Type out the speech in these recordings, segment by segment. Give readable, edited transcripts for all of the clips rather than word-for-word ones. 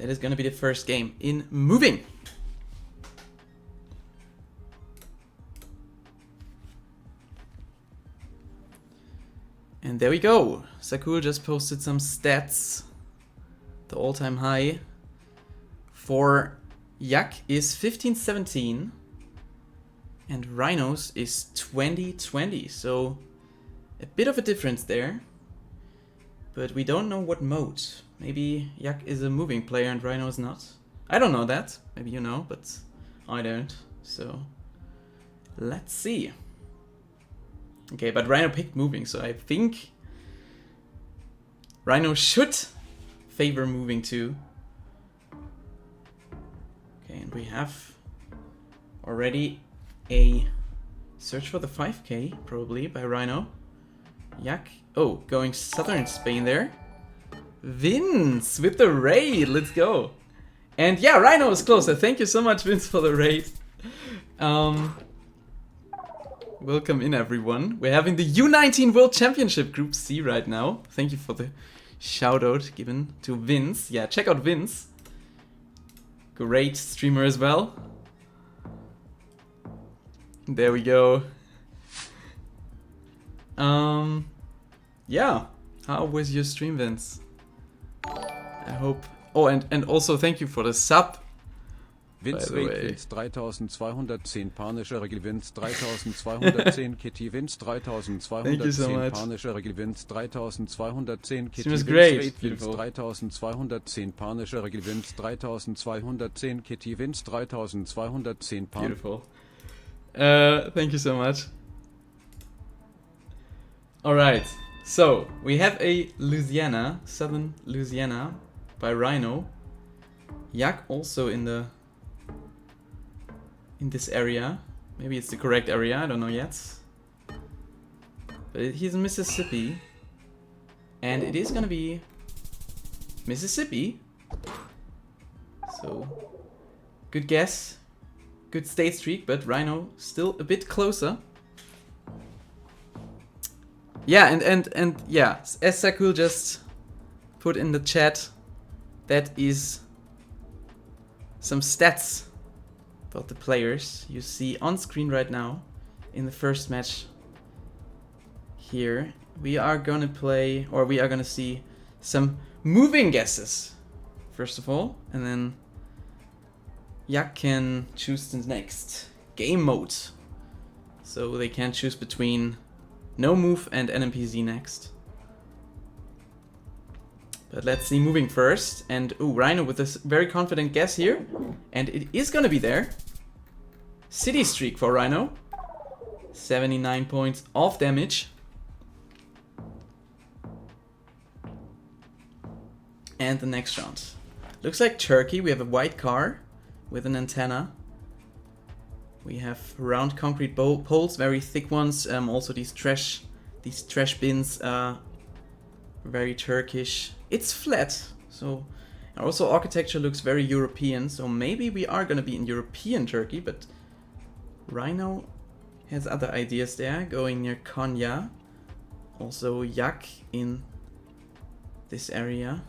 That is gonna be the first game in moving. And there we go. Sakul just posted some stats. The all-time high for Yak is 1517 and Rhinos is 2020. So a bit of a difference there. But we don't know what mode. Maybe Yak is a moving player and Rhino is not. I don't know that. Maybe you know, but I don't. So let's see. Okay, but Rhino picked moving, so I think Rhino should favor moving too. Okay, and we have already a search for the 5K, probably, by Rhino. Yak, oh, going southern Spain there. Vince with the raid, let's go. And yeah, Rhino is closer. Thank you so much, Vince, for the raid. Welcome in, everyone. We're having the U19 World Championship Group C right now. Thank you for the shout out given to Vince. Yeah, check out Vince. Great streamer as well. There we go. Yeah. How was your stream, Vince? I hope. Oh, and also thank you for the sub. Vince Vince 3210 Panischer Vince 3210 Kitty Vince 3210 Panischer Vince 3210 Kitty Vince Vince 3210 Panischer Vince 3210 Kitty Vince 3210 Pan. Beautiful. Thank you so much. Alright, so we have a Louisiana, Southern Louisiana by Rhino. Yak also in this area. Maybe it's the correct area, I don't know yet. But he's in Mississippi. And it is gonna be Mississippi. So, good guess. Good state streak, but Rhino still a bit closer. Yeah, and yeah, as Sakul just put in the chat, that is some stats about the players you see on screen right now in the first match here. We are gonna play, or we are gonna see some moving guesses first of all, and then Yak can choose the next game mode. So they can choose between no move and NMPZ next. But let's see moving first. And ooh, Rhino with this very confident guess here. And it is gonna be there. City streak for Rhino. 79 points of damage. And the next round. Looks like Turkey. We have a white car with an antenna. We have round concrete poles, very thick ones. Also these trash bins are very Turkish. It's flat, so and also architecture looks very European. So maybe we are gonna be in European Turkey, but Rhino has other ideas there. Going near Konya, also Yak in this area,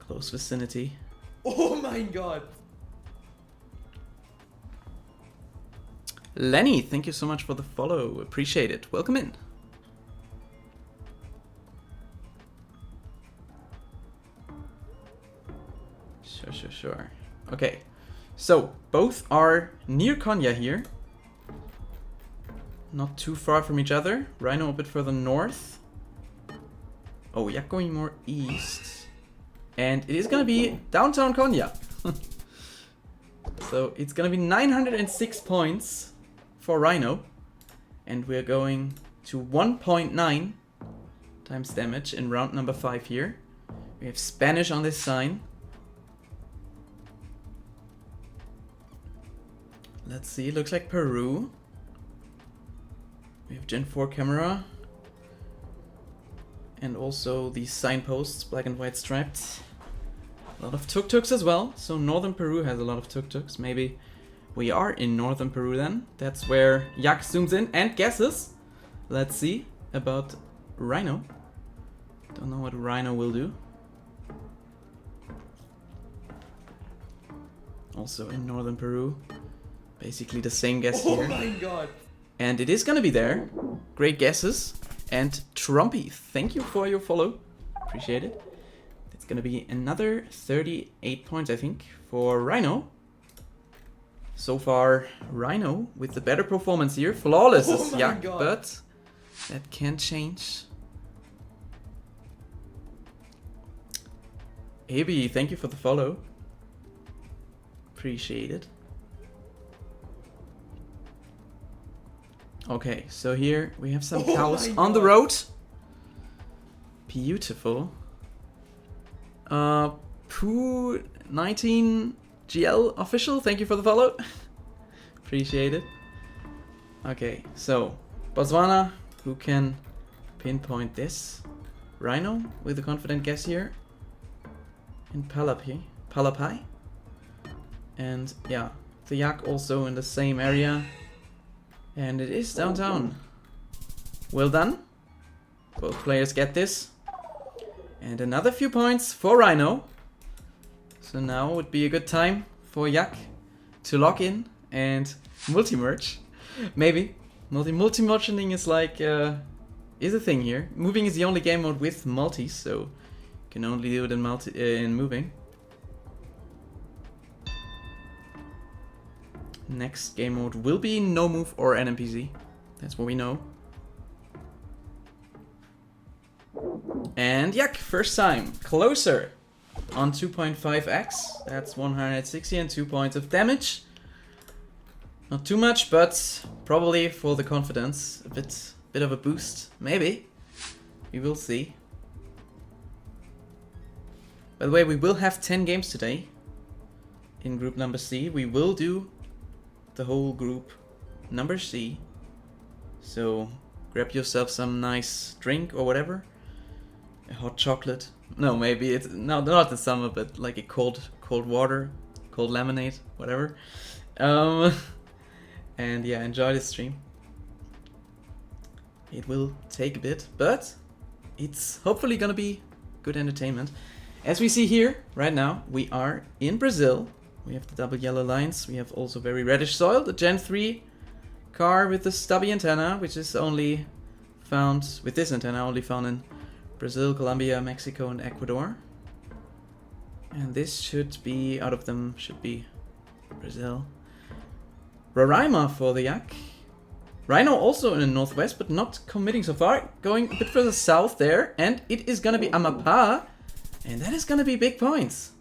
close vicinity. Oh my god! Lenny, thank you so much for the follow. Appreciate it. Welcome in. Sure. Okay, so both are near Konya here. Not too far from each other. Rhino a bit further north. Oh, Yak going more east. And it is gonna be downtown Konya. So it's gonna be 906 points for Rhino. And we're going to 1.9 times damage in round number 5 here. We have Spanish on this sign. Let's see, looks like Peru. We have Gen 4 camera. And also these signposts, black and white striped. A lot of tuk-tuks as well. So northern Peru has a lot of tuk-tuks. Maybe we are in northern Peru then. That's where Yak zooms in and guesses. Let's see about Rhino. Don't know what Rhino will do. also in northern Peru. Basically the same guess here. Oh my god. And it is gonna be there. Great guesses. And Trumpy, thank you for your follow. Appreciate it. It's gonna be another 38 points, I think, for Rhino. So far, Rhino with the better performance here. Flawless is Yak, but that can change. Abi, thank you for the follow. Appreciate it. Okay, so here we have some cows on the road. Beautiful. U19 GL official, thank you for the follow. Appreciate it. Okay, so Botswana, who can pinpoint this? Rhino with a confident guess here. In Palapai. And yeah, the Yak also in the same area. And it is downtown. Well done. Both players get this. And another few points for Rhino. So now would be a good time for Yak to log in and multi-merge. Maybe. Multi-merging is like, is a thing here. Moving is the only game mode with multis, so you can only do it in moving. Next game mode will be no move or NMPZ. That's what we know. And Yak, first time. Closer on 2.5x. That's 160 and 2 points of damage. Not too much, but probably for the confidence. A bit of a boost. Maybe. We will see. By the way, we will have 10 games today. In group number C. We will do the whole group number C. So grab yourself some nice drink or whatever. A hot chocolate. No, maybe it's not in summer, but like a cold water, cold lemonade, whatever. And yeah, enjoy the stream. It will take a bit, but it's hopefully gonna be good entertainment. As we see here right now, we are in Brazil. We have the double yellow lines. We have also very reddish soil. The Gen 3 car with the stubby antenna, which is only found, with this antenna, only found in Brazil, Colombia, Mexico, and Ecuador. And this should be, out of them, should be Brazil. Roraima for the Yak. Rhino also in the northwest, but not committing so far. Going a bit further south there. And it is gonna be Amapá. And that is gonna be big points.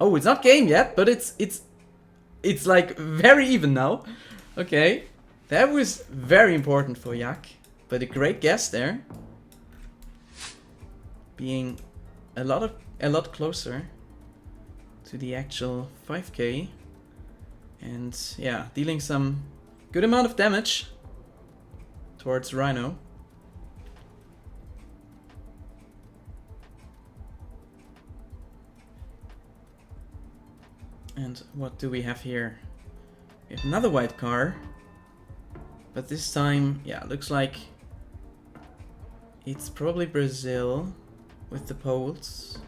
Oh, it's not game yet, but it's like very even now. Okay, that was very important for Yak, but a great guess there. Being a lot closer to the actual 5k, and yeah, dealing some good amount of damage towards Rhino. And what do we have here? We have another white car. But this time, yeah, looks like it's probably Brazil with the poles.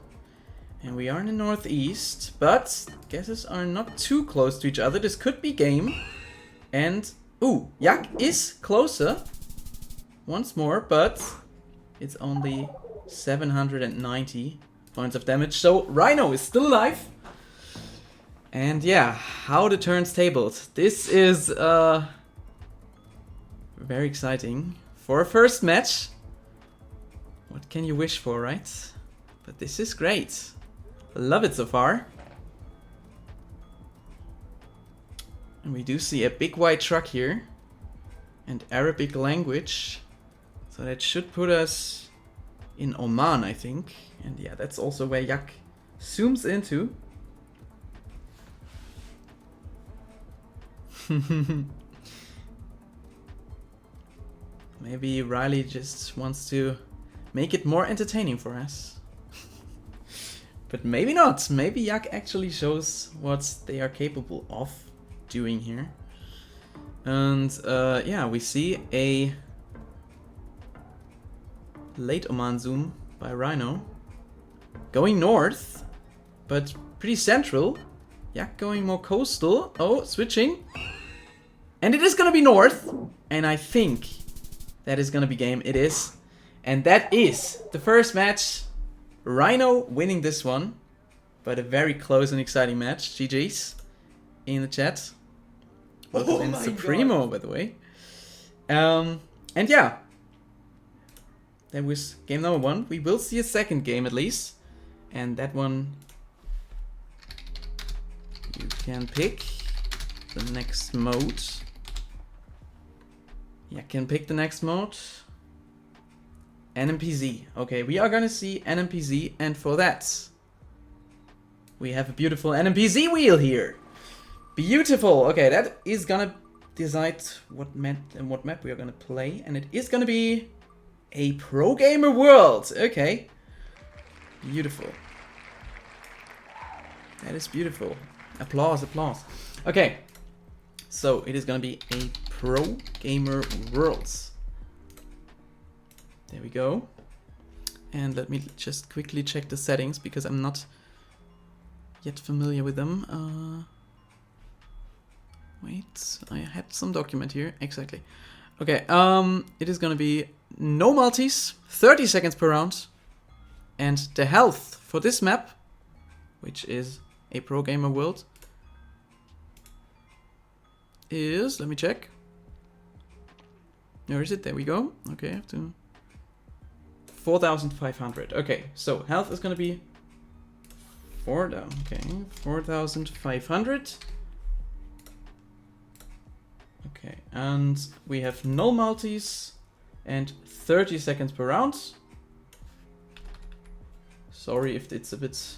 And we are in the northeast, but guesses are not too close to each other. This could be game. And, ooh, Yak is closer once more, but it's only 790 points of damage. So Rhino is still alive. And yeah, how the turns tabled. This is very exciting for a first match. What can you wish for, right? But this is great. Love it so far. And we do see a big white truck here. And Arabic language. So that should put us in Oman, I think. And yeah, that's also where Yak zooms into. Maybe Riley just wants to make it more entertaining for us. But maybe not. Maybe Yak actually shows what they are capable of doing here. And yeah, we see a late Oman zoom by Rhino. Going north, but pretty central. Yak going more coastal. Oh, switching. And it is gonna be north. And I think that is gonna be game. It is. And that is the first match. Rhino winning this one. But a very close and exciting match. GG's in the chat. Welcome in Supremo, by the way. And yeah. That was game number 1. We will see a second game at least. And that one you can pick the next mode. Yeah, can pick the next mode. NMPZ. Okay, we are gonna see NMPZ, and for that we have a beautiful NMPZ wheel here. Beautiful. Okay, that is gonna decide what map we are gonna play, and it is gonna be a Pro Gamer World. Okay. Beautiful. That is beautiful. Applause, applause. Okay. So it is gonna be a Pro Gamer Worlds. There we go. And let me just quickly check the settings because I'm not yet familiar with them. Wait, I had some document here. Exactly. Okay, it is gonna be no multis, 30 seconds per round. And the health for this map, which is a Pro Gamer World, is, let me check. Where is it? There we go. Okay, I have to 4,500. Okay, so health is gonna be 4,500. Okay, and we have no multis and 30 seconds per round. Sorry if it's a bit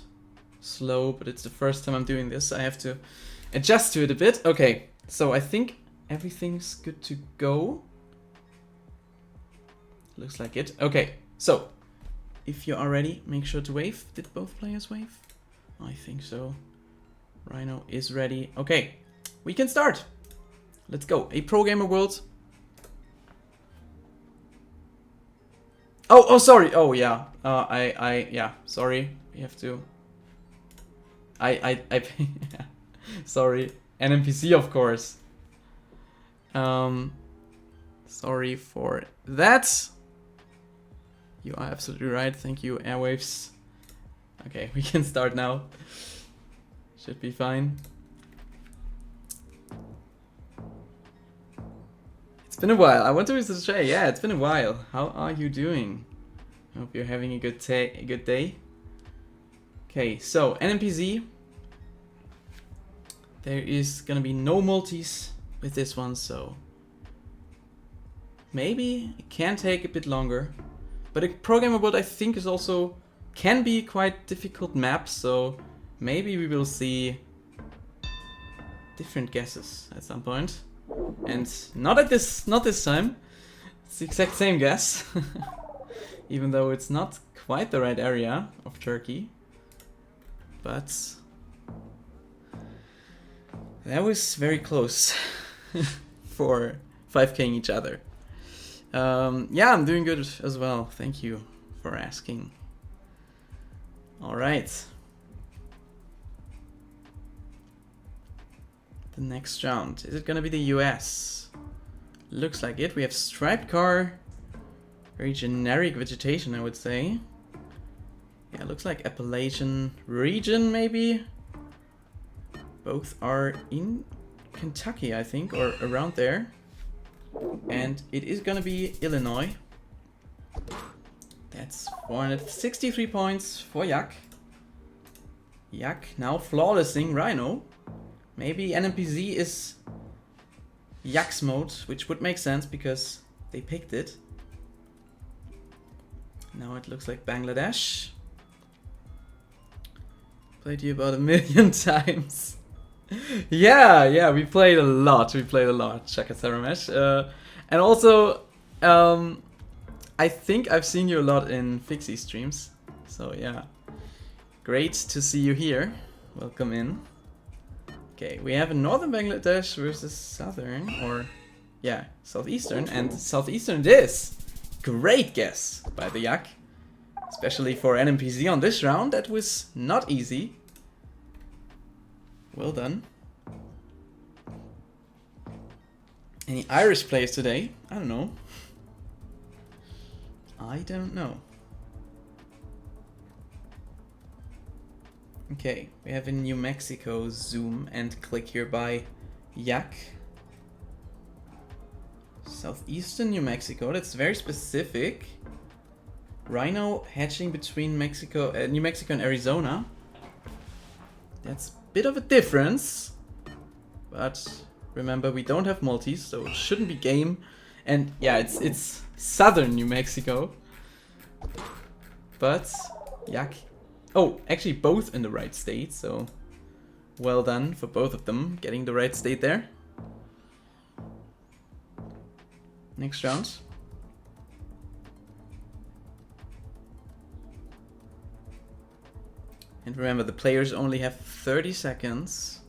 slow, but it's the first time I'm doing this. I have to adjust to it a bit. Okay, so I think everything's good to go. Looks like it. Okay, so if you are ready, make sure to wave. Did both players wave? I think so. Rhino is ready. Okay, we can start. Let's go. A Pro Gamer World. Oh, sorry. Oh, yeah. Yeah. Sorry. We have to. Sorry. NMPC, of course. Sorry for that. You are absolutely right. Thank you, Airwaves. Okay, we can start now. Should be fine. It's been a while. I want to say, yeah, it's been a while. How are you doing? I hope you're having a good day. Okay, so NMPZ. There is gonna be no multis with this one, so maybe it can take a bit longer. But a Pro Gamer World, I think, is also can be quite difficult map, so maybe we will see different guesses at some point. And not this time. It's the exact same guess. Even though it's not quite the right area of Turkey. But that was very close for 5K'ing each other. Yeah, I'm doing good as well. Thank you for asking. Alright. The next round. Is it gonna be the US? Looks like it. We have striped car. Very generic vegetation, I would say. Yeah, looks like Appalachian region, maybe. Both are in Kentucky, I think, or around there. And it is gonna be Illinois. That's 463 points for Yak. Yak now flawlessing Rhino. Maybe NMPZ is Yak's mode, which would make sense because they picked it. Now it looks like Bangladesh. Played you about 1 million times. Yeah, we played a lot. Shaka Saramesh. And also, I think I've seen you a lot in Fixie streams. So yeah, great to see you here. Welcome in. Okay, we have a northern Bangladesh versus southern, or yeah, southeastern, and southeastern it is. Great guess by the Yak, especially for NMPZ on this round. That was not easy. Well done. Any Irish players today? I don't know. I don't know. Okay, we have in New Mexico, zoom and click here by Yak. Southeastern New Mexico, that's very specific. Rhino hatching between New Mexico and Arizona. That's a bit of a difference. But remember, we don't have multis, so it shouldn't be game. And yeah, it's southern New Mexico. But Yak. Oh, actually both in the right state, so well done for both of them getting the right state there. Next round. And remember, the players only have 30 seconds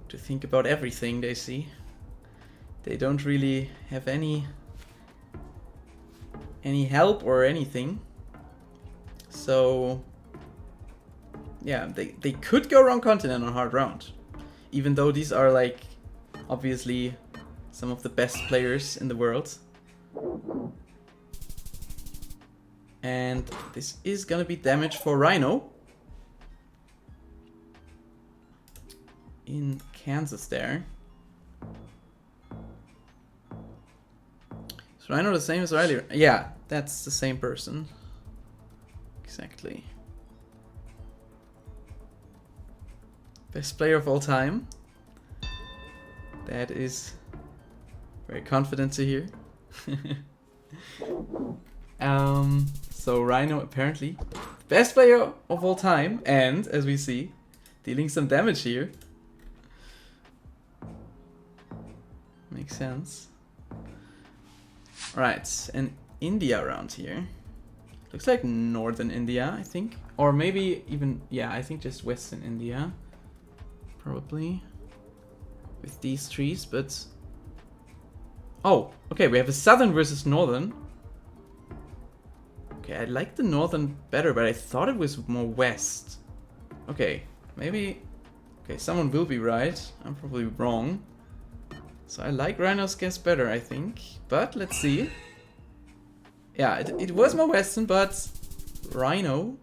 to think about everything they see. They don't really have any help or anything. So yeah, they could go wrong continent on hard round. Even though these are like obviously some of the best players in the world. And this is gonna be damage for Rhino. In Kansas there. Is Rhino the same as Riley? Yeah, that's the same person. Exactly. Best player of all time. That is very confident to hear. So Rhino apparently best player of all time, and as we see, dealing some damage here. Makes sense. Alright, and India around here. Looks like northern India, I think. Or maybe even, yeah, I think just western India. Probably. With these trees, but... Oh, okay, we have a southern versus northern. Okay, I like the northern better, but I thought it was more west. Okay, maybe... Okay, someone will be right. I'm probably wrong. So I like Rhino's guess better, I think. But let's see. Yeah, it was more western, but Rhino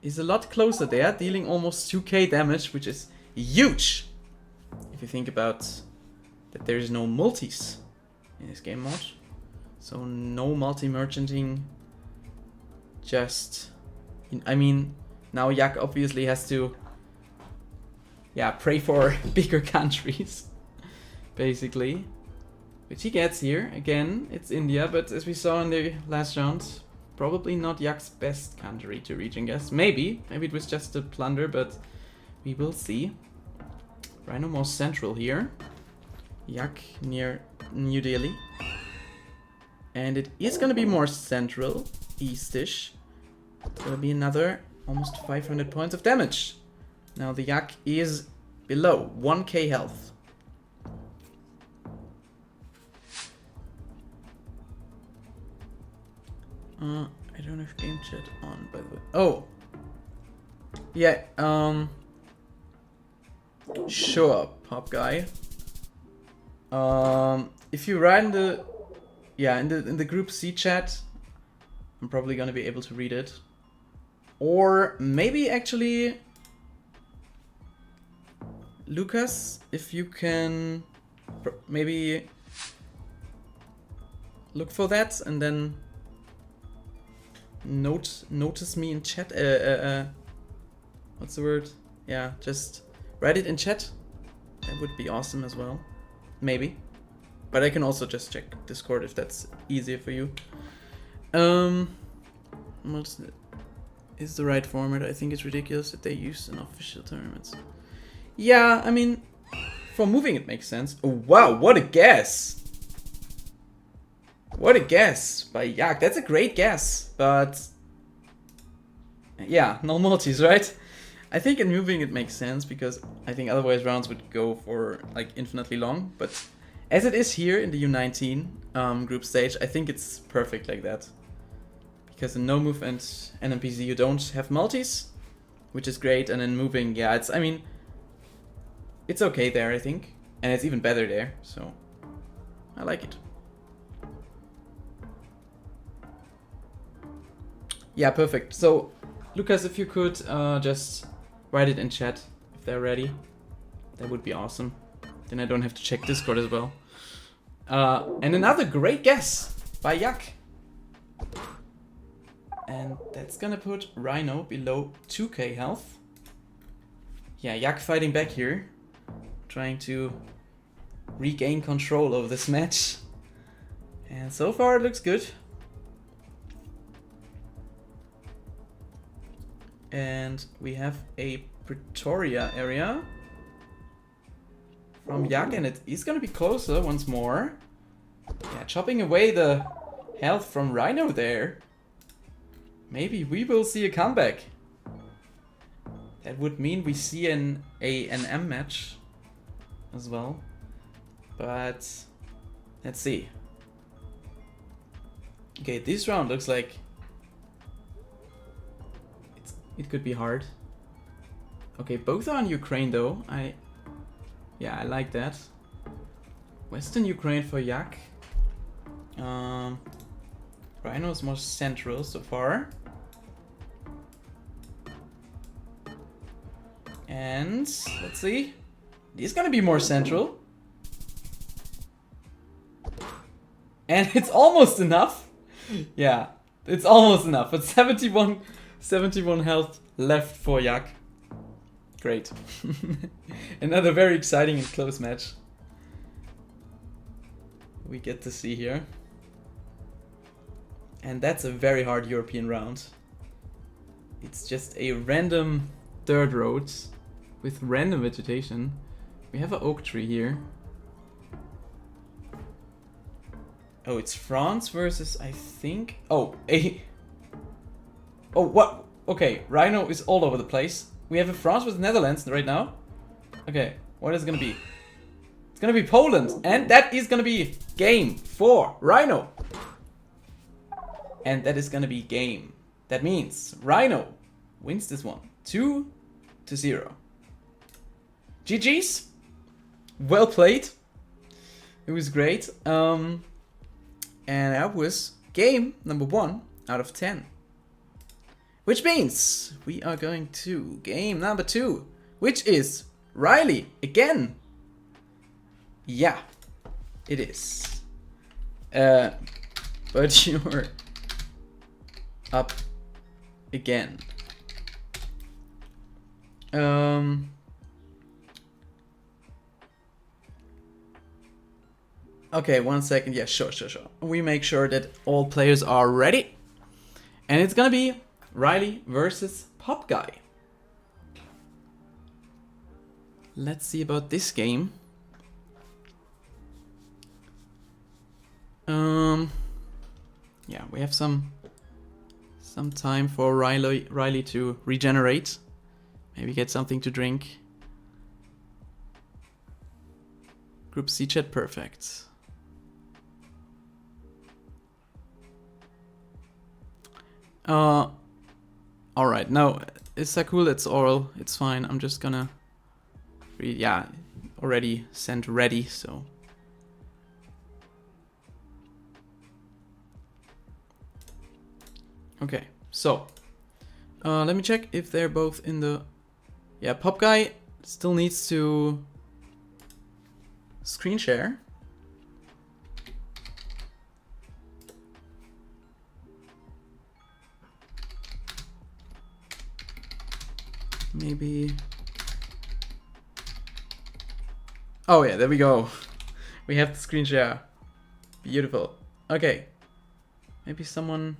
is a lot closer there, dealing almost 2k damage, which is huge. If you think about that there is no multis in this game mode. So no multi-merchanting. Just... I mean, now Yak obviously has to... Yeah, pray for bigger countries. Basically. Which he gets here. Again, it's India, but as we saw in the last round, probably not Yak's best country to reach, I guess. Maybe it was just a plunder, but we will see. Rhino more central here. Yak near New Delhi. And it is gonna be more central, eastish. It's gonna be another almost 500 points of damage. Now the Yak is below 1k health. I don't have game chat on, by the way. Oh! Yeah, sure, pop guy. If you write in the... Yeah, in the group C chat, I'm probably gonna be able to read it. Or maybe actually... Lucas, if you can maybe look for that and then notice me in chat. What's the word? Yeah, just write it in chat. That would be awesome as well. Maybe. But I can also just check Discord if that's easier for you. What is the right format? I think it's ridiculous that they use in official tournaments. Yeah, I mean, for moving it makes sense. Oh, wow, what a guess! What a guess by Yak. That's a great guess, but... Yeah, no multis, right? I think in moving it makes sense, because I think otherwise rounds would go for, like, infinitely long. But as it is here in the U19 group stage, I think it's perfect like that. Because in no move and NMPZ you don't have multis. which is great. And then moving, yeah, it's, I mean, it's okay there, I think. And it's even better there, so I like it. Yeah, perfect. So, Lucas, if you could just write it in chat if they're ready. That would be awesome. Then I don't have to check Discord as well. And another great guess by Yak. And that's gonna put Rhino below 2k health. Yeah, Yak fighting back here. Trying to regain control over this match. And so far it looks good. And we have a Pretoria area from Yak, and it is gonna be closer once more. Yeah, chopping away the health from Rhino there. Maybe we will see a comeback. That would mean we see an M match as well. But let's see. Okay, this round looks like it could be hard. Okay, both are in Ukraine though. Yeah, I like that. Western Ukraine for Yak. Rhino is more central so far. And let's see. He's gonna be more central. And it's almost enough. Yeah, it's almost enough. But 71 health left for Yak. Great. Another very exciting and close match we get to see here. And that's a very hard European round. It's just a random dirt road with random vegetation. We have an oak tree here. Oh, it's France versus, I think... Oh, what? Okay, Rhino is all over the place. We have a France with Netherlands right now. Okay, what is it gonna be? It's gonna be Poland, and that is gonna be game for Rhino. And that is gonna be game. That means Rhino wins this one, 2-0. GG's. Well played. It was great. And that was game number 1 out of 10. Which means we are going to game number 2, which is Riley again. Yeah, it is. But you're up again. Okay, 1 second. Yeah, sure. We make sure that all players are ready. And it's gonna be Riley versus Pop Guy. Let's see about this game. Yeah, we have some time for Riley to regenerate. Maybe get something to drink. Group C chat, perfect. Alright, now, is that cool? It's oral, it's fine. I'm just gonna read, yeah, already sent ready, so. Okay, so, let me check if they're both in the, yeah, Pop Guy still needs to screen share. Maybe. Oh yeah, there we go. We have the screen share. Beautiful. Okay. Maybe someone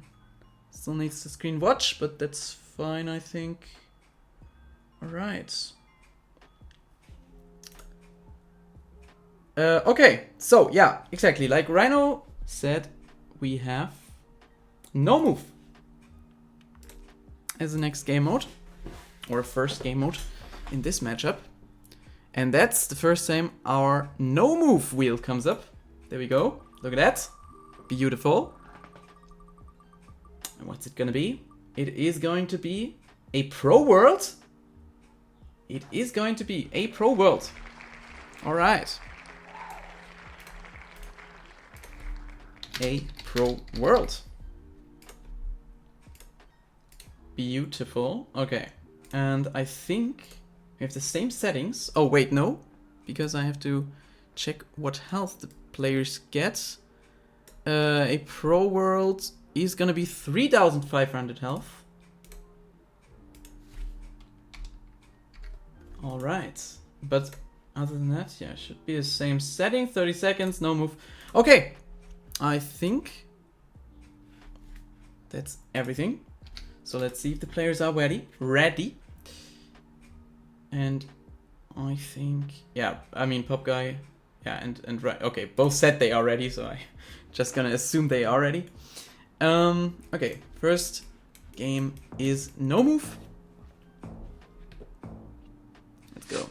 still needs to screen watch, but that's fine, I think. Alright. Okay, so yeah, exactly. Like Rhino said, we have no move as the next game mode. Or first game mode in this matchup. And that's the first time our no move wheel comes up. There we go. Look at that. Beautiful. And what's it gonna be? It is going to be A Pro World? It is going to be a Pro World. Alright. A Pro World. Beautiful. Okay. And I think we have the same settings. Oh, wait, no. Because I have to check what health the players get. A Pro World is gonna be 3,500 health. Alright. But other than that, yeah, should be the same setting. 30 seconds, no move. Okay. I think that's everything. So let's see if the players are ready. And I think, yeah, I mean, Pop Guy, yeah, and right, okay, both said they are ready, so I just gonna assume they are ready. Okay, first game is no move. Let's go.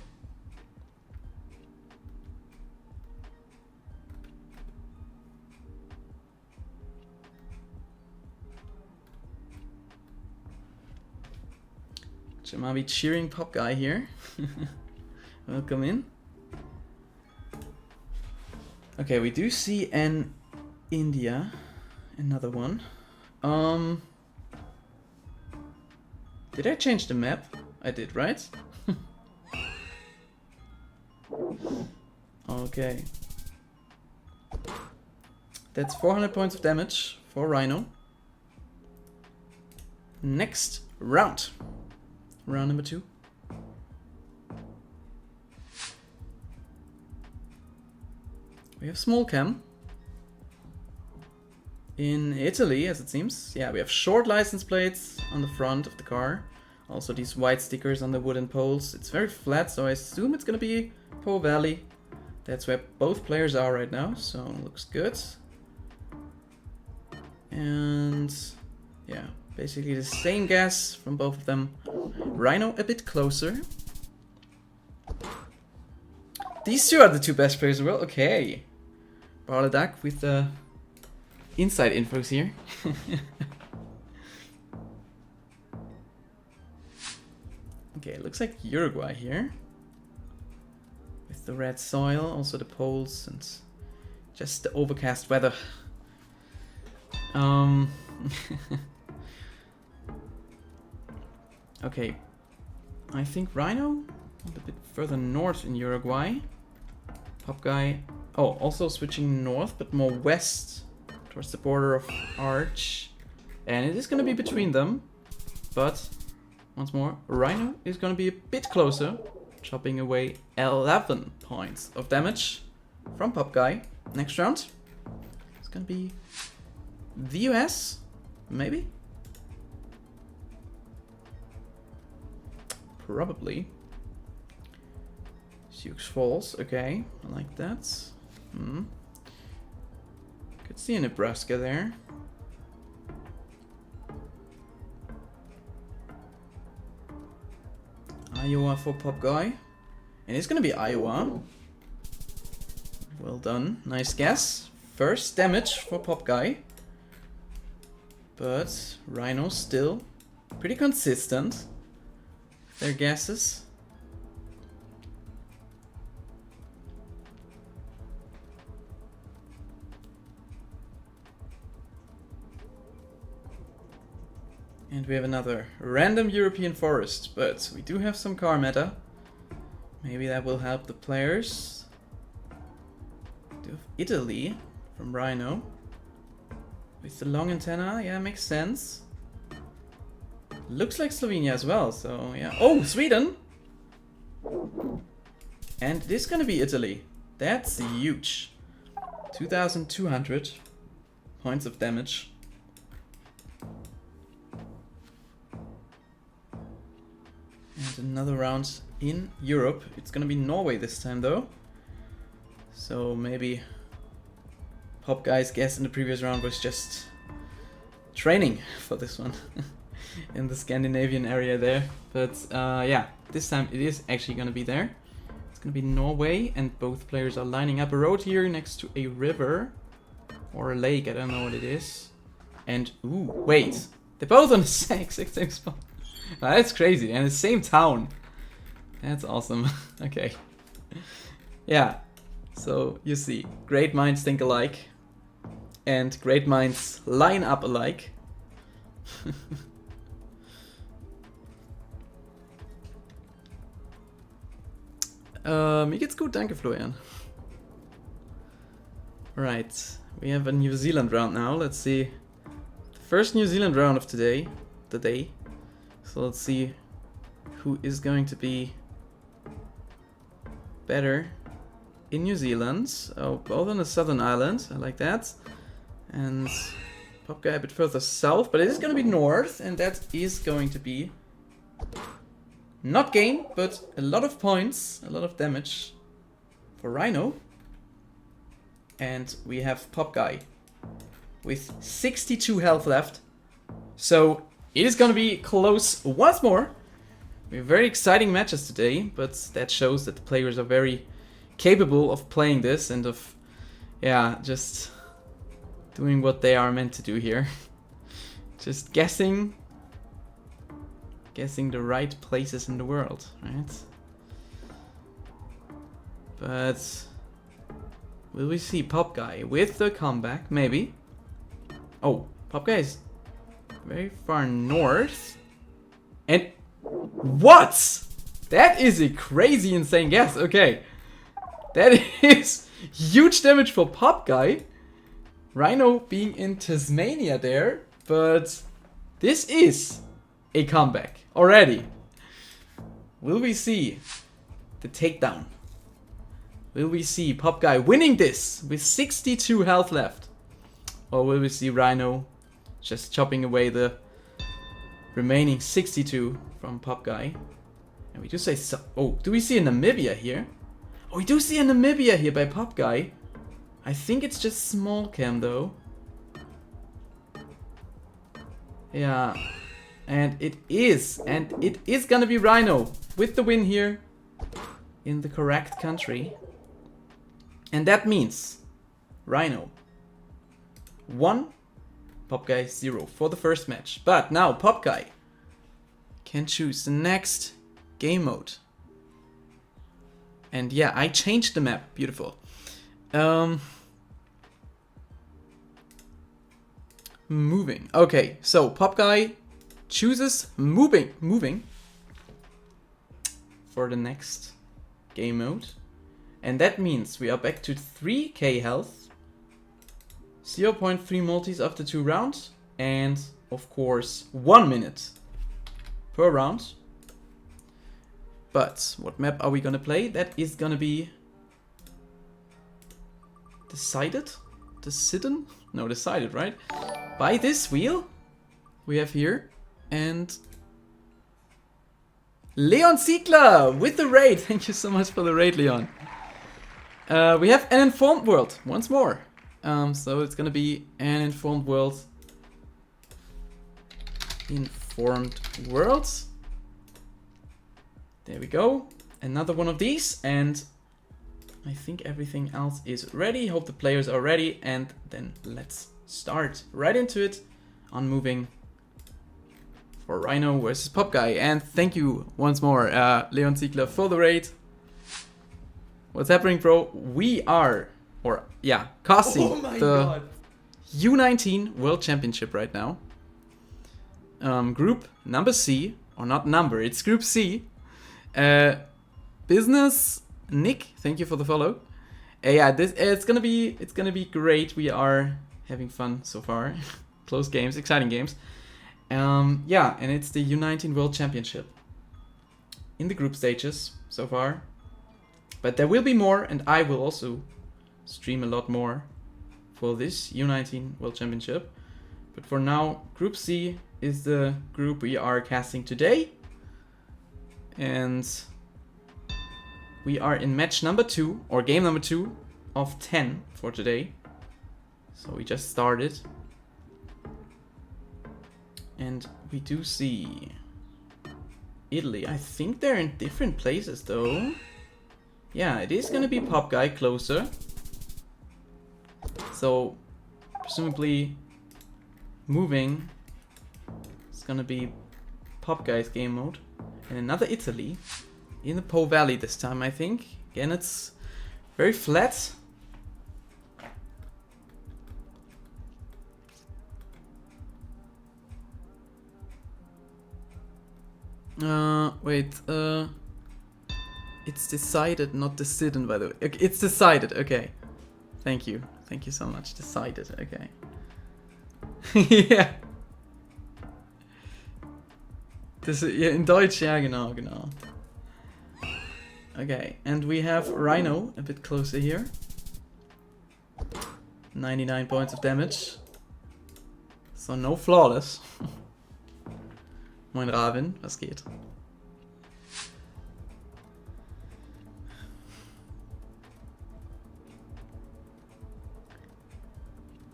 Jamabi cheering Pop Guy here. Welcome in. Okay, we do see an India, another one. Did I change the map? I did, right? Okay. That's 400 points of damage for Rhino. Next round. Round number 2. We have small cam. In Italy, as it seems. Yeah, we have short license plates on the front of the car. Also these white stickers on the wooden poles. It's very flat, so I assume it's gonna be Po Valley. That's where both players are right now, so looks good. And yeah, basically the same gas from both of them. Rhino a bit closer. These two are the two best players in the world. Okay. Barladak with the inside infos here. Okay, it looks like Uruguay here. With the red soil, also the poles, and just the overcast weather. Okay, I think Rhino a bit further north in Uruguay. Pop Guy, oh, also switching north, but more west towards the border of Arch. And it is going to be between them, but once more, Rhino is going to be a bit closer, chopping away 11 points of damage from Pop Guy. Next round, it's going to be the US, maybe? Probably. Sioux Falls, okay, I like that. Could see a Nebraska there. Iowa for Pop Guy. And it's gonna be Iowa. Well done, nice guess. First damage for Pop Guy. But Rhino still pretty consistent. Their guesses. And we have another random European forest, but we do have some car meta. Maybe that will help the players. We do have Italy from Rhino. With the long antenna, yeah, makes sense. Looks like Slovenia as well, so yeah. Oh, Sweden! And it is gonna be Italy. That's huge. 2,200 points of damage. And another round in Europe. It's gonna be Norway this time though. So maybe Pop Guy's guess in the previous round was just training for this one. In the Scandinavian area there. But yeah, this time it is actually gonna be there. It's gonna be Norway, and both players are lining up a road here next to a river. Or a lake, I don't know what it is. And, ooh, wait. They're both on the exact same spot. That's crazy. And the same town. That's awesome. Okay. Yeah. So you see, great minds think alike. And great minds line up alike. Mir geht's gut, danke Florian. Right, we have a New Zealand round now. Let's see. The first New Zealand round of the day. So let's see who is going to be better in New Zealand. Oh, both on the southern island. I like that. And Pop Guy a bit further south, but it is going to be north, and that is going to be not game, but a lot of points, a lot of damage for Rhino. And we have Pop Guy with 62 health left. So it is going to be close once more. We have very exciting matches today, but that shows that the players are very capable of playing this and of, yeah, just doing what they are meant to do here. Just guessing the right places in the world, right? But will we see Pop Guy with the comeback? Maybe. Oh, Pop Guy is very far north. And what? That is a crazy insane guess. Okay. That is huge damage for Pop Guy. Rhino being in Tasmania there. But this is a comeback already. Will we see the takedown? Will we see Pop Guy winning this with 62 health left? Or will we see Rhino just chopping away the remaining 62 from Pop Guy? And we do say so. Oh, do we see a Namibia here? Oh, we do see a Namibia here by Pop Guy. I think it's just small cam though. Yeah. And it is gonna be Rhino with the win here in the correct country. And that means Rhino 1, Pop Guy 0 for the first match. But now Pop Guy can choose the next game mode. And yeah, I changed the map. Beautiful. Moving. Okay, so Pop Guy chooses moving for the next game mode. And that means we are back to 3k health, 0.3 multis after 2 rounds, and of course 1 minute per round. But what map are we gonna play? That is gonna be decided? No, decided, right? By this wheel we have here. And Leon Ziegler with the raid. Thank you so much for the raid, Leon. We have an informed world once more. So it's gonna be an informed world. Informed worlds. There we go. Another one of these, and I think everything else is ready. Hope the players are ready, and then let's start right into it on moving for Rhino versus Pop Guy. And thank you once more, Leon Ziegler, for the raid. What's happening, bro? We are, casting the U19 World Championship right now. Group number C, or not number, it's Group C. Business Nick, thank you for the follow. Yeah, it's gonna be great. We are having fun so far. Close games, exciting games. Yeah, and it's the U19 World Championship in the group stages so far. But there will be more, and I will also stream a lot more for this U19 World Championship. But for now, Group C is the group we are casting today. And we are in match number 2, or game number 2 of 10 for today. So we just started. And we do see Italy. I think they're in different places though. Yeah, it is gonna be Pop Guy closer. So presumably moving, it's gonna be Pop Guy's game mode. And another Italy. In the Po Valley this time, I think. Again, it's very flat. Wait, it's decided, not decided, by the way. Okay, it's decided, okay. Thank you so much. Decided, okay. Yeah. Das, ja, in Deutsch, ja, genau. Okay, and we have Rhino a bit closer here. 99 points of damage. So no flawless. Moin Ravin, was geht?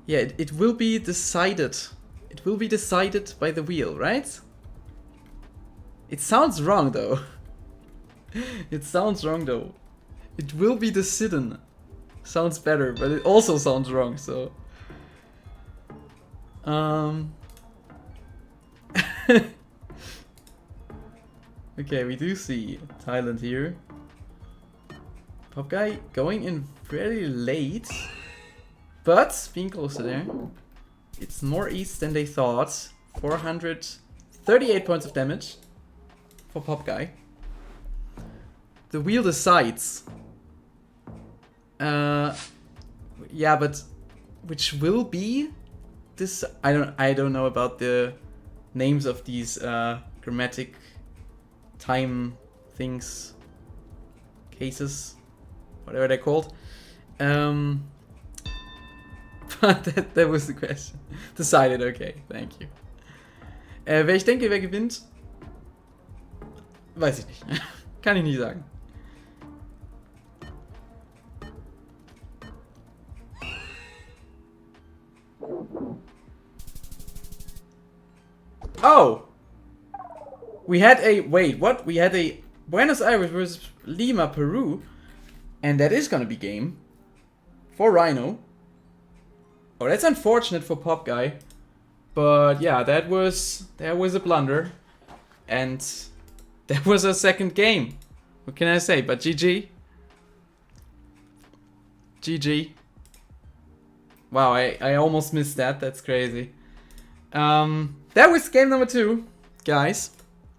Yeah, it will be decided. It will be decided by the wheel, right? It sounds wrong though. It sounds wrong though. It will be decided. Sounds better, but it also sounds wrong, so. Okay, we do see Thailand here. Pop Guy going in very late, but being closer there. It's more east than they thought. 438 points of damage for Pop Guy. The wheel decides. Yeah, but which will be this? I don't know about the names of these grammatic time things, cases, whatever they're called. But that was the question. Decided, okay, thank you. Wer ich denke, wer gewinnt, weiß ich nicht. Kann ich nicht sagen. Oh! We had a... Wait, what? We had a Buenos Aires versus Lima, Peru. And that is gonna be game. For Rhino. Oh, that's unfortunate for Pop Guy. But yeah, that was a blunder. And that was a second game. What can I say? But GG. GG. Wow, I almost missed that. That's crazy. That was game number 2, guys.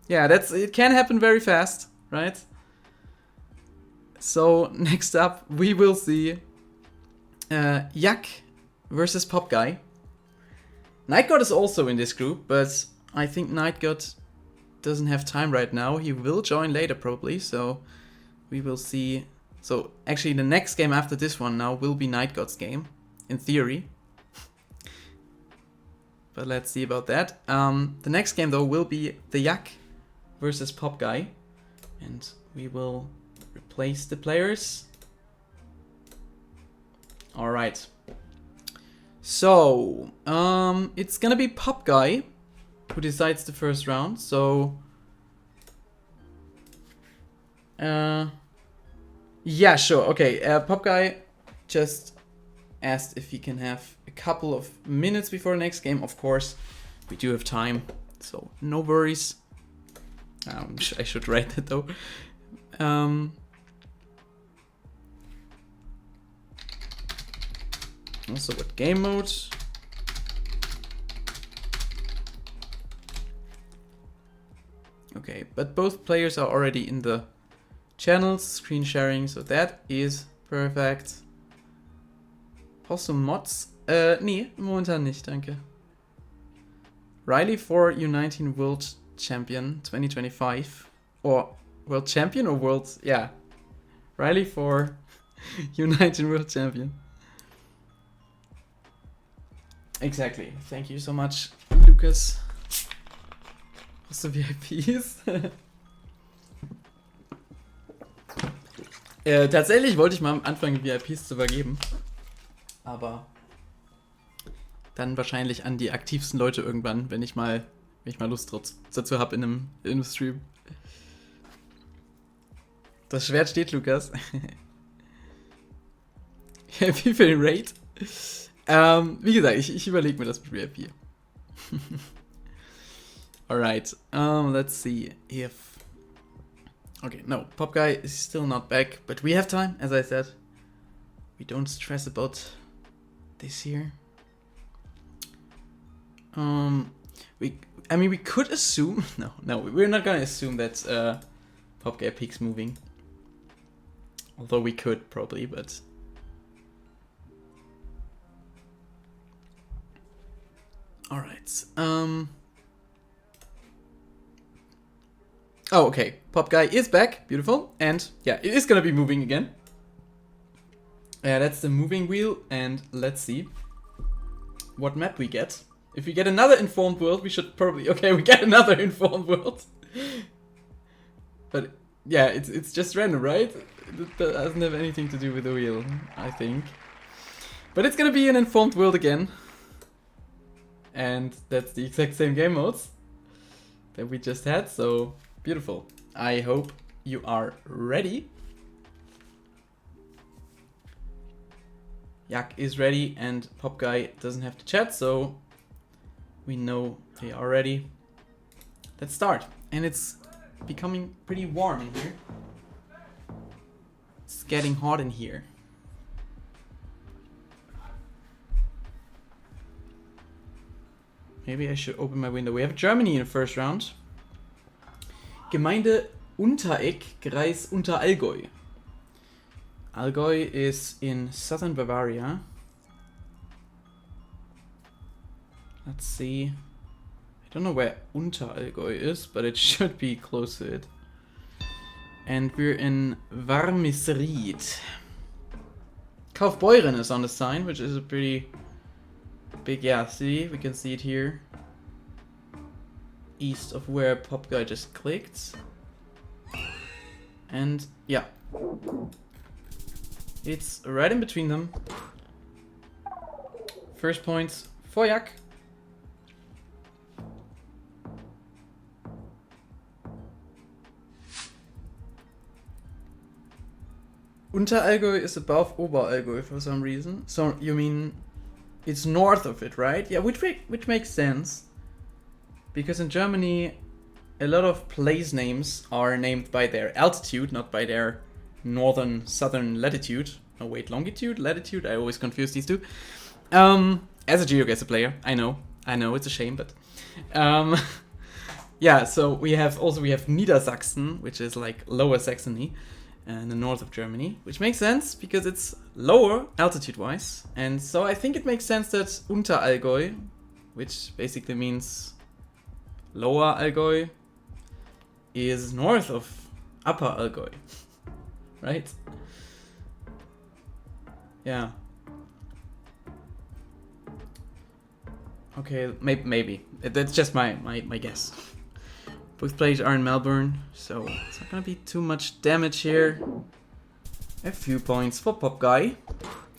Yeah, it can happen very fast, right? So next up we will see Yak versus Pop Guy. Nightgod is also in this group, but I think Nightgod doesn't have time right now. He will join later probably, so we will see. So actually the next game after this one now will be Nightgod's game, in theory. But let's see about that. The next game though will be the Yak versus Pop Guy. And we will replace the players. Alright. So, it's gonna be Pop Guy who decides the first round. So, yeah, sure. Okay, Pop Guy just asked if he can have a couple of minutes before the next game. Of course, we do have time, so no worries. I should write that though. Also, what game mode? Okay, but both players are already in the channels, screen sharing, so that is perfect. Brauchst du Mods? Nee, momentan nicht, danke. Riley for U19 World Champion 2025. Or World Champion or World... Yeah. Riley for U19 World Champion. Exactly. Thank you so much, Lucas. Hast du VIPs? Tatsächlich wollte ich mal am Anfang VIPs zu vergeben. Aber dann wahrscheinlich an die aktivsten Leute irgendwann, wenn ich mal Lust dazu habe in einem Stream. Das Schwert steht, Lukas. Wie für den Raid? Wie gesagt, ich überlege mir das mit VIP. Alright, let's see if... Okay, no, Pop Guy is still not back, but we have time, as I said. We don't stress about this here. We could assume... No, we're not gonna assume that Pop Guy peaks moving. Although we could, probably, but... Alright, Oh, okay. Pop Guy is back. Beautiful. And yeah, it is gonna be moving again. Yeah, that's the moving wheel. And let's see what map we get. If we get another informed world, we should probably... Okay, we get another informed world. But yeah, it's just random, right? It doesn't have anything to do with the wheel, I think. But it's gonna be an informed world again. And that's the exact same game modes that we just had, so... Beautiful. I hope you are ready. Yak is ready and Pop Guy doesn't have to chat, so we know they are ready. Let's start. And it's becoming pretty warm in here. It's getting hot in here. Maybe I should open my window. We have Germany in the first round. Gemeinde Untereck, Kreis Unterallgäu. Allgäu is in southern Bavaria. Let's see. I don't know where Unterallgäu is, but it should be close to it. And we're in Warmisried. Kaufbeuren is on the sign, which is a pretty big, yeah, city. We can see it here. East of where Pop Guy just clicked. And yeah, it's right in between them. First point for Yak. Unterallgäu is above Oberallgäu for some reason. So you mean it's north of it, right? Yeah, which makes sense. Because in Germany, a lot of place names are named by their altitude, not by their southern latitude. Oh wait, longitude, latitude? I always confuse these two. As a GeoGuessr player, I know, it's a shame, but... yeah, so we have Niedersachsen, which is like Lower Saxony, in the north of Germany, which makes sense because it's lower altitude-wise. And so I think it makes sense that Unterallgäu, which basically means Lower Allgäu, is north of Upper Allgäu, right? Yeah. Okay, maybe. That's just my guess. Both players are in Melbourne, so it's not gonna be too much damage here. A few points for Pop Guy.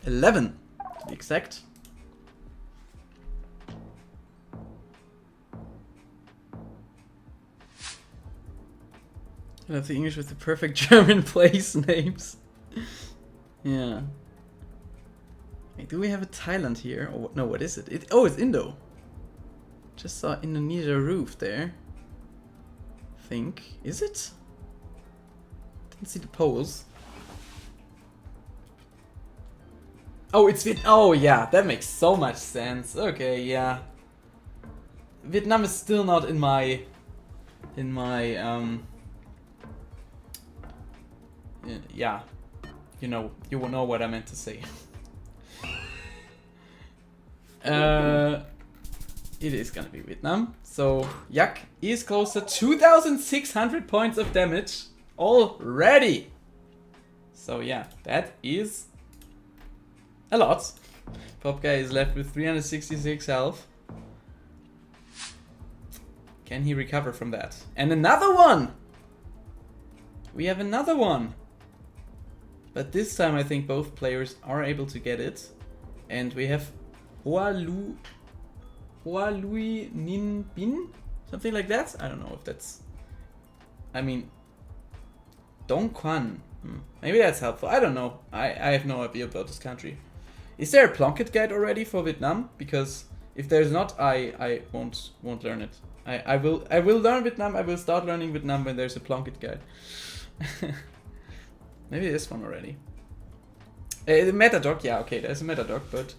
11, to be exact. I love the English with the perfect German place names. Yeah. Wait, do we have a Thailand here? Or no, what is it? Oh, it's Indo. Just saw Indonesia roof there. Think. Is it? Didn't see the poles. Oh, it's Vietnam. Oh, yeah, that makes so much sense. Okay, yeah. Vietnam is still not in my yeah, you will know what I meant to say. It is gonna be Vietnam. So Yak is close to 2,600 points of damage already. So yeah, that is a lot. Pop Guy is left with 366 health. Can he recover from that? And another one! We have another one! But this time I think both players are able to get it. And we have Hoa Lui Nin Bin? Something like that? I don't know if that's... I mean... Dong Quan. Maybe that's helpful. I don't know. I have no idea about this country. Is there a Plunkett guide already for Vietnam? Because if there's not, I won't learn it. I will learn Vietnam. I will start learning Vietnam when there's a Plunkett guide. Maybe this one already. The Metadoc, yeah, okay, there's a Metadoc, but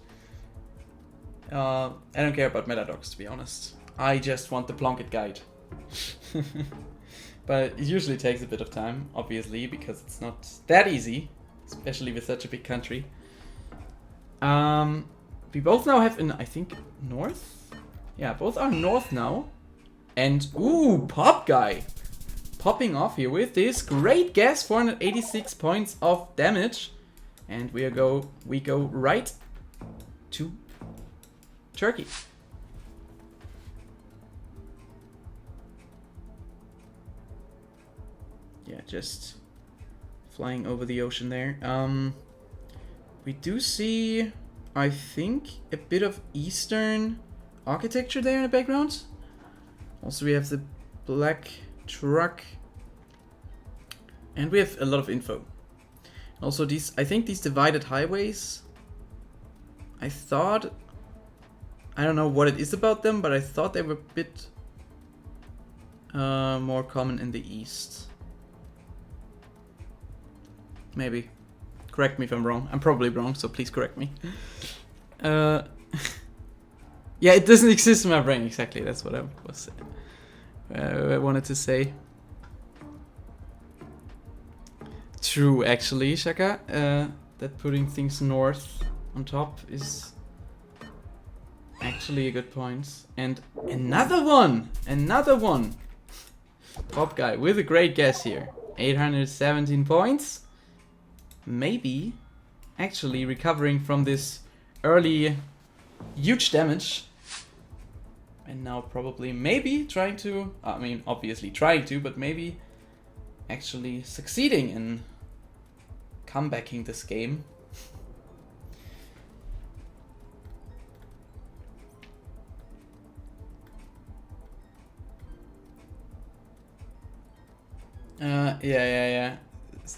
I don't care about Metadocs, to be honest. I just want the Plunkett guide. But it usually takes a bit of time, obviously, because it's not that easy, especially with such a big country. We both now have I think, north? Yeah, both are north now. And, ooh, Pop Guy! Popping off here with this great guess, 486 points of damage. And we go right to Turkey. Yeah, just flying over the ocean there. We do see, I think, a bit of Eastern architecture there in the background. Also, we have the black truck. And we have a lot of info. Also, I think these divided highways, I don't know what it is about them, but I thought they were a bit more common in the east. Maybe. Correct me if I'm wrong. I'm probably wrong, so please correct me. Yeah, it doesn't exist in my brain, exactly. That's what I wanted to say. True, actually, Shaka. That putting things north on top is actually a good point. And another one! Another one! Pop Guy with a great guess here. 817 points. Maybe actually recovering from this early huge damage. And now probably maybe trying to, I mean obviously trying to, but maybe actually succeeding in comebacking this game.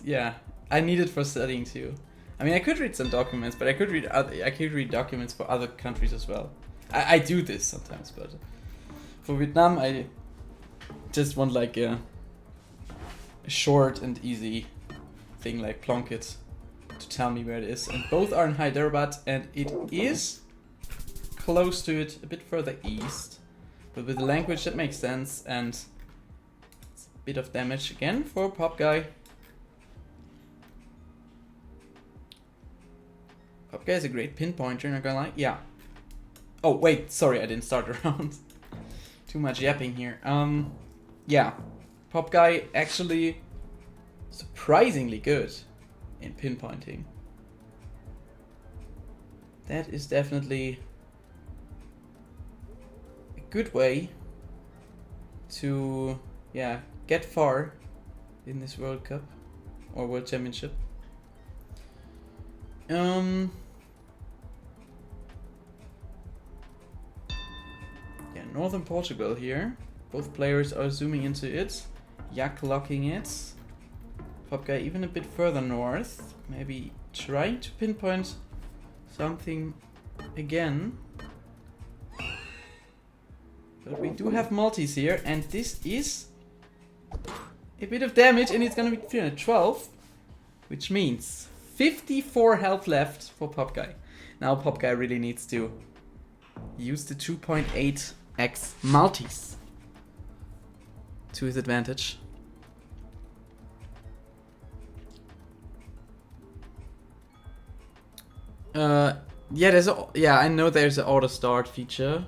Yeah. I need it for studying too. I mean, I could read some documents, but I could read documents for other countries as well. I do this sometimes, but for Vietnam, I just want like a short and easy thing like Plunkett to tell me where it is. And both are in Hyderabad, and it is close to it, a bit further east. But with the language, that makes sense, and it's a bit of damage again for Pop Guy. Pop Guy is a great pinpointer, not gonna lie. Yeah. Oh, wait, sorry, I didn't start around. Too much yapping here. Yeah. Pop Guy actually surprisingly good in pinpointing. That is definitely a good way to, yeah, get far in this World Cup or World Championship. Yeah, northern Portugal here. Both players are zooming into it. Yak locking it. Pop Guy even a bit further north. Maybe trying to pinpoint something again. But we do have multis here, and this is a bit of damage, and it's gonna be 312, which means 54 health left for Pop Guy. Now Pop Guy really needs to use the 2.8x multis to his advantage. Yeah, I know there's an auto start feature.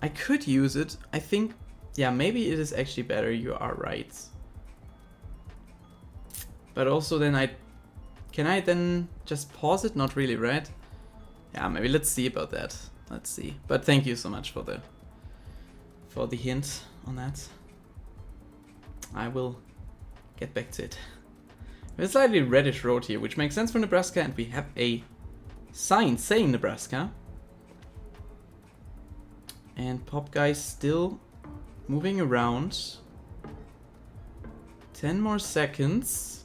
I could use it. I think, yeah, maybe it is actually better. You are right. But also then can I then just pause it? Not really, right? Yeah, maybe let's see about that. Let's see. But thank you so much for the hint on that. I will get back to it. We have a slightly reddish road here, which makes sense for Nebraska, and we have a sign saying Nebraska. And Pop Guy still moving around. 10 more seconds.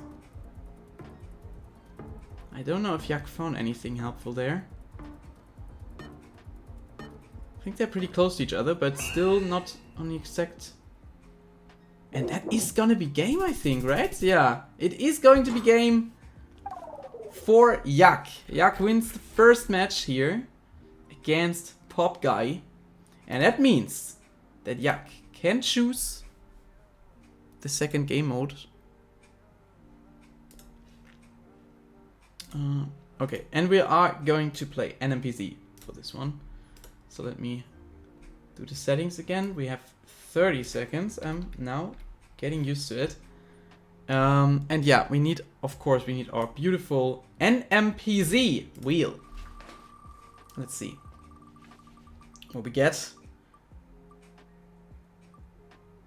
I don't know if Yak found anything helpful there. I think they're pretty close to each other, but still not on the exact... And that is gonna be game, I think, right? Yeah, it is going to be game for Yak. Yak wins the first match here against Pop Guy. And that means that Yak can choose the second game mode. Okay, and we are going to play NMPZ for this one. So let me do the settings again. We have 30 seconds. I'm now getting used to it. And yeah, we need, of course, we need our beautiful NMPZ wheel. Let's see what we get.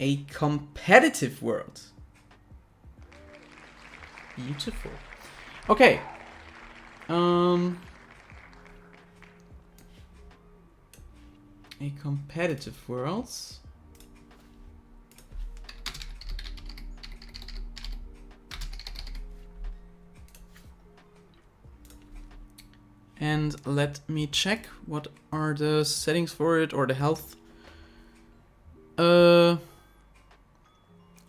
A competitive world. Beautiful. Okay. A competitive world. And let me check what are the settings for it, or the health.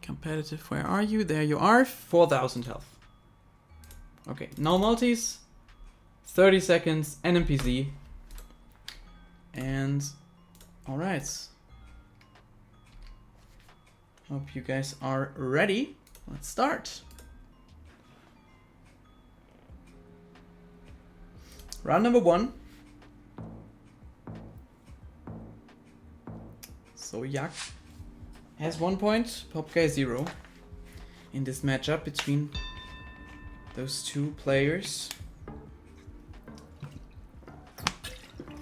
Competitive, where are you? There you are, 4,000 health. Okay, no multis, 30 seconds, NMPZ. And, alright. Hope you guys are ready. Let's start. Round number 1. So Yak has 1 point, Popguy 0 in this matchup between those two players.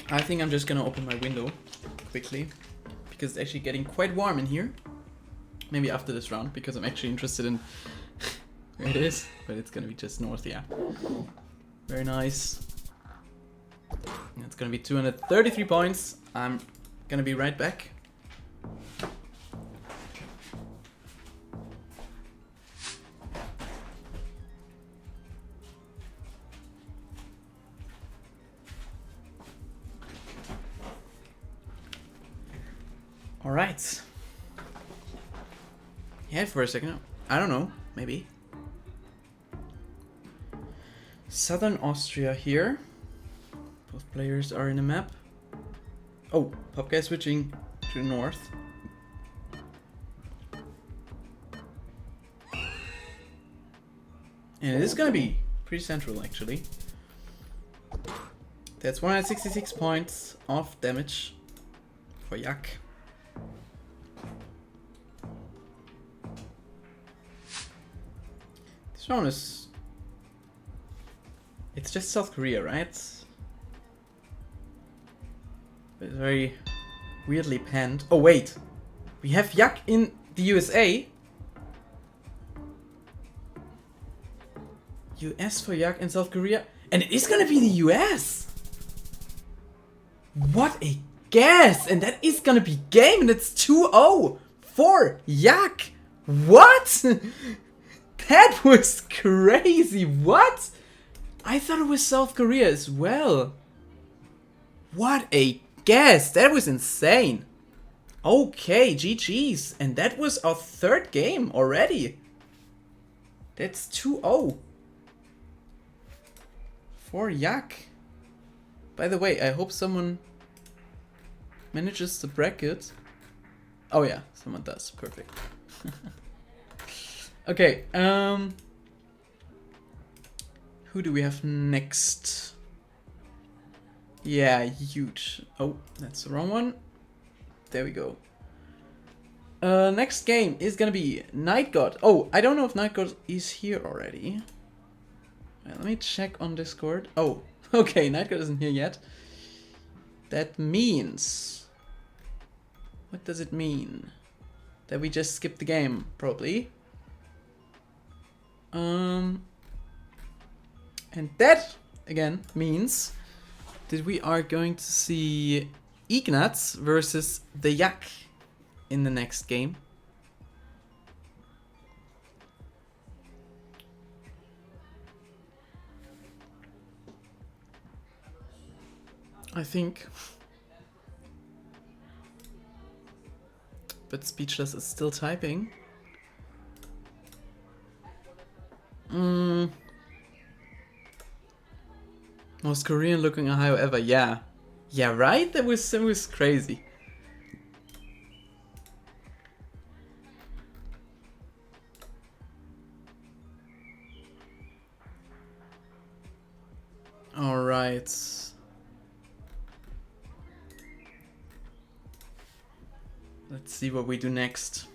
I think I'm just gonna open my window quickly because it's actually getting quite warm in here. Maybe after this round, because I'm actually interested in where it is, but it's gonna be just north, yeah. Very nice. It's gonna be 233 points. I'm gonna be right back. All right. Yeah, for a second. I don't know. Maybe. Southern Austria here. Both players are in the map. Oh, Popguy switching to north. And it is gonna be pretty central, actually. That's 166 points of damage for Yak. This round is... It's just South Korea, right? It's very weirdly panned. Oh wait, we have Yak in the USA. US for Yak and South Korea. And it is gonna be the US! What a guess! And that is gonna be game, and it's 2-0 for Yak! What? That was crazy, what? I thought it was South Korea as well. What a guess! That was insane! Okay, GG's. And that was our third game already. That's 2-0 for Yak. By the way, I hope someone manages the bracket. Oh yeah, someone does. Perfect. Okay, who do we have next? Yeah, huge. Oh, that's the wrong one. There we go. Next game is gonna be Night God. Oh, I don't know if Night God is here already. Let me check on Discord. Oh, okay, Night God isn't here yet. That means... What does it mean? That we just skipped the game, probably. And that, again, means that we are going to see Ignatz versus the Yak in the next game. I think but Speechless is still typing. Most Korean looking Ohio ever, yeah. Yeah, right? That was crazy. Alright. Let's see what we do next.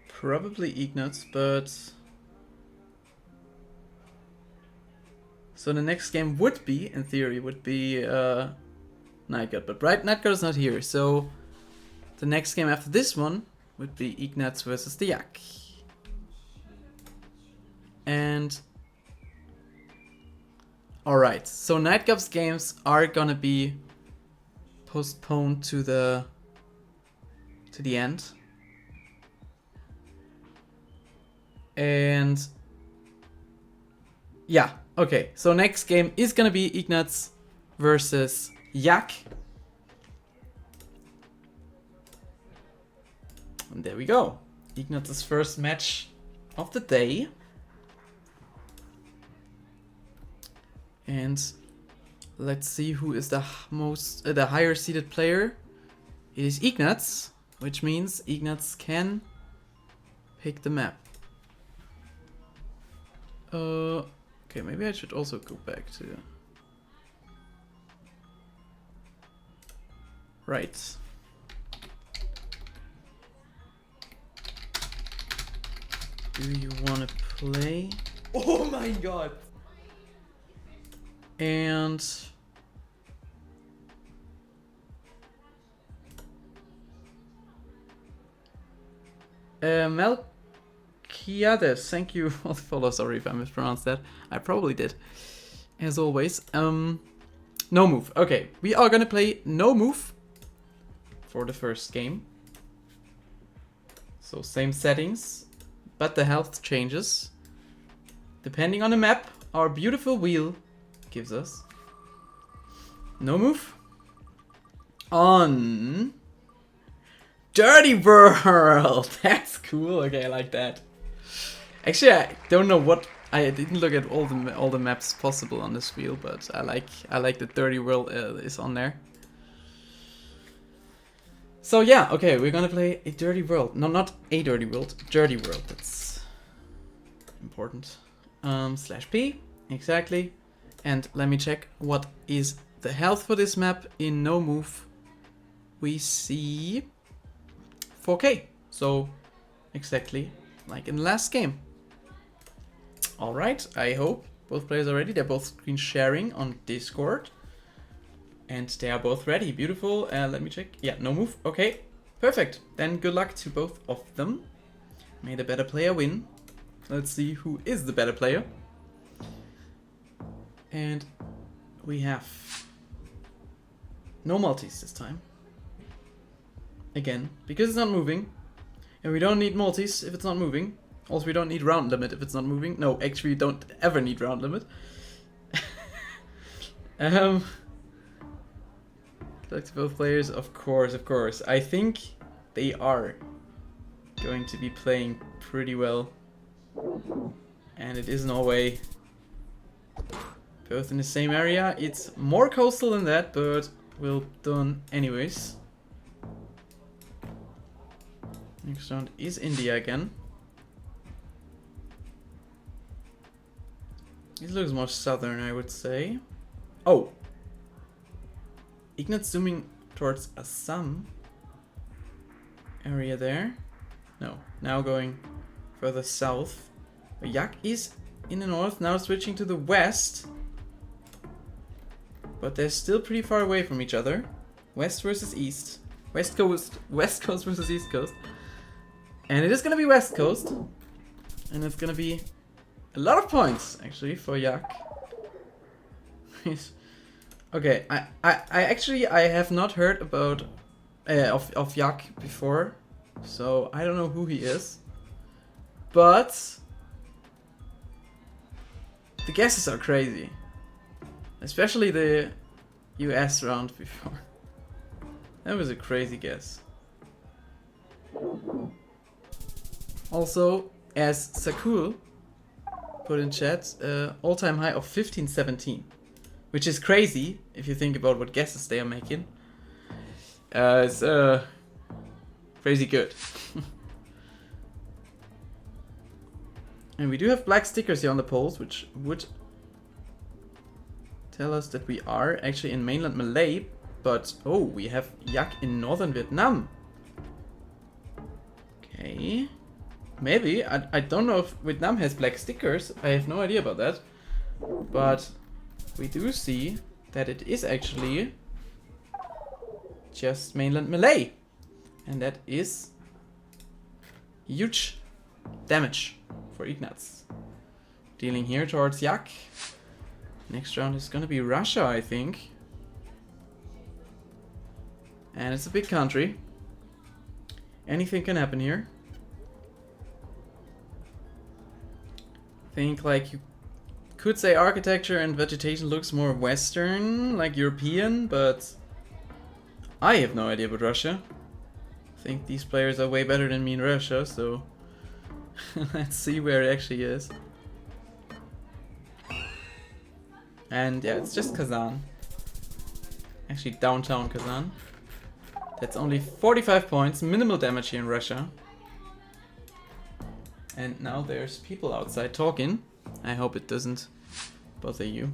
Probably Ignatz, but... So the next game would be, in theory, would be Nightguard. But right, Nightguard is not here, so... The next game after this one would be Ignatz versus the Yak. And... Alright, so Nightguard's games are gonna be postponed to the end. And yeah, okay. So next game is gonna be Ignatz versus Yak. And there we go. Ignatz's first match of the day. And let's see who is the higher seeded player. It is Ignatz, which means Ignatz can pick the map. Okay, maybe I should also go back to... Right. Do you want to play? Oh my god! And... Melquiades, thank you for the follow. Sorry if I mispronounced that. I probably did. As always. No move. Okay, we are gonna play no move for the first game. So same settings, but the health changes. Depending on the map, our beautiful wheel gives us no move on Dirty World. That's cool. Okay, I like that. Actually, I don't know what I didn't look at all the maps possible on this wheel, but I like that Dirty World is on there. So yeah, okay, we're gonna play a Dirty World. No, not a Dirty World, Dirty World. That's important. /P, exactly. And let me check what is the health for this map. In no move, we see 4k. So exactly like in the last game. All right, I hope both players are ready. They're both screen sharing on Discord. And they are both ready. Beautiful. Let me check. Yeah, no move. Okay, perfect. Then good luck to both of them. May the better player win. Let's see who is the better player. And we have no multis this time. Again, because it's not moving. And we don't need multis if it's not moving. Also, we don't need round limit if it's not moving. No, actually, we don't ever need round limit. Good luck to both players. Of course, of course. I think they are going to be playing pretty well. And it is Norway. Both in the same area. It's more coastal than that, but we'll done anyways. Next round is India again. This looks more southern, I would say. Oh! Ignatz zooming towards Assam area there. No, now going further south. Yak is in the north, now switching to the west. But they're still pretty far away from each other. West versus east. West Coast versus East Coast. And it is gonna be West Coast. And it's gonna be a lot of points, actually, for Yak. Okay, I actually have not heard about of Yak before, so I don't know who he is. But the guesses are crazy. Especially the US round before. That was a crazy guess. Also, as Sakul put in chat, all-time high of 1517. Which is crazy, if you think about what guesses they are making. It's crazy good. And we do have black stickers here on the polls, which would tell us that we are actually in mainland Malay. But, oh, we have Yak in northern Vietnam. Okay. Maybe. I don't know if Vietnam has black stickers. I have no idea about that. But we do see that it is actually just mainland Malay. And that is huge damage for Ignaz. Dealing here towards Yak. Next round is gonna be Russia, I think. And it's a big country. Anything can happen here. I think like you could say architecture and vegetation looks more Western, like European, but I have no idea about Russia. I think these players are way better than me in Russia, so let's see where it actually is. And yeah, it's just Kazan. Actually downtown Kazan. That's only 45 points, minimal damage here in Russia. And now there's people outside talking. I hope it doesn't bother you.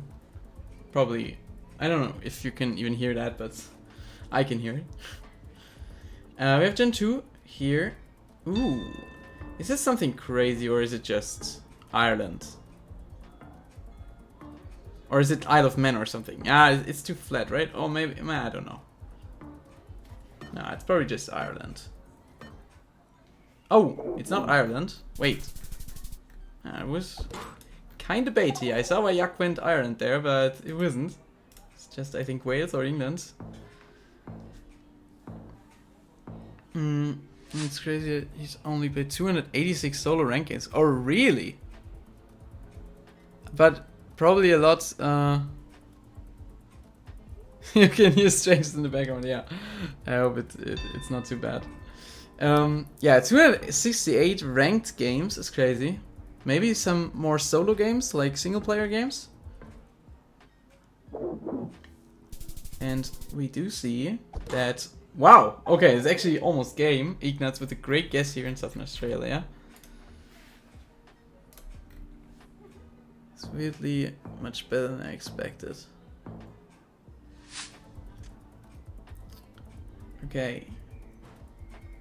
Probably, I don't know if you can even hear that, but I can hear it. We have Gen 2 here. Ooh, is this something crazy or is it just Ireland? Or is it Isle of Man or something? Ah, it's too flat, right? Oh, maybe, I don't know. No, it's probably just Ireland. Oh, it's not Ireland. Wait. I was kind of baity. I saw why Yak went Ireland there, but it wasn't. It's just, I think, Wales or England. It's crazy. He's only played 286 solo rankings. Oh, really? But probably a lot. You can hear strangers in the background. Yeah, I hope it's not too bad. Yeah, 268 ranked games is crazy. Maybe some more solo games, like single player games. And we do see that, wow, okay, it's actually almost game. Ignaz with a great guess here in Southern Australia. It's weirdly much better than I expected. Okay.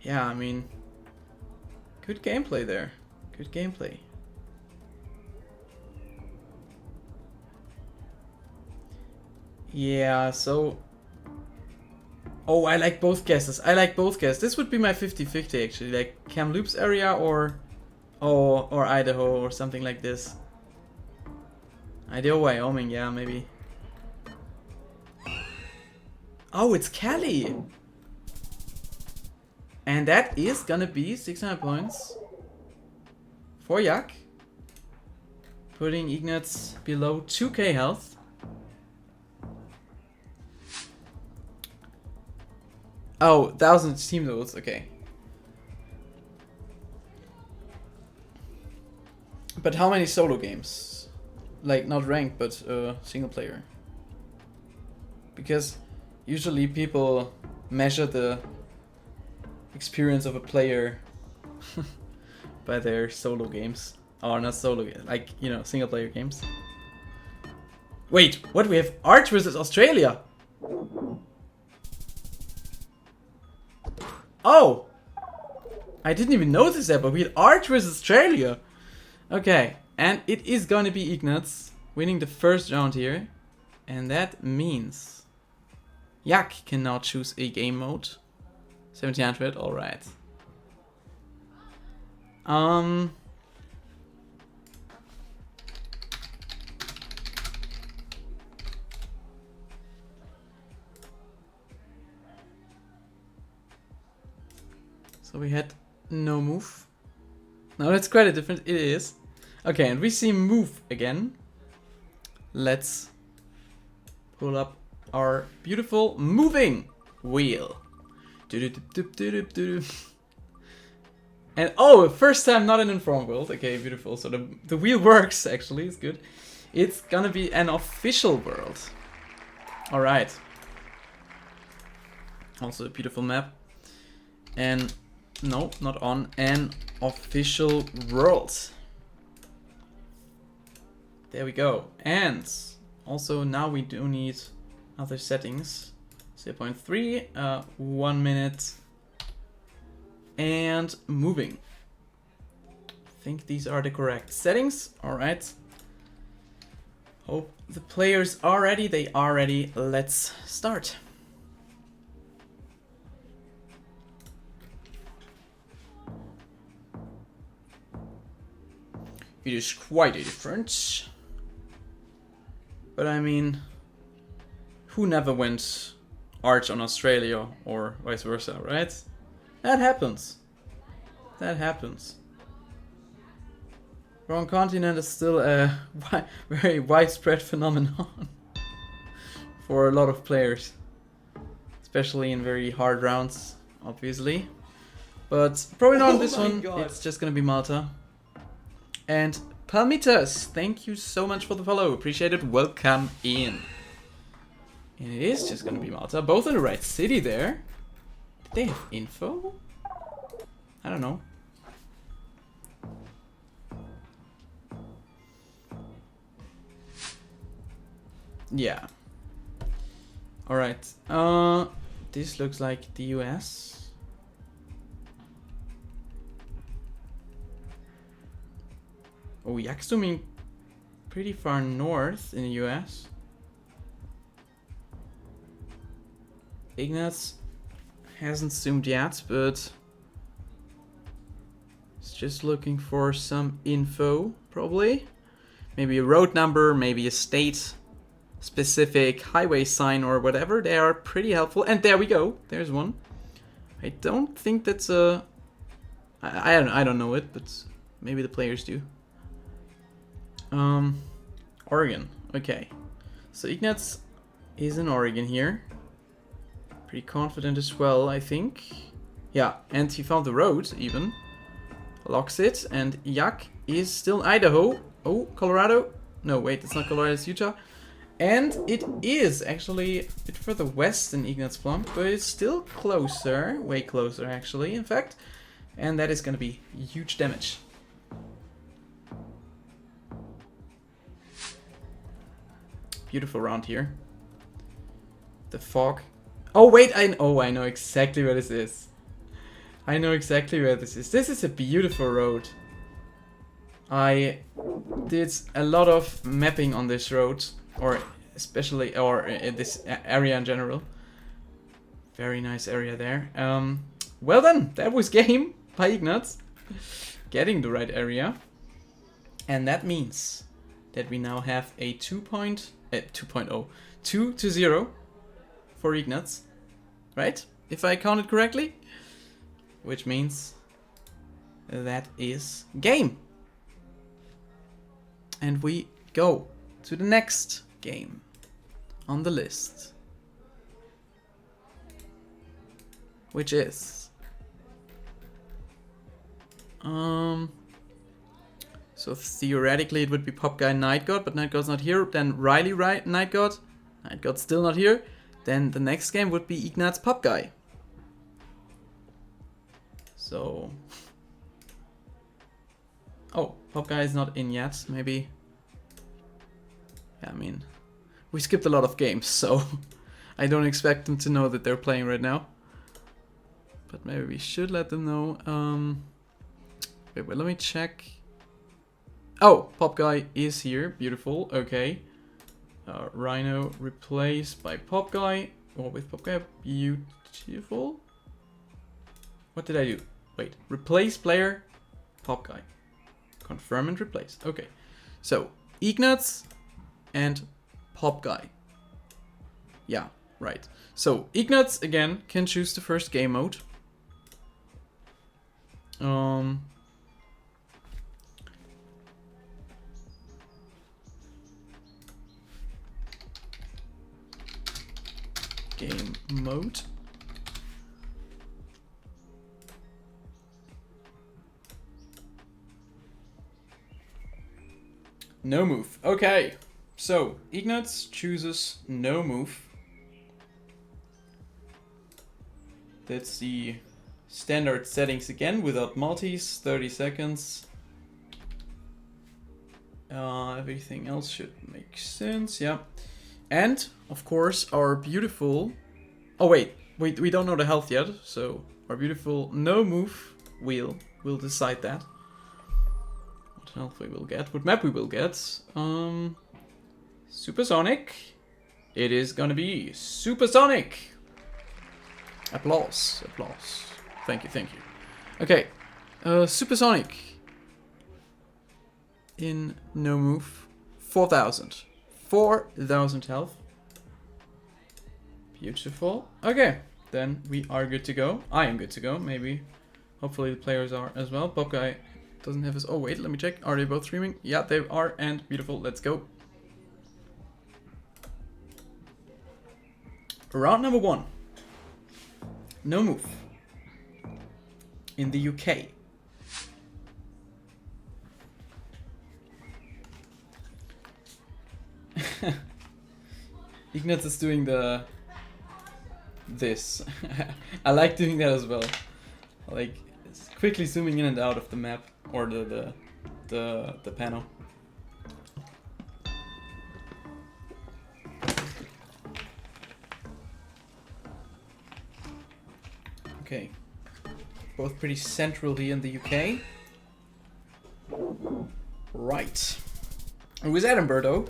Yeah, I mean, good gameplay there. Good gameplay. Yeah, so... Oh, I like both guesses. I like both guesses. This would be my 50-50 actually. Like Kamloops area or Idaho or something like this. Idaho, Wyoming, yeah, maybe. Oh, it's Cali! And that is gonna be 600 points for Yak. Putting Ignaz below 2k health. Oh, 1,000 team levels, okay. But how many solo games? Like, not ranked, but single player. Because usually people measure the experience of a player by their solo games. Or not solo, like, you know, single player games. Wait, what? We have Arch versus Australia! Oh! I didn't even notice that, but we had Arch versus Australia! Okay, and it is gonna be Ignaz winning the first round here. And that means Yak can now choose a game mode. 1700, alright. So we had no move. No, that's quite a different. It is. Okay, and we see move again. Let's pull up our beautiful moving wheel. And oh, first time not an informed world. Okay, beautiful. So the wheel works actually, it's good. It's gonna be an official world. Alright. Also a beautiful map. And no, not on an official world. There we go. And also now we do need other settings. 0.3, 1 minute, and moving. I think these are the correct settings. Alright. Hope the players are ready. They are ready. Let's start. It is quite a difference. But I mean, who never went arch on Australia or vice versa, right? That happens. That happens. Wrong continent is still a very widespread phenomenon for a lot of players. Especially in very hard rounds, obviously. But probably not on this one. God. It's just gonna be Malta. And Palmitas, thank you so much for the follow. Appreciate it. Welcome in. And it is just gonna be Malta. Both in the right city there. Did they have info? I don't know. Yeah. Alright. This looks like the US. Oh, Yak's zooming pretty far north in the US. Ignaz hasn't zoomed yet, but it's just looking for some info, probably. Maybe a road number, maybe a state specific highway sign or whatever. They are pretty helpful. And there we go. There's one. I don't think that's a... I don't know it, but maybe the players do. Oregon. Okay. So Ignaz is in Oregon here. Pretty confident as well, I think. Yeah, and he found the road even. Locks it. And Yak is still in Idaho. Oh, Colorado. No, wait, it's not Colorado, it's Utah. And it is actually a bit further west than Ignaz Plump, but it's still closer. Way closer, actually, in fact. And that is going to be huge damage. Beautiful round here. The fog. Oh wait, I know exactly where this is. I know exactly where this is. This is a beautiful road. I did a lot of mapping on this road, or especially, or in this area in general. Very nice area there. Well done. That was game by Ignaz. Getting the right area. And that means that we now have a 2.0 2-0 for Ignaz, right? If I counted correctly, which means that is game. And we go to the next game on the list, which is so theoretically it would be Pop Guy Night God, but Night God's not here. Then Riley Night God. Night God's still not here. Then the next game would be Ignaz Pop Guy. So... Oh, Pop Guy is not in yet. Maybe... Yeah, I mean... We skipped a lot of games, so... I don't expect them to know that they're playing right now. But maybe we should let them know. Wait, let me check... Oh, Pop Guy is here. Beautiful. Okay. Rhino replaced by Pop Guy. Or with Pop Guy. Beautiful. What did I do? Wait. Replace player. Pop Guy. Confirm and replace. Okay. So, Ignaz and Pop Guy. Yeah, right. So, Ignaz, again, can choose the first game mode. game mode. No move. Okay. So, Ignatz chooses no move. That's the standard settings again, without multis, 30 seconds. Everything else should make sense, yeah. And, of course, our beautiful... Oh wait, we don't know the health yet, so our beautiful no move wheel will decide that. What health we will get, what map we will get. Supersonic. It is gonna be Supersonic. Applause, applause. Thank you, thank you. Okay, Supersonic. In no move, 4,000. 4,000 health. Beautiful. Okay, then we are good to go. I am good to go, maybe. Hopefully the players are as well. Bob Guy doesn't have his... Oh wait, let me check. Are they both streaming? Yeah, they are, and beautiful. Let's go. Round number 1. No move. In the UK. Ignatz is doing this. I like doing that as well. Like quickly zooming in and out of the map or the panel. Okay. Both pretty central here in the UK. Right. Who is Edinburgh though?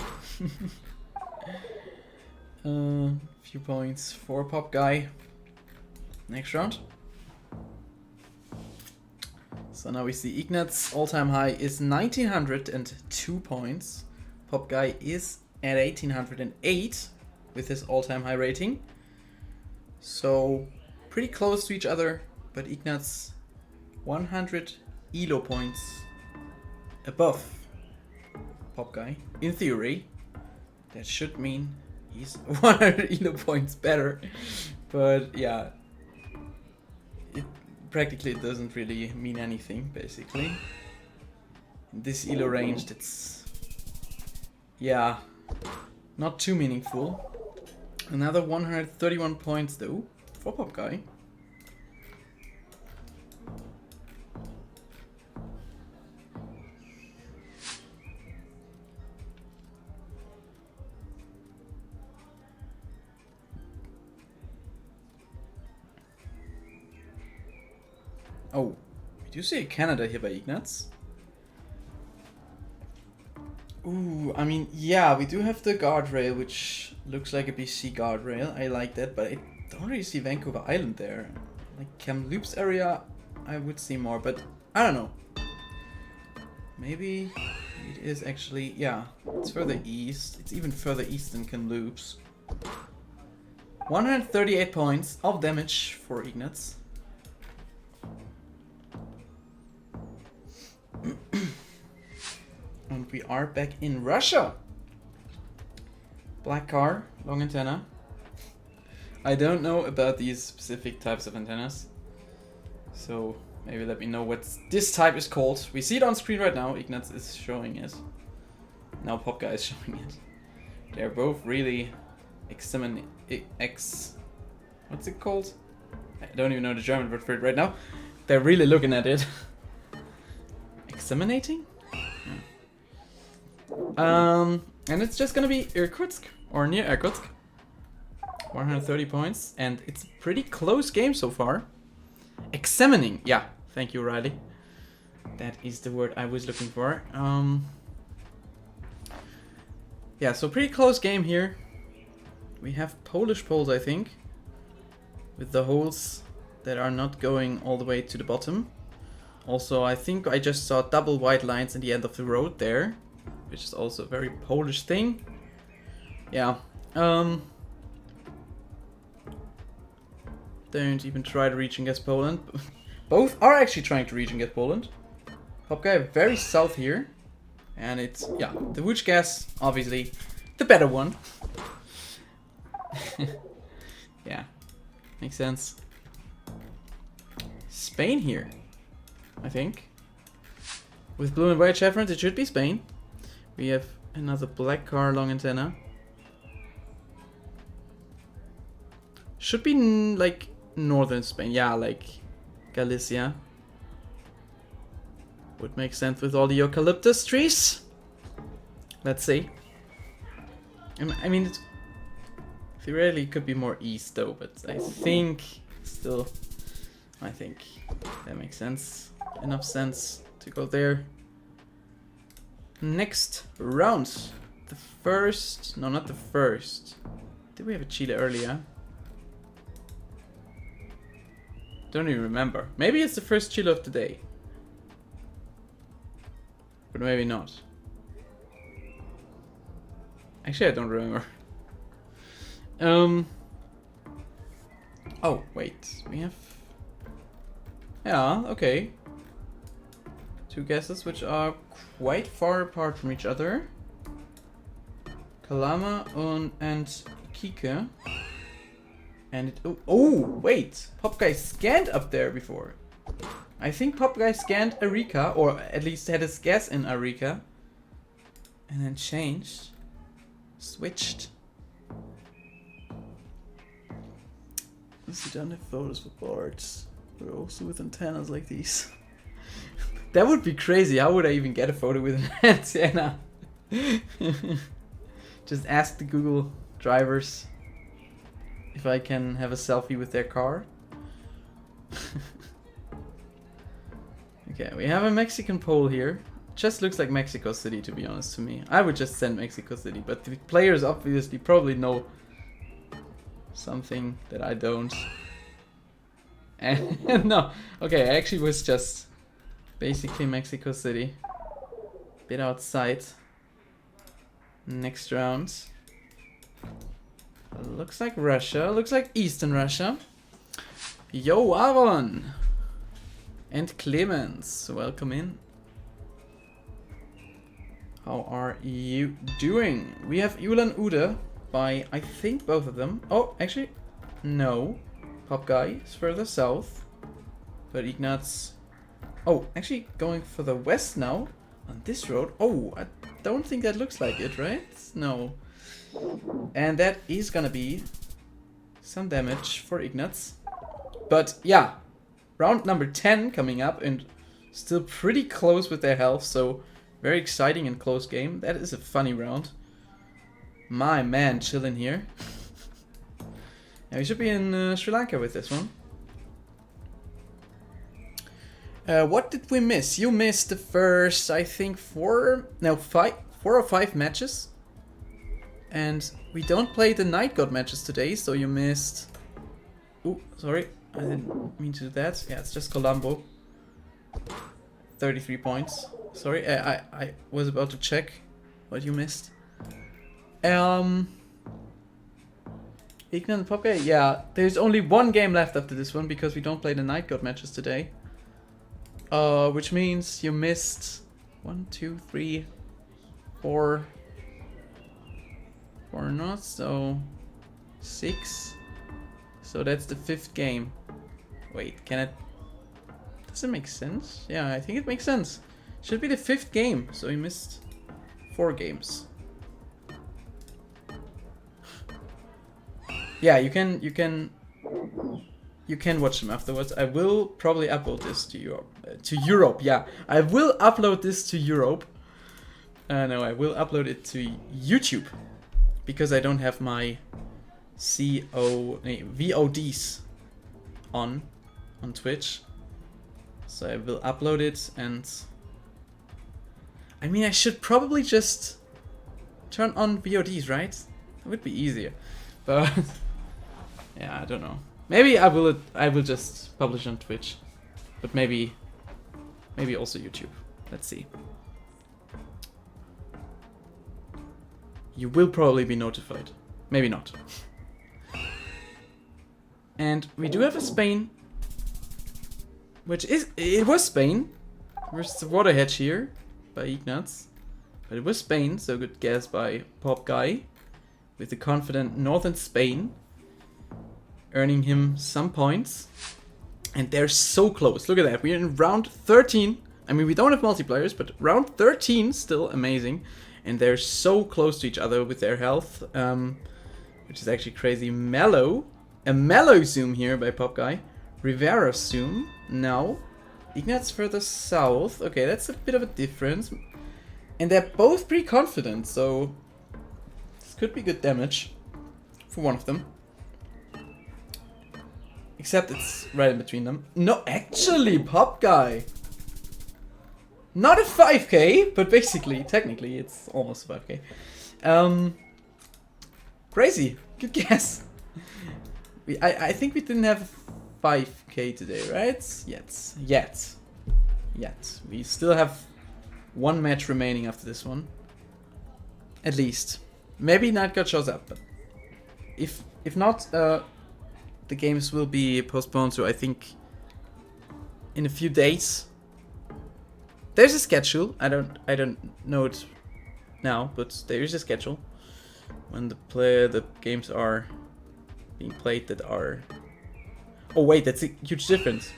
Few points for Pop Guy. Next round. So now we see Ignatz all-time high is 1902 points. Pop Guy is at 1808 with his all-time high rating. So pretty close to each other, but Ignatz 100 elo points above Pop Guy. In theory, that should mean he's 100 elo points better, but yeah, practically it doesn't really mean anything, basically. In this elo range, that's, yeah, not too meaningful. Another 131 points though, for Pop Guy. Oh, we do see Canada here by Ignatz. Ooh, I mean, yeah, we do have the guardrail, which looks like a BC guardrail. I like that, but I don't really see Vancouver Island there. Like Kamloops area, I would see more, but I don't know. Maybe it is actually, yeah, it's further east. It's even further east than Kamloops. 138 points of damage for Ignatz. And we are back in Russia. Black car, long antenna. I don't know about these specific types of antennas, so maybe let me know what this type is called. We see it on screen right now. Ignatz is showing it. Now Pop Guy is showing it. They're both really what's it called? I don't even know the German word for it right now. They're really looking at it. Examinating? And it's just gonna be Irkutsk, or near Irkutsk. 130 points, and it's a pretty close game so far. Examining, yeah, thank you, Riley. That is the word I was looking for. Yeah, so pretty close game here. We have Polish poles, I think, with the holes that are not going all the way to the bottom. Also, I think I just saw double white lines in the end of the road there, which is also a very Polish thing. Yeah. Don't even try to reach and guess Poland. Both are actually trying to reach and get Poland. Pop Guy very south here. And it's, yeah, the Wuch guess, obviously, the better one. Yeah, makes sense. Spain here, I think. With blue and white chevrons, it should be Spain. We have another black car, long antenna. Should be like northern Spain. Yeah, like Galicia. Would make sense with all the eucalyptus trees. Let's see. I mean, it theoretically could be more east though, but I think still, I think that makes sense. Enough sense to go there. Next round. The first, no, not the first. Did we have a Chile earlier? Don't even remember. Maybe it's the first Chile of the day. But maybe not. Actually, I don't remember. Oh, wait. We have... Yeah, okay. Two guesses which are quite far apart from each other. Kalama and Kike. And it... Oh, wait! Pop Guy scanned up there before. I think Pop Guy scanned Arica, or at least had his guess in Arica. And then changed. Switched. We don't have photos for boards. We're also with antennas like these. That would be crazy. How would I even get a photo with an antenna? Just ask the Google drivers if I can have a selfie with their car. Okay, we have a Mexican pole here. Just looks like Mexico City, to be honest, to me. I would just send Mexico City, but the players obviously probably know something that I don't. And no, okay, I actually was just basically Mexico City. Bit outside. Next round. Looks like Russia. Looks like Eastern Russia. Yo, Aaron! And Clemens, welcome in. How are you doing? We have Ulan Ude by, I think, both of them. Oh, actually, no. Pop Guy is further south. But Ignatz... Oh, actually going for the west now. On this road. Oh, I don't think that looks like it, right? No. And that is gonna be some damage for Ignatz. But yeah, round number 10 coming up and still pretty close with their health, so very exciting and close game. That is a funny round. My man chilling here. And we should be in Sri Lanka with this one. What did we miss? You missed the first, I think, 4 or 5 matches. And we don't play the Night God matches today, so you missed... Ooh, sorry. I didn't mean to do that. Yeah, it's just Colombo. 33 points. Sorry, I was about to check what you missed. Ignan and Popke, yeah, there's only one game left after this one because we don't play the Night God matches today. Which means you missed 1, 2, 3, 4 not, so 6. So that's the 5th game. Wait, can it... Does it make sense? Yeah, I think it makes sense. Should be the 5th game, so he missed 4 games. Yeah, you can watch them afterwards. I will probably upload this to Europe. Yeah, I will upload this to Europe. No, I will upload it to YouTube because I don't have my VODs on Twitch. So I will upload it, and I mean I should probably just turn on VODs, right? That would be easier. But yeah, I don't know. Maybe I will just publish on Twitch, but maybe also YouTube. Let's see. You will probably be notified. Maybe not. And we do have a Spain, which it was Spain versus the Water Hedge here by Ignatz, but it was Spain, so good guess by Pop Guy with the confident Northern Spain. earning him some points. And they're so close. Look at that. We're in round 13. I mean, we don't have multiplayers, but round 13 still amazing. And they're so close to each other with their health, which is actually crazy. Mellow. A mellow zoom here by Pop Guy. Rivera zoom. No. Ignat's further south. Okay, that's a bit of a difference. And they're both pretty confident, so this could be good damage for one of them. Except it's right in between them. No, actually, Pop Guy. Not a 5k, but basically, technically, it's almost 5k. Crazy. Good guess. I think we didn't have 5k today, right? Yet. We still have one match remaining after this one. At least. Maybe Night God shows up, but if not, the games will be postponed to, I think, in a few days. There's a schedule. I don't know it now, but there is a schedule when the games are being played that are. Oh wait, that's a huge difference.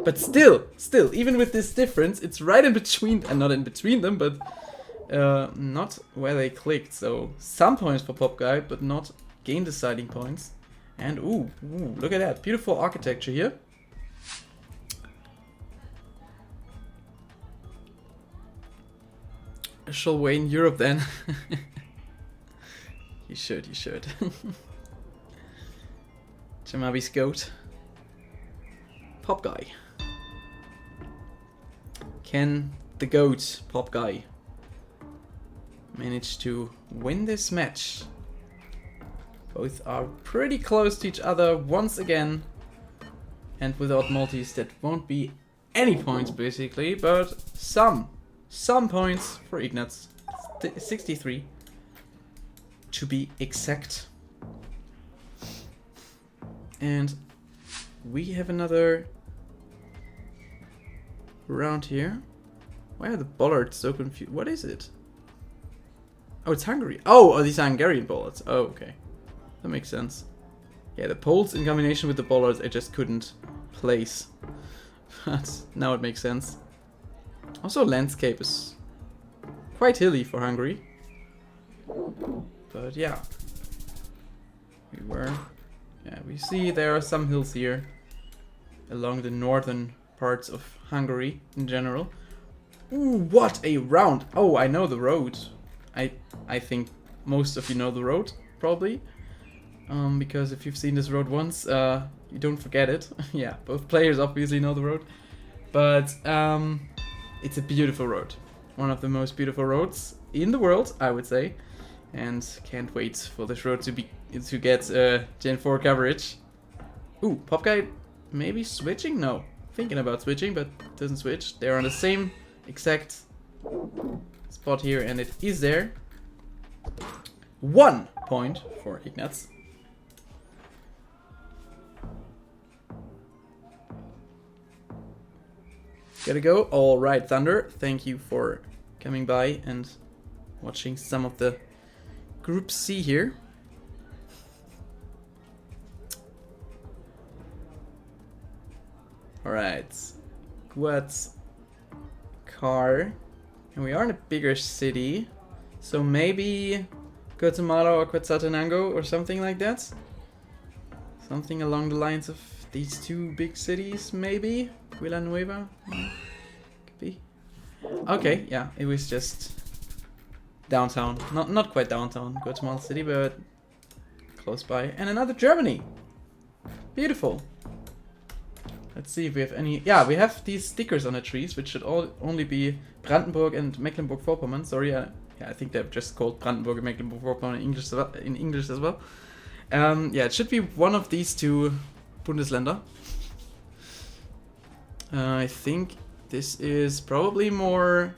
But still, even with this difference, it's right in between, and not in between them, but not where they clicked. So some points for Pop Guy, but not game deciding points. And ooh, look at that, beautiful architecture here. I shall wait in Europe then. You should. Jamabi's goat. Pop Guy. Can the goat, Pop Guy, manage to win this match? Both are pretty close to each other once again. And without multis that won't be any points basically, but some points for Ignatz. 63 to be exact. And we have another round here. Why are the bollards so confused? What is it? Oh, it's Hungary. Oh, these are Hungarian bollards. Oh, okay. That makes sense. Yeah, the poles in combination with the bollards I just couldn't place. But now it makes sense. Also, landscape is quite hilly for Hungary. But yeah. We see there are some hills here along the northern parts of Hungary in general. Ooh, what a round! Oh, I know the road. I think most of you know the road, probably. Because if you've seen this road once, you don't forget it. Yeah, both players obviously know the road. But it's a beautiful road. One of the most beautiful roads in the world, I would say. And can't wait for this road to get Gen 4 coverage. Ooh, Pop Guy maybe switching? No. Thinking about switching, but doesn't switch. They're on the same exact spot here, and it is there. 1 point for Ignatz. Gotta go. Alright, Thunder. Thank you for coming by and watching some of the Group C here. Alright. Guat's car. And we are in a bigger city. So maybe Guatemala or Quetzaltenango or something like that. Something along the lines of these two big cities, maybe? Villanueva? Could be. Okay, yeah, it was just downtown. Not quite downtown, Guatemala City, but close by. And another Germany! Beautiful. Let's see if we have any... Yeah, we have these stickers on the trees, which should only be Brandenburg and Mecklenburg-Vorpommern. Sorry, yeah, I think they're just called Brandenburg and Mecklenburg-Vorpommern in English as well. Yeah, it should be one of these two Bundesländer. I think this is probably more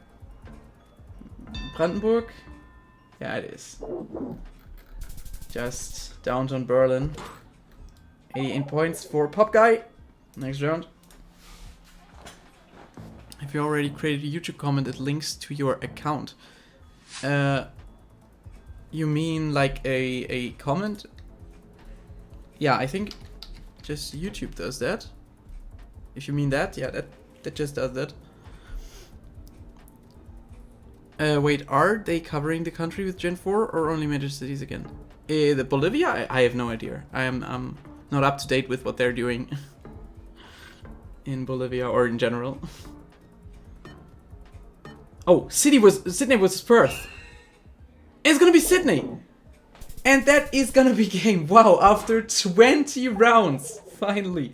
Brandenburg. Yeah, it is. Just downtown Berlin. 88 points for Pop Guy. Next round. If you already created a YouTube comment, it links to your account. You mean like a comment yeah, I think just YouTube does that. If you mean that, yeah, that just does that. Wait, are they covering the country with Gen 4 or only major cities again? The Bolivia? I have no idea. I'm not up to date with what they're doing in Bolivia or in general. Oh, Sydney was Perth. It's gonna be Sydney! And that is gonna be game. Wow, after 20 rounds, finally.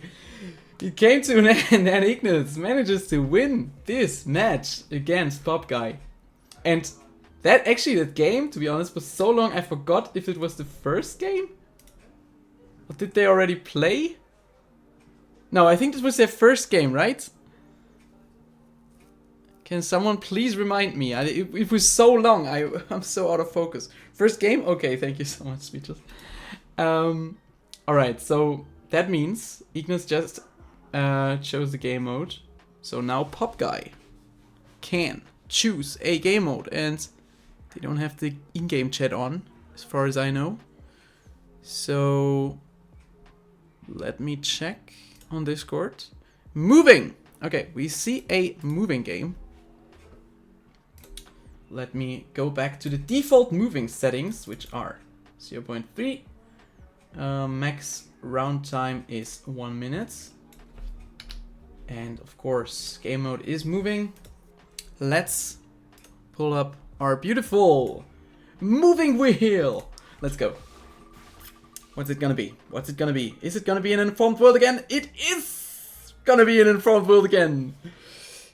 It came to an end and Ignis manages to win this match against Pop Guy. And that game, to be honest, was so long I forgot if it was the first game? Or did they already play? No, I think this was their first game, right? Can someone please remind me? It was so long, I'm so out of focus. First game? Okay, thank you so much, Speechless. Alright, so that means Ignis just chose the game mode. So now Pop Guy can choose a game mode, and they don't have the in-game chat on, as far as I know. So let me check on Discord. Moving! Okay, we see a moving game. Let me go back to the default moving settings, which are 0.3. Max round time is 1 minute. And of course, game mode is moving. Let's pull up our beautiful moving wheel. Let's go. What's it gonna be? What's it gonna be? Is it gonna be an informed world again? It is gonna be an informed world again.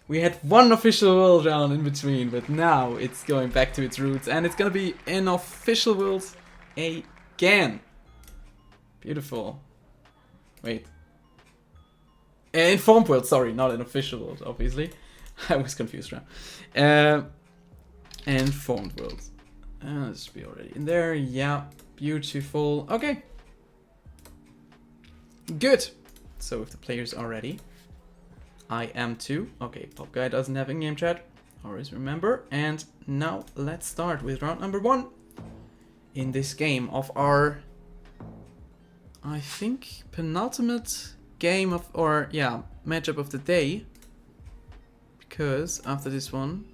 We had one official world round in between, but now it's going back to its roots, and it's gonna be an official world again. Beautiful. Wait. Informed world, sorry, not an official world, obviously. I was confused now. Informed world. This should be already in there. Yeah, beautiful. Okay. Good. So if the players are ready, I am too. Okay, Pop Guy doesn't have in-game chat. Always remember. And now let's start with round number 1 in this game of our, I think, penultimate game of, or yeah, matchup of the day. Because after this one,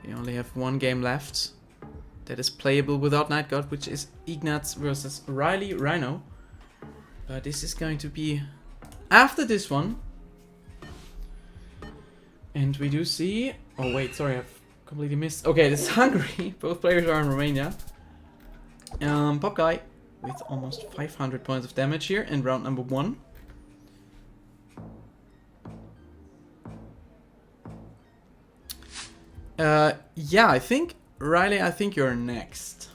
we only have one game left that is playable without Night God, which is Ignatz versus Riley Rhino. But this is going to be after this one. And we do see... Oh wait, sorry, I've completely missed... Okay, this is Hungary. Both players are in Romania. Pop Guy with almost 500 points of damage here in round number 1. Yeah, I think, Riley, I think you're next.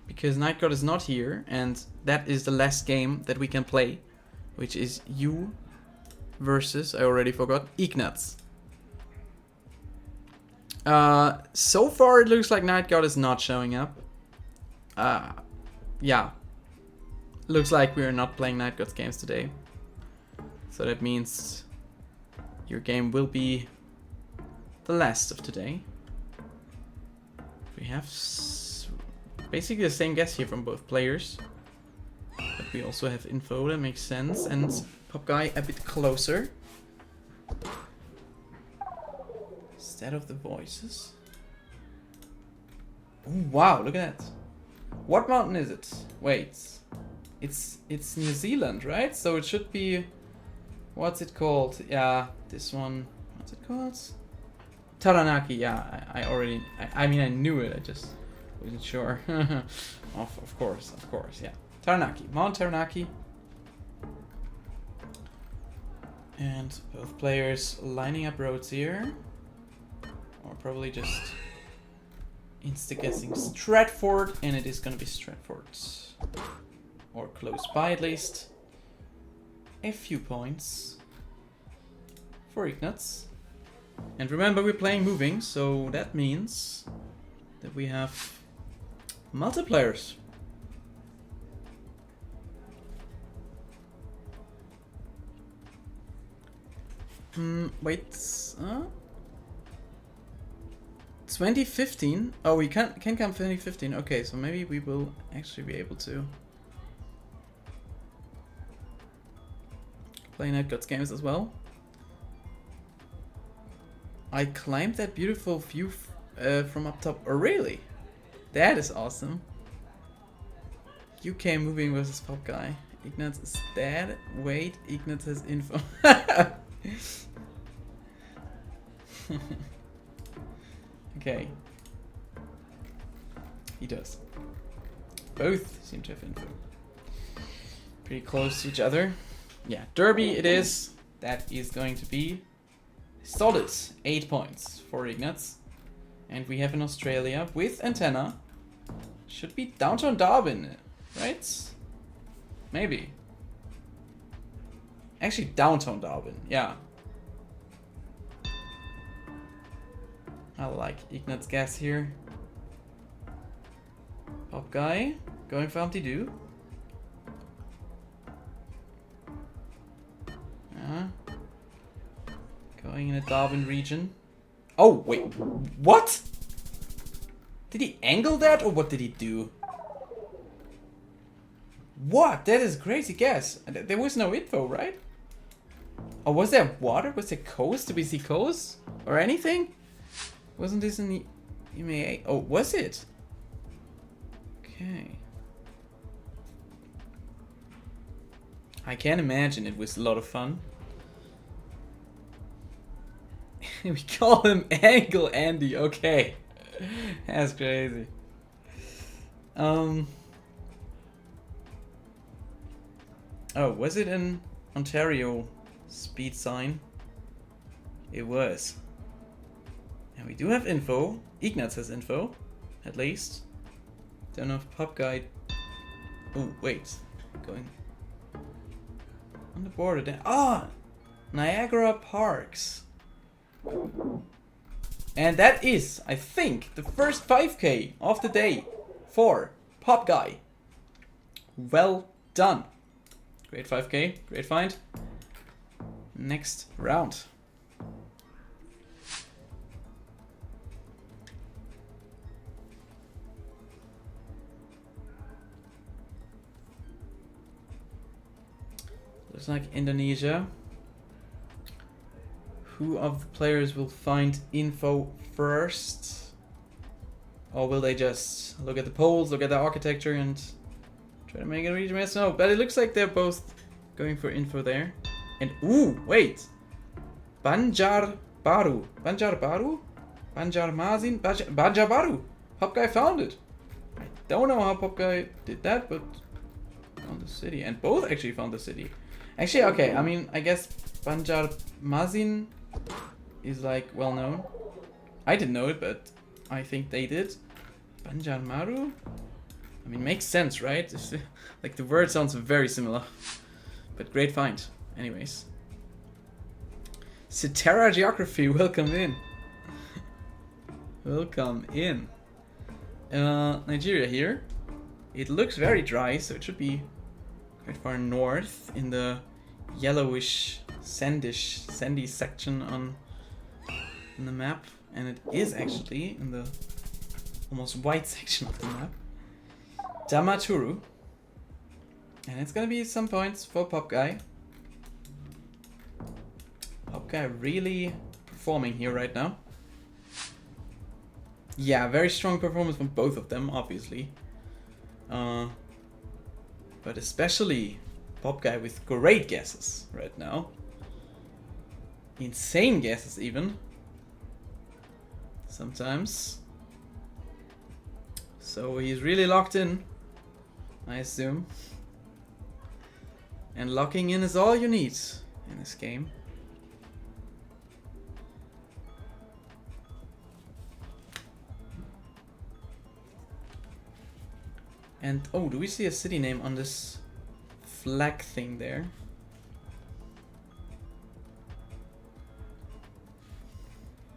Because Night God is not here, and that is the last game that we can play. Which is you versus, I already forgot, Ignatz. So far it looks like Night God is not showing up. Yeah. Looks like we are not playing Night God's games today. So that means your game will be the last of today. We have basically the same guess here from both players. But we also have info that makes sense. And Pop Guy a bit closer. Instead of the voices. Ooh, wow, look at that. What mountain is it? Wait. It's New Zealand, right? So it should be... What's it called? Yeah, this one. What's it called? Taranaki, yeah, I mean I knew it, I just wasn't sure. of course, yeah. Taranaki, Mount Taranaki. And both players lining up roads here. Or probably just insta-guessing Stratford, and it is gonna be Stratford. Or close by at least. A few points for Ignatz. And remember, we're playing moving, so that means that we have multipliers. Wait. 2015? Oh, we can come 2015. Okay, so maybe we will actually be able to play NetGods games as well. I climbed that beautiful view from up top. Oh, really? That is awesome. UK moving versus Pop Guy. Ignatz is dead. Wait, Ignatz has info. Okay. He does. Both seem to have info. Pretty close to each other. Yeah, Derby it is. That is going to be solid 8 points for Ignatz. And we have in Australia with antenna. Should be downtown Darwin, right? Maybe. Actually, downtown Darwin, yeah. I like Ignatz guess here. Pop Guy going for Humpty Doo. Yeah. Going in a Darwin region. Oh, wait. What? Did he angle that or what did he do? What? That is a crazy guess. There was no info, right? Oh, was there water? Was there coast? Did we see coast? Or anything? Wasn't this in the EMEA? Oh, was it? Okay. I can imagine it was a lot of fun. We call him Angle Andy. Okay. That's crazy. Oh, was it an Ontario speed sign? It was. And we do have info. Ignatz has info, at least. Don't know if Pop Guy. Oh, wait. Going on the border there. Ah! Niagara Parks. And that is, I think, the first 5K of the day for Pop Guy. Well done. Great 5K, great find. Next round. Looks like Indonesia. Who of the players will find info first? Or will they just look at the polls, look at the architecture and try to make a region? Yes, no, but it looks like they're both going for info there. And ooh, wait. Banjar Baru. Banjar Baru? Banjar Mazin? Banjar Baru. Pop Guy found it. I don't know how Pop Guy did that, but found the city. And both actually found the city. Actually, okay, I mean, I guess Banjar Mazin is like well known. I didn't know it, but I think they did. Banjar Maru? I mean, makes sense, right? Like the word sounds very similar. But great find, anyways. Cetera Geography, welcome in. Welcome in. Nigeria here. It looks very dry, so it should be quite far north in the yellowish, sandy section on the map, and it is actually in the almost white section of the map. Damaturu, and it's gonna be some points for Pop Guy. Pop Guy really performing here right now. Yeah, very strong performance from both of them, obviously. But especially Pop Guy with great guesses right now. Insane guesses even. Sometimes. So he's really locked in, I assume. And locking in is all you need in this game. And oh, do we see a city name on this flag thing there?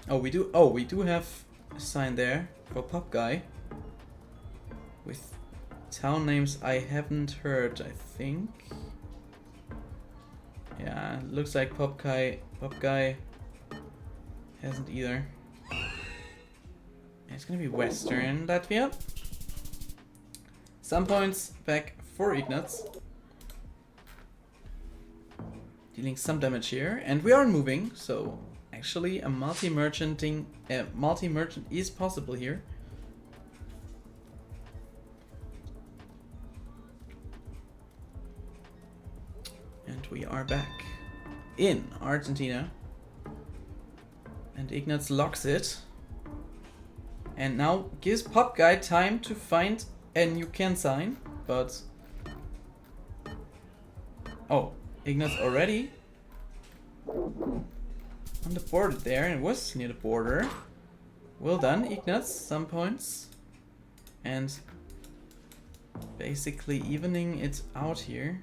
Oh, we do. Oh, we do have a sign there for Pop Guy with town names I haven't heard, I think. Yeah, looks like Pop Guy hasn't either. It's gonna be Western Latvia. Some points back for Ignaz. Dealing some damage here, and we are moving, so actually a multi-merchant is possible here. And we are back in Argentina. And Ignaz locks it. And now gives Pop Guy time to find a new sign, but... Oh, Ignaz already on the border there, and it was near the border. Well done, Ignaz, some points. And basically evening it out here,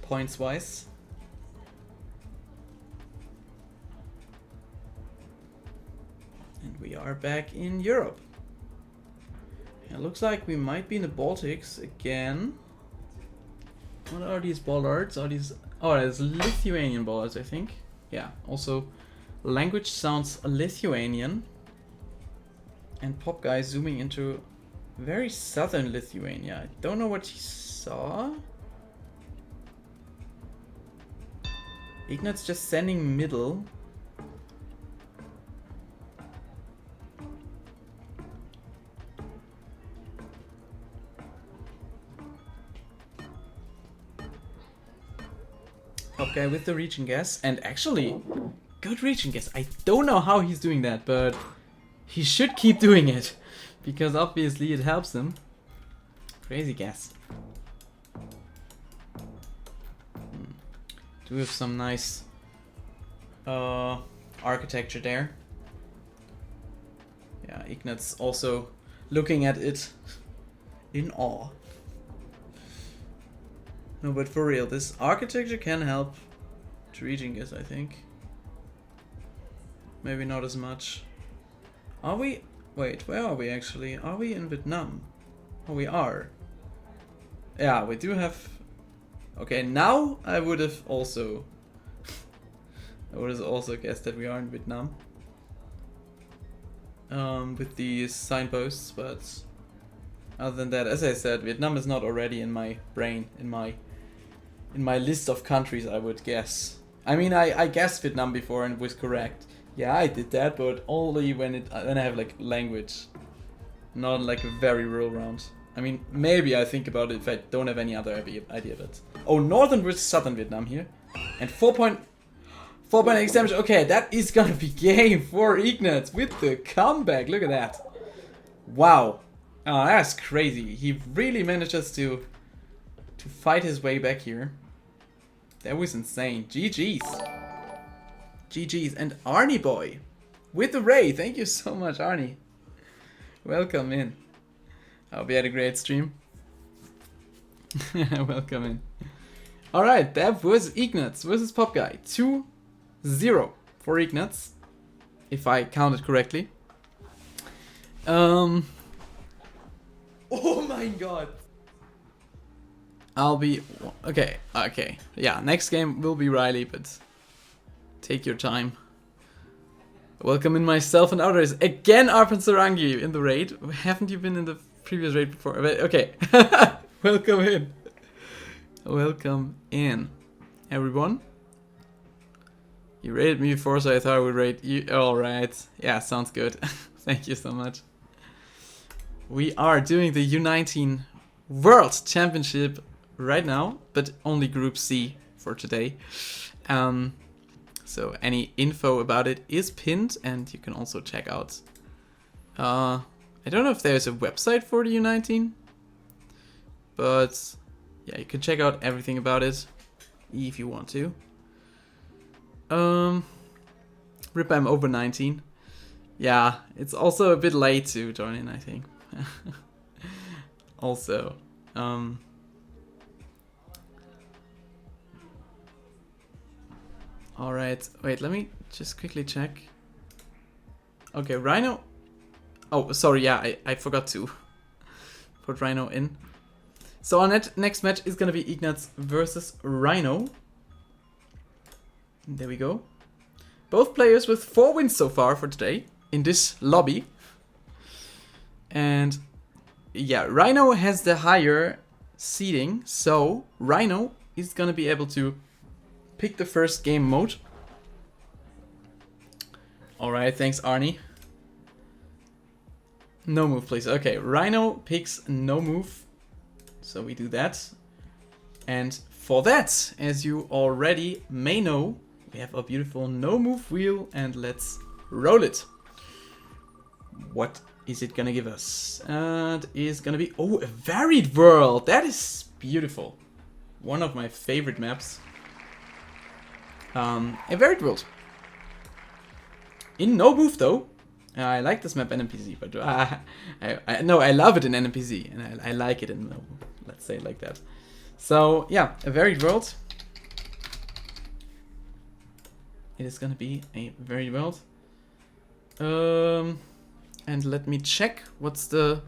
points-wise. And we are back in Europe. It looks like we might be in the Baltics again. What are these bollards? Are these... Oh, it's Lithuanian bollards, I think. Yeah, also language sounds Lithuanian. And Pop Guy zooming into very southern Lithuania. I don't know what he saw. Ignaz just sending middle. Okay, with the region guess, and actually, good region guess. I don't know how he's doing that, but he should keep doing it, because obviously it helps him. Crazy guess. Do have some nice architecture there. Yeah, Ignaz also looking at it in awe. No, but for real, this architecture can help to region guess, I think. Maybe not as much. Are we... Wait, where are we actually? Are we in Vietnam? Oh, we are. Yeah, we do have... Okay, now I would have also... I would have also guessed that we are in Vietnam. With these signposts, but... Other than that, as I said, Vietnam is not already in my brain, in my list of countries, I would guess. I mean, I guessed Vietnam before and it was correct. Yeah, I did that, but only when I have like language, not like a very rural round. I mean, maybe I think about it if I don't have any other idea, but... Oh, northern versus southern Vietnam here. And 4.8 damage. Okay, that is gonna be game for Ignaz with the comeback. Look at that. Wow. Oh, that's crazy. He really manages to fight his way back here. That was insane. GG's. GG's. And Arnie boy with the Ray. Thank you so much, Arnie. Welcome in. I hope you had a great stream. Welcome in. Alright, that was Ignaz versus Pop Guy. 2-0 for Ignaz, if I counted correctly. Oh my god. I'll be... Okay. Yeah, next game will be Riley, but take your time. Welcome in myself and others. Again, Arpan Sarangi in the raid. Haven't you been in the previous raid before? But, okay. Welcome in. Welcome in, everyone. You raided me before, so I thought I would raid you. Alright. Yeah, sounds good. Thank you so much. We are doing the U19 World Championship right now, but only Group C for today. So any info about it is pinned, and you can also check out... I don't know if there's a website for the U19, but yeah, you can check out everything about it if you want to. RIP, I'm over 19. Yeah, it's also a bit late to join in, I think. Also, alright, wait, let me just quickly check. Okay, Rhino. Oh, sorry, yeah, I forgot to put Rhino in. So our next match is gonna be Ignaz versus Rhino. There we go. Both players with 4 wins so far for today. in this lobby. And yeah, Rhino has the higher seeding, so Rhino is gonna be able to pick the first game mode. Alright, thanks Arnie. No move, please. Okay, Rhino picks no move. So we do that. And for that, as you already may know, we have a beautiful no move wheel, and let's roll it. What is it gonna give us? It is gonna be, oh, a varied world. That is beautiful. One of my favorite maps. A varied world. In no move though. I like this map in NPC, but no, I love it in NPC, and I like it in no move. Let's say it like that. So yeah, a varied world. It is gonna be a varied world. And let me check what's the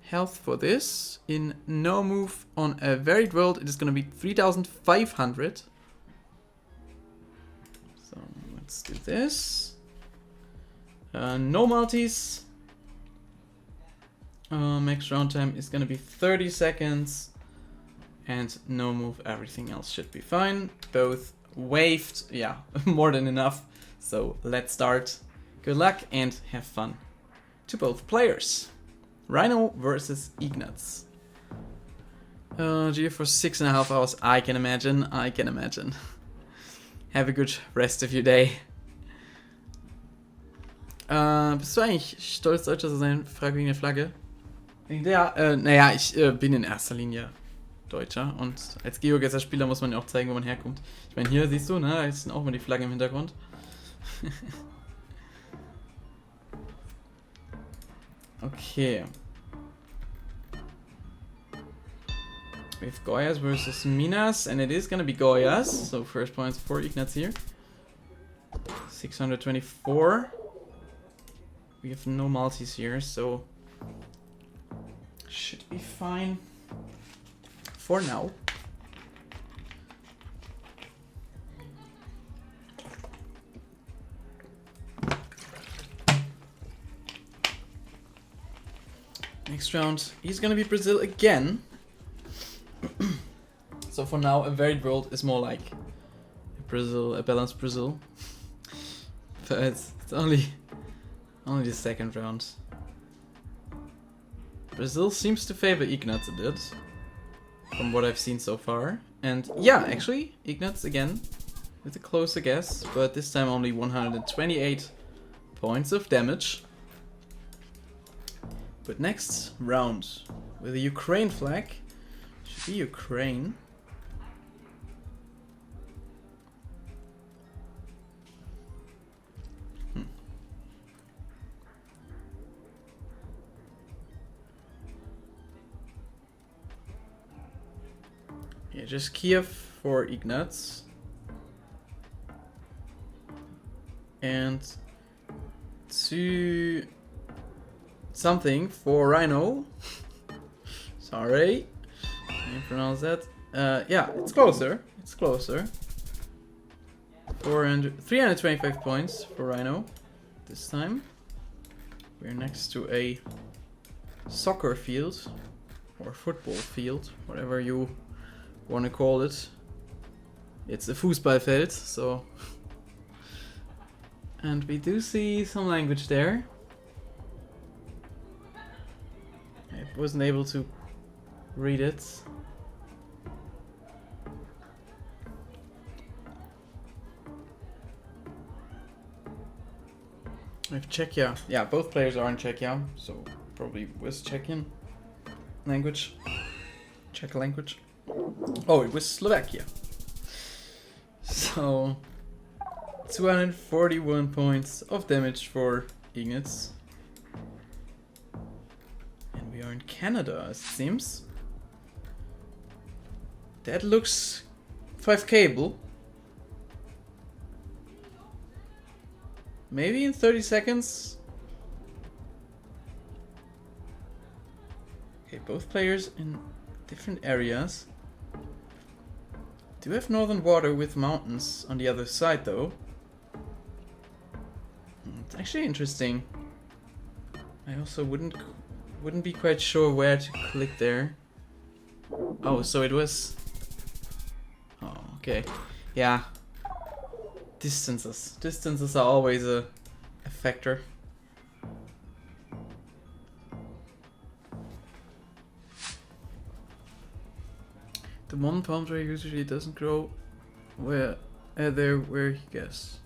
health for this. In no move on a varied world, it is gonna be 3,500. So let's do this. No multis. Max round time is gonna be 30 seconds. And no move, everything else should be fine. Both waved, yeah, more than enough. So let's start. Good luck and have fun to both players. Rhino versus Ignatz. Geo for 6.5 hours, I can imagine, I can imagine. Have a good rest of your day. Bist du eigentlich stolz, Deutscher zu sein? Frage wegen der Flagge. Ja, naja, ich bin in erster Linie Deutscher und als GeoGuessr-Spieler muss man ja auch zeigen, wo man herkommt. Ich meine, hier siehst du, ne, da ist auch mal die Flagge im Hintergrund. Okay. We have Goyas versus Minas, and it is gonna be Goyas, so first points for Ignatz here. 624. We have no multis here, so should be fine for now. Next round, he's gonna be Brazil again. So for now, a varied world is more like Brazil, a balanced Brazil. But it's only the second round. Brazil seems to favor Ignatz a bit, from what I've seen so far. And yeah, actually, Ignatz again with a closer guess, but this time only 128 points of damage. But next round, with a Ukraine flag, should be Ukraine. Yeah, just Kiev for Ignatz. And to something for Rhino. Sorry, can't pronounce that. Yeah, it's closer. It's closer. 325 points for Rhino this time. We're next to a soccer field or football field, whatever you want to call it. It's a Fußballfeld, so. And we do see some language there. I wasn't able to read it. We have Czechia. Yeah, both players are in Czechia, so probably was Czechian language. Czech language. Oh, it was Slovakia. So 241 points of damage for Ignatz. And we are in Canada, it seems. That looks 5K-able. Maybe in 30 seconds. Okay, both players in different areas. Do have northern water with mountains on the other side though. It's actually interesting. I also wouldn't be quite sure where to click there. Oh, so it was... Oh, okay. Yeah. Distances. Distances are always a factor. The one palm tree usually doesn't grow where you guess.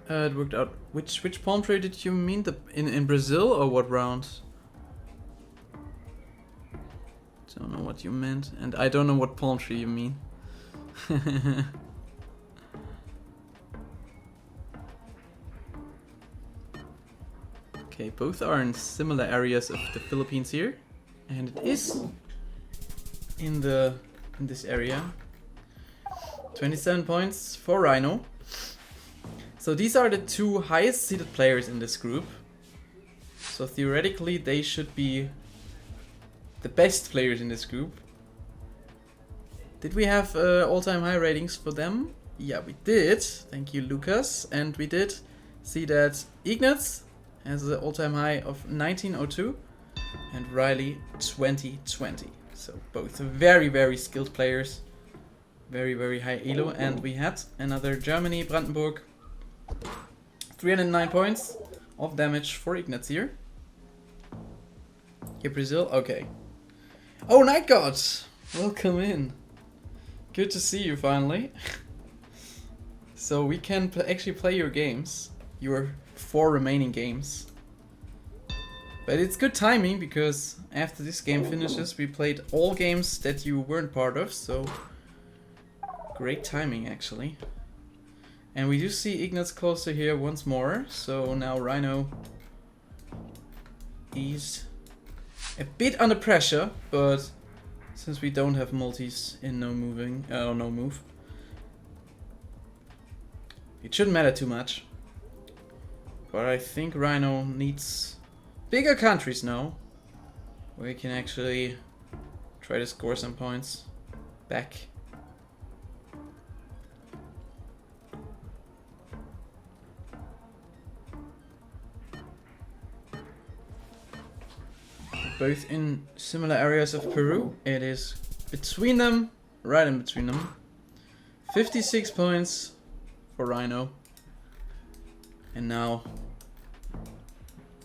It worked out. Which palm tree did you mean? In Brazil or what round? Don't know what you meant, and I don't know what palm tree you mean. Okay, both are in similar areas of the Philippines here, and it is in this area. 27 points for Rhino. So these are the two highest seeded players in this group. So theoretically they should be the best players in this group. Did we have all-time high ratings for them? Yeah, we did. Thank you, Lucas. And we did see that Ignatz has an all-time high of 1902 and Riley 2020. So both very, very skilled players. Very, very high elo. And we had another Germany, Brandenburg. 309 points of damage for Ignatz here. Here, Brazil. Okay. Oh, Night God! Welcome in. Good to see you finally. So we can actually play your games. Your 4 remaining games. But it's good timing because after this game finishes we played all games that you weren't part of. So great timing actually. And we do see Ignatz closer here once more. So now Rhino is a bit under pressure, but since we don't have multis in no move, it shouldn't matter too much. But I think Rhino needs bigger countries now, where he can actually try to score some points back. Both in similar areas of Peru. It is between them, right in between them. 56 points for Rhino. And now,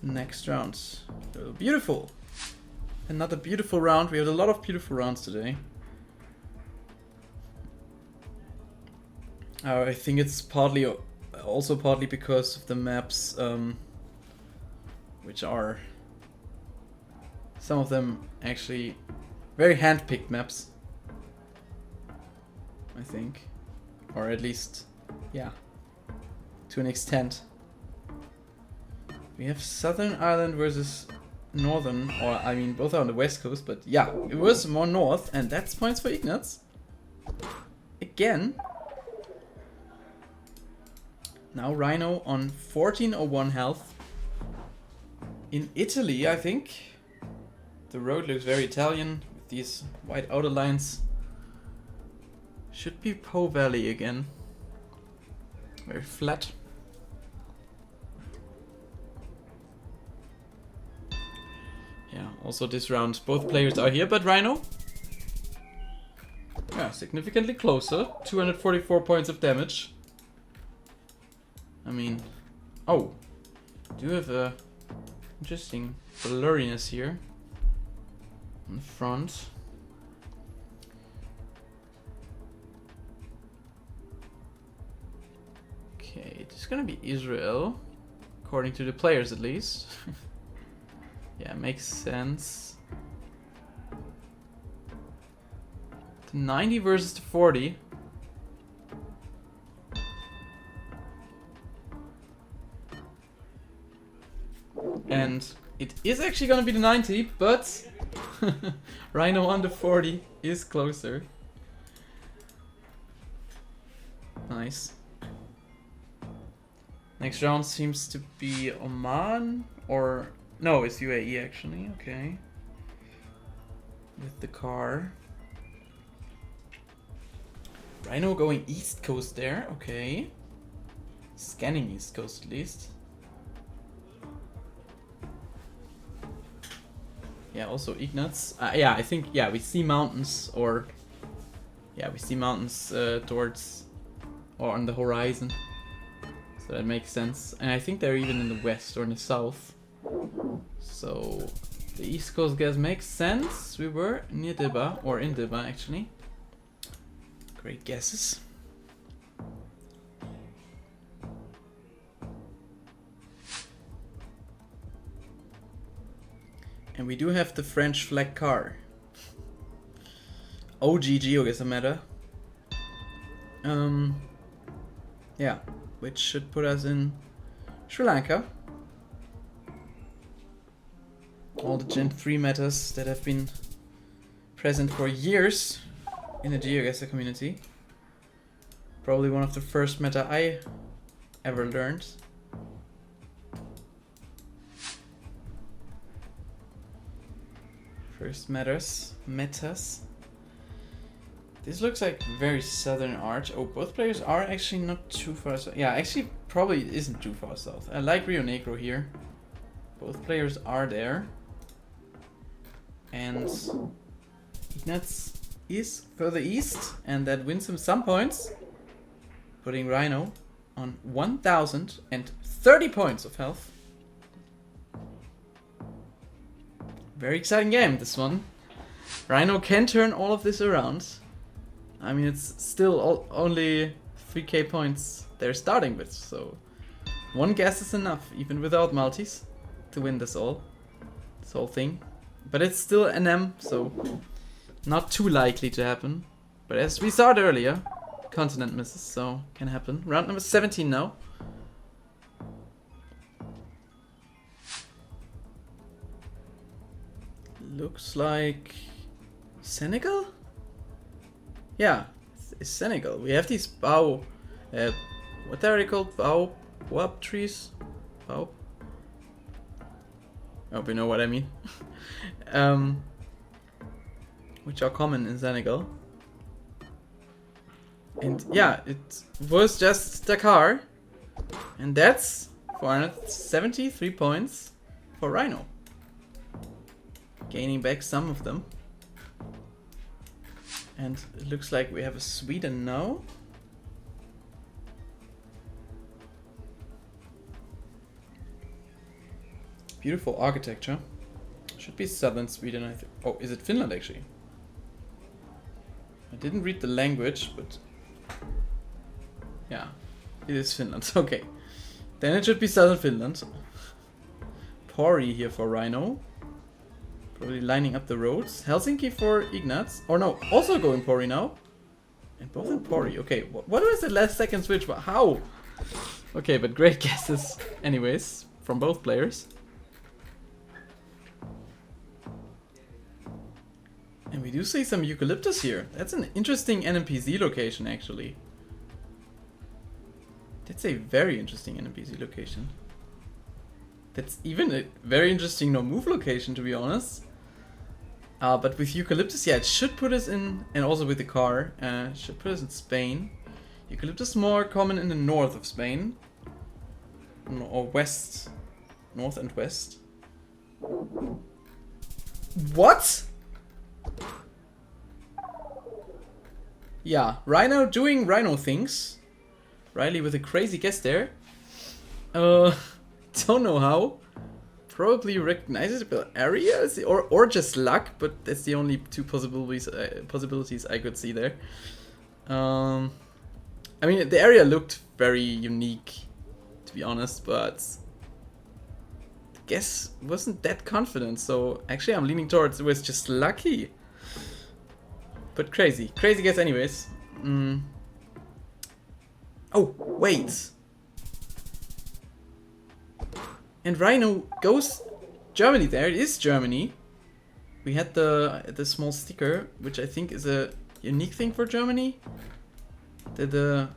next round. So beautiful. Another beautiful round. We had a lot of beautiful rounds today. I think it's also partly because of the maps, which are some of them actually very hand-picked maps, I think. Or at least, yeah, to an extent. We have Southern Ireland versus Northern, or I mean both are on the west coast, but yeah, it was more north, and that's points for Ignatz. Again. Now Rhino on 1401 health. In Italy, I think. The road looks very Italian with these white outer lines. Should be Po Valley again. Very flat. Yeah, also this round both players are here, but Rhino, yeah, significantly closer. 244 points of damage. I mean, oh, do have a interesting blurriness here in the front. Okay, it is gonna be Israel, according to the players at least. Yeah, makes sense. The 90 versus the 40. And it is actually gonna be the 90, but Rhino on the 40 is closer. Nice. Next round seems to be Oman, or no, it's UAE actually. Okay. With the car. Rhino going east coast there. Okay. Scanning East Coast at least. Yeah, also Ignatz. Yeah, I think, yeah, we see mountains, or... Yeah, we see mountains towards... or on the horizon. So that makes sense. And I think they're even in the west or in the south. So the East Coast guess makes sense. We were near Dibba, or in Dibba actually. Great guesses. And we do have the French flag car. OG GeoGuessr meta. Yeah, which should put us in Sri Lanka. All the Gen 3 metas that have been present for years in the GeoGuessr community. Probably one of the first meta I ever learned. First metas. This looks like very southern arch. Oh, both players are actually not too far south. Yeah, actually probably isn't too far south. I like Rio Negro here. Both players are there. And Ignatz is further east, and that wins him some points. Putting Rhino on 1030 points of health. Very exciting game, this one. Rhino can turn all of this around. I mean, it's still only 3k points they're starting with, so one guess is enough, even without multis, to win this whole thing. But it's still an M, so not too likely to happen. But as we saw earlier, continent misses, so can happen. Round number 17 now. Looks like Senegal? Yeah, it's Senegal. We have these bao, what are they called? Baobab trees? Baobab? I hope you know what I mean. Which are common in Senegal. And yeah, it was just Dakar. And that's 473 points for Rhino. Gaining back some of them. And it looks like we have a Sweden now. Beautiful architecture. Should be southern Sweden, I think. Oh, is it Finland actually? I didn't read the language, but yeah, it is Finland. Okay, then it should be southern Finland. Pori here for Rhino. Probably lining up the roads. Helsinki for Ignatz. Or no, also going Pori now. And both in Pori. Okay, what was the last second switch? How? Okay, but great guesses anyways from both players. And we do see some eucalyptus here. That's an interesting NMPZ location actually. That's a very interesting NMPZ location. That's even a very interesting no move location, to be honest. But with eucalyptus, yeah, it should put us in, and also with the car, should put us in Spain. Eucalyptus is more common in the north of Spain. Or west. North and west. What? Yeah, Rhino doing Rhino things. Riley with a crazy guess there. Don't know how. Probably recognizable areas or just luck, but that's the only two possibilities I could see there. I mean, the area looked very unique, to be honest, but the guess wasn't that confident. So actually, I'm leaning towards it was just lucky, but crazy guess anyways. Oh wait. And Rhino goes Germany there. It is Germany. We had the small sticker, which I think is a unique thing for Germany. The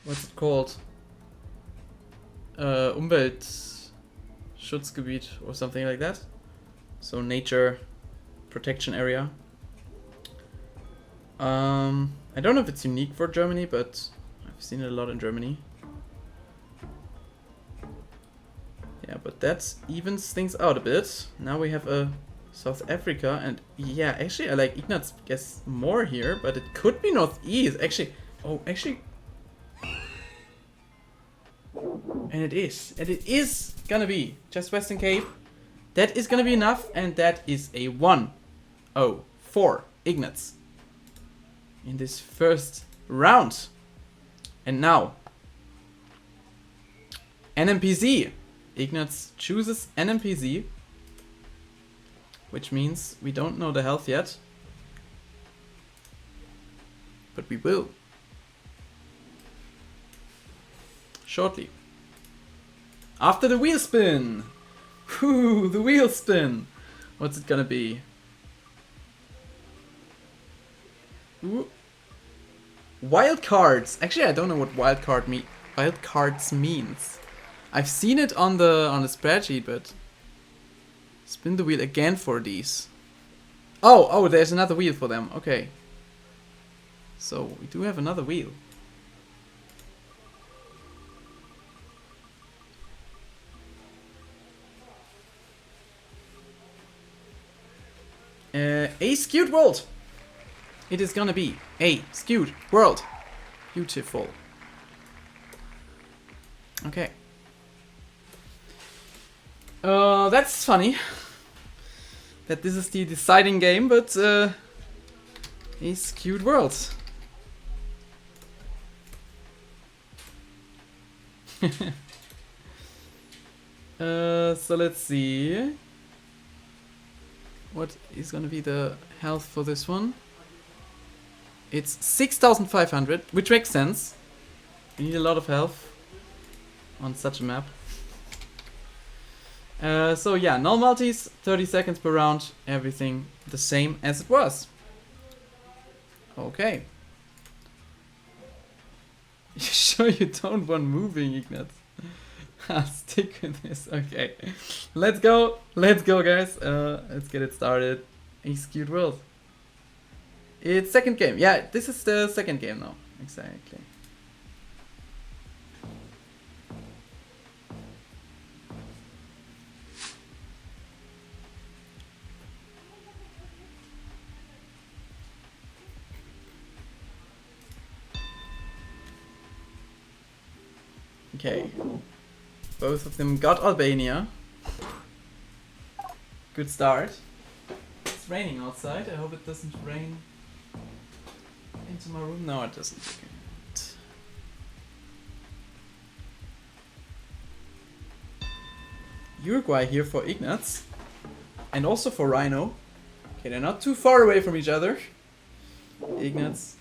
what's it called? Umweltschutzgebiet or something like that. So nature protection area. I don't know if it's unique for Germany, but I've seen it a lot in Germany. but that evens things out a bit. Now we have a South Africa, and yeah, actually I like Ignat's guess more here, but it could be Northeast. Actually, and it is gonna be just Western Cape. That is gonna be enough, and that is a 1-0 for Ignatz in this first round. And now, NMPZ. Ignatz chooses NMPZ, which means we don't know the health yet, but we will shortly. After the wheel spin! Whew, the wheel spin! What's it gonna be? Ooh. Wild cards! Actually, I don't know what wild cards means. I've seen it on the spreadsheet, but spin the wheel again for these. Oh, there's another wheel for them. Okay. So we do have another wheel. A skewed world. It is gonna be a skewed world. Beautiful. Okay. That's funny. That this is the deciding game, but a skewed world. So let's see. What is gonna be the health for this one? It's 6,500, which makes sense. You need a lot of health on such a map. So yeah, null multis, 30 seconds per round, everything the same as it was. Okay. You sure you don't want moving, Ignatz? I'll stick with this. Okay. Let's go guys. Let's get it started. A skewed world. It's second game. Yeah, this is the second game now. Exactly. Okay. Both of them got Albania. Good start. It's raining outside. I hope it doesn't rain into my room. No, it doesn't. Okay. Uruguay here for Ignatz. And also for Rhino. Okay, they're not too far away from each other. Ignatz.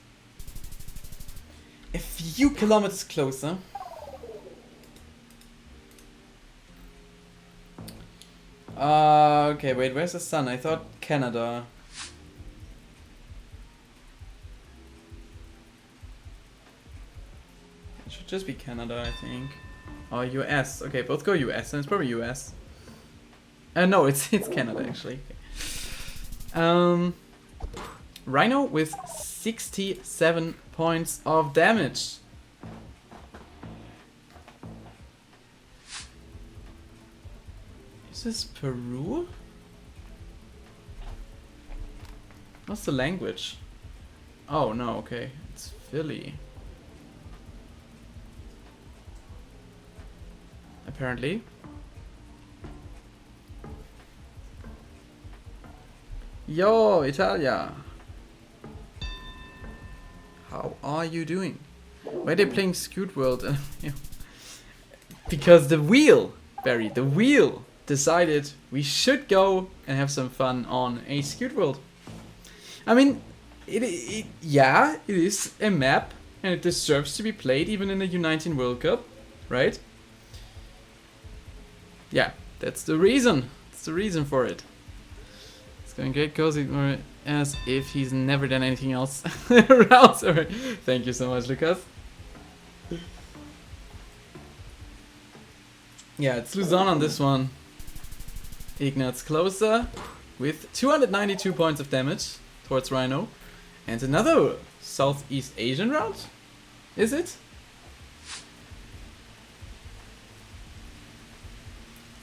A few kilometers closer. Okay, wait, where's the sun? I thought Canada. It should just be Canada, I think. Oh, US. Okay, both go US, and it's probably US. No, it's Canada, actually. Okay. Rhino with 67 points of damage. Is this Peru? What's the language? Oh no, okay. It's Philly. Apparently. Yo, Italia! How are you doing? Why are they playing Skewed World? Because the wheel, Barry, the wheel decided we should go and have some fun on a Skewed World. I mean, it is a map and it deserves to be played even in the U19 World Cup, right? Yeah, that's the reason. That's the reason for it. It's going great, cozy, as if he's never done anything else around. Sorry. Thank you so much, Lucas. Yeah, it's Luzon on this one. Ignatz closer with 292 points of damage towards Rhino. And another Southeast Asian round? Is it?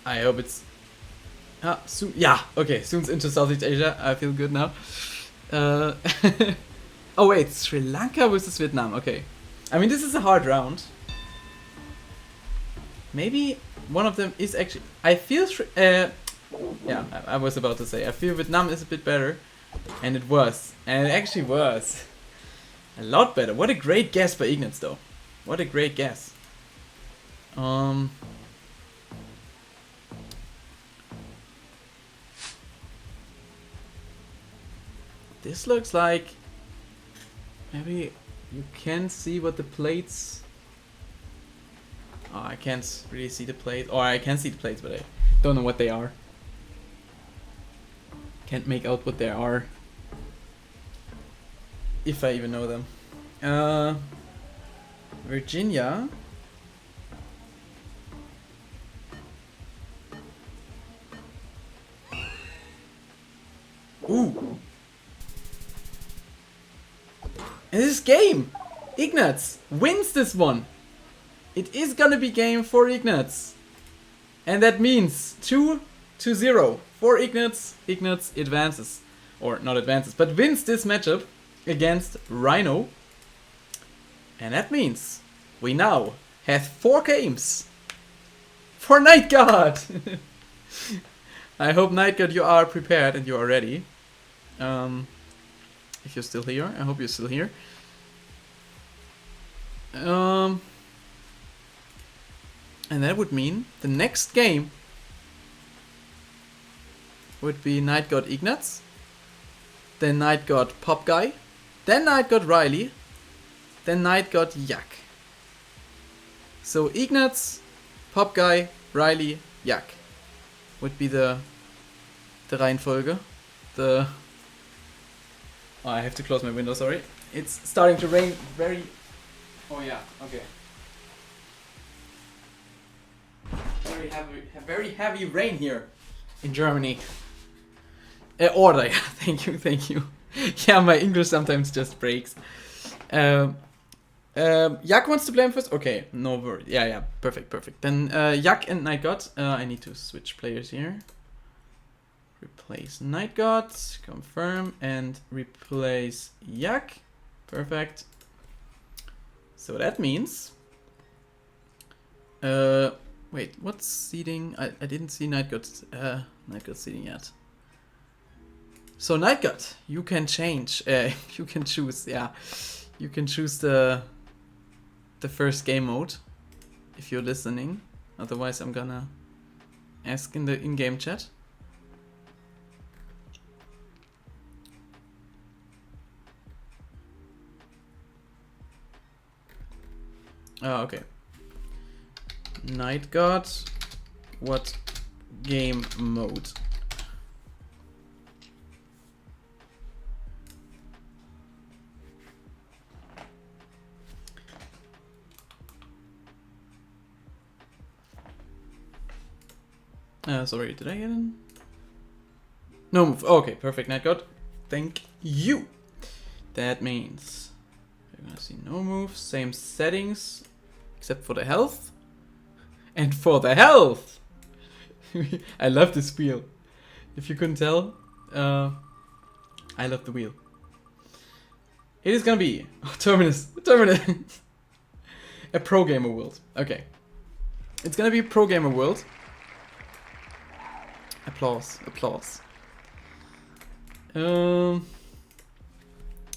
I hope it's... soon. Yeah, okay, soon's into Southeast Asia. I feel good now. Oh wait, Sri Lanka versus Vietnam. Okay. I mean, this is a hard round. Maybe one of them is actually... I feel... yeah, I was about to say. I feel Vietnam is a bit better. And it was. And it actually was. A lot better. What a great guess by Ignatz, though. What a great guess. This looks like... Maybe you can see what the plates... Oh, I can't really see the plates. Or I can see the plates, but I don't know what they are. Can't make out what they are. If I even know them. Virginia. Ooh. And this game! Ignatz wins this one! It is gonna be game for Ignatz. And that means 2-0 for Ignatz. Ignatz advances. Or not advances, but wins this matchup against Rhino. And that means we now have 4 games for Night Guard. I hope Night Guard you are prepared and you are ready. If you're still here, I hope you're still here. And that would mean the next game would be Night God Ignatz, then Night God Pop Guy, then Night God Riley, then Night God Yak. So Ignatz, Pop Guy, Riley, Yak would be the Reihenfolge. Oh, I have to close my window, sorry. It's starting to rain very... Oh yeah, okay. Very heavy rain here in Germany. Order, yeah, thank you. Yeah, my English sometimes just breaks. Yak wants to play him first? Okay, no worries. Yeah, perfect. Then Yak and Night God. I need to switch players here. Replace Night God, confirm, and replace Yak. Perfect. So that means... wait, what's seeding? I didn't see Night God seeding yet. So Night God, you can change. You can choose. Yeah, you can choose the first game mode if you're listening. Otherwise, I'm gonna ask in the in-game chat. Oh, okay. Night God, what game mode? Sorry, did I get in? No move. Okay, perfect, Night God. Thank you. That means we're gonna see no move, same settings, except for the health. And for the health! I love this wheel. If you couldn't tell, I love the wheel. It is gonna be Terminus. A pro gamer world. Okay. It's gonna be a pro gamer world. Applause.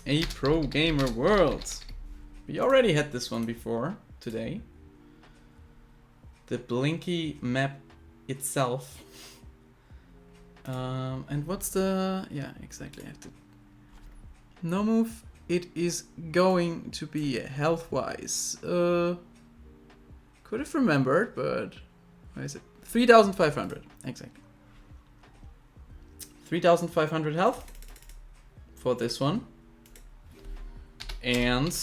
A pro gamer world. We already had this one before today. The Blinky map itself. And what's the... Yeah, exactly. I have to... No move. It is going to be health-wise. Could have remembered, but... What is it? 3,500. Exactly. 3,500 health for this one. And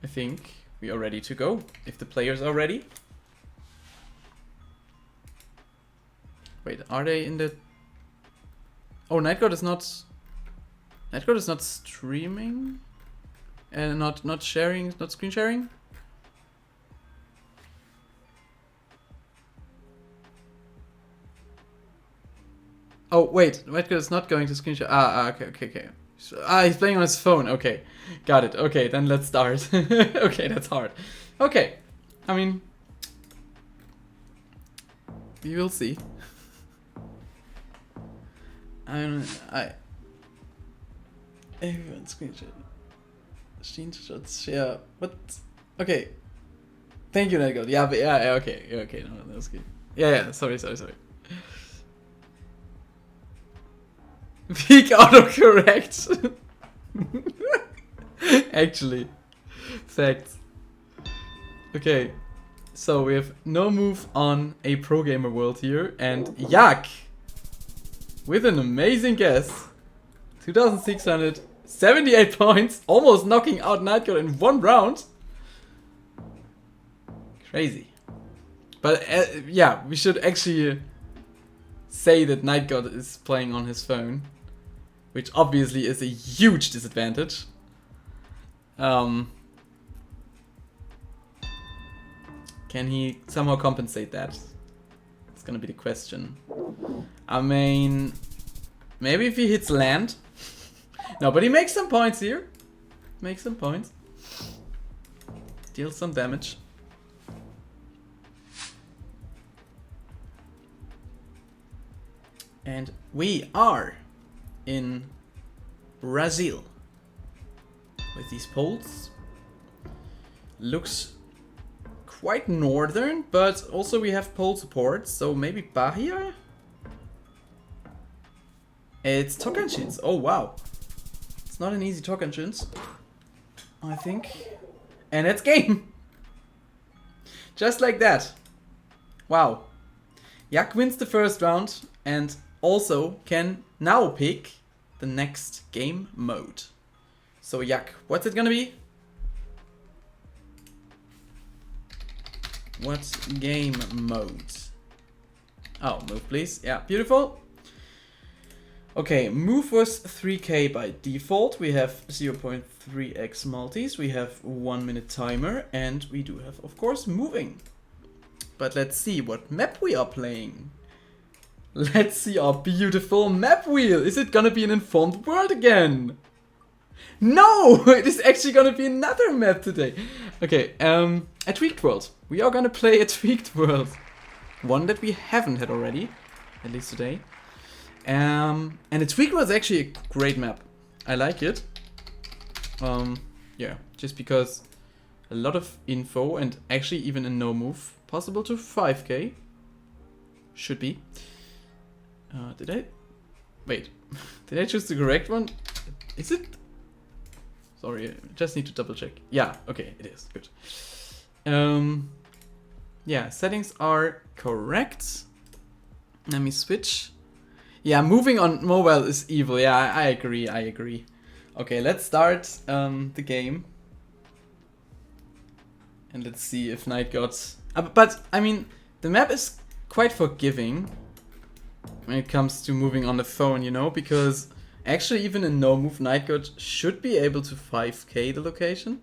I think we are ready to go. If the players are ready. Wait, are they in the... Oh, Night God is not... Night God is not streaming? And not sharing, not screen sharing? Oh, wait. Redcard is not going to screenshot. Okay. He's playing on his phone. Okay. Got it. Okay, then let's start. Okay, that's hard. Okay. I mean, we will see. Everyone screenshots share. What? Okay. Thank you, Nico. Yeah, but yeah, okay. No, that's good. Yeah. Sorry. Peak autocorrect. Actually, facts. Okay, so we have no move on a pro gamer world here, and Yak with an amazing guess. 2,678 points, almost knocking out Nightgod in one round. Crazy. But yeah, we should actually say that Nightgod is playing on his phone, which obviously is a huge disadvantage. Can he somehow compensate that? It's gonna be the question. I mean, maybe if he hits land. No, but he makes some points here. Makes some points. Deals some damage. And we are in Brazil with these poles. Looks quite northern, but also we have pole support, so maybe Bahia? It's Tocantins. Oh wow. It's not an easy Tocantins, I think. And it's game! Just like that. Wow. Yak wins the first round and also can now pick the next game mode. So Yak, what's it gonna be? What game mode? Oh, move please. Yeah, beautiful. Okay, move was 3k by default. We have 0.3x multis. We have 1 minute timer, and we do have, of course, moving. But let's see what map we are playing. Let's see our beautiful map wheel. Is it gonna be an informed world again? No! It is actually gonna be another map today. Okay, a tweaked world. We are gonna play a tweaked world. One that we haven't had already, at least today. And a tweaked world is actually a great map. I like it. Yeah, just because a lot of info and actually even a no move. Possible to 5k. Should be. Did I? Wait. Did I choose the correct one? Is it? Sorry, I just need to double check. Yeah, okay, it is. Good. Yeah, settings are correct. Let me switch. Yeah, moving on mobile is evil. Yeah, I agree. Okay, let's start the game. And let's see if Nightgod... but, I mean, the map is quite forgiving when it comes to moving on the phone, you know? Because actually even in no move, Nightgod should be able to 5k the location.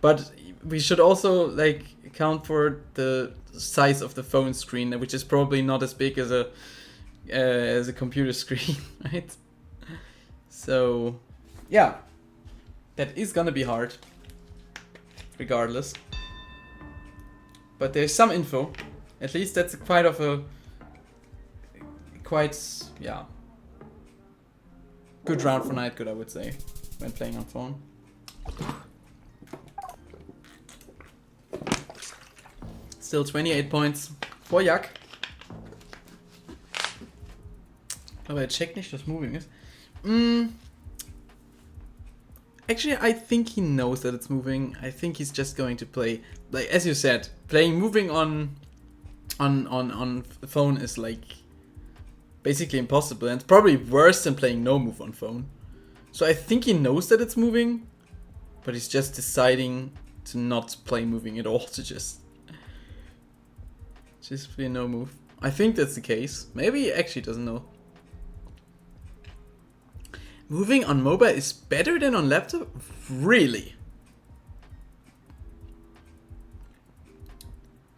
But we should also, like, account for the size of the phone screen, which is probably not as big as a computer screen, right? So, yeah, that is gonna be hard, regardless. But there's some info. At least that's quite yeah, good round for Nightgod, I would say, when playing on phone. Still 28 points for Yak. Aber er checkt nicht, dass moving ist. Actually, I think he knows that it's moving. I think he's just going to play, like as you said, playing moving on the phone is like basically impossible, and it's probably worse than playing no move on phone. So I think he knows that it's moving, but he's just deciding to not play moving at all, to just play no move. I think that's the case. Maybe he actually doesn't know. Moving on mobile is better than on laptop? Really?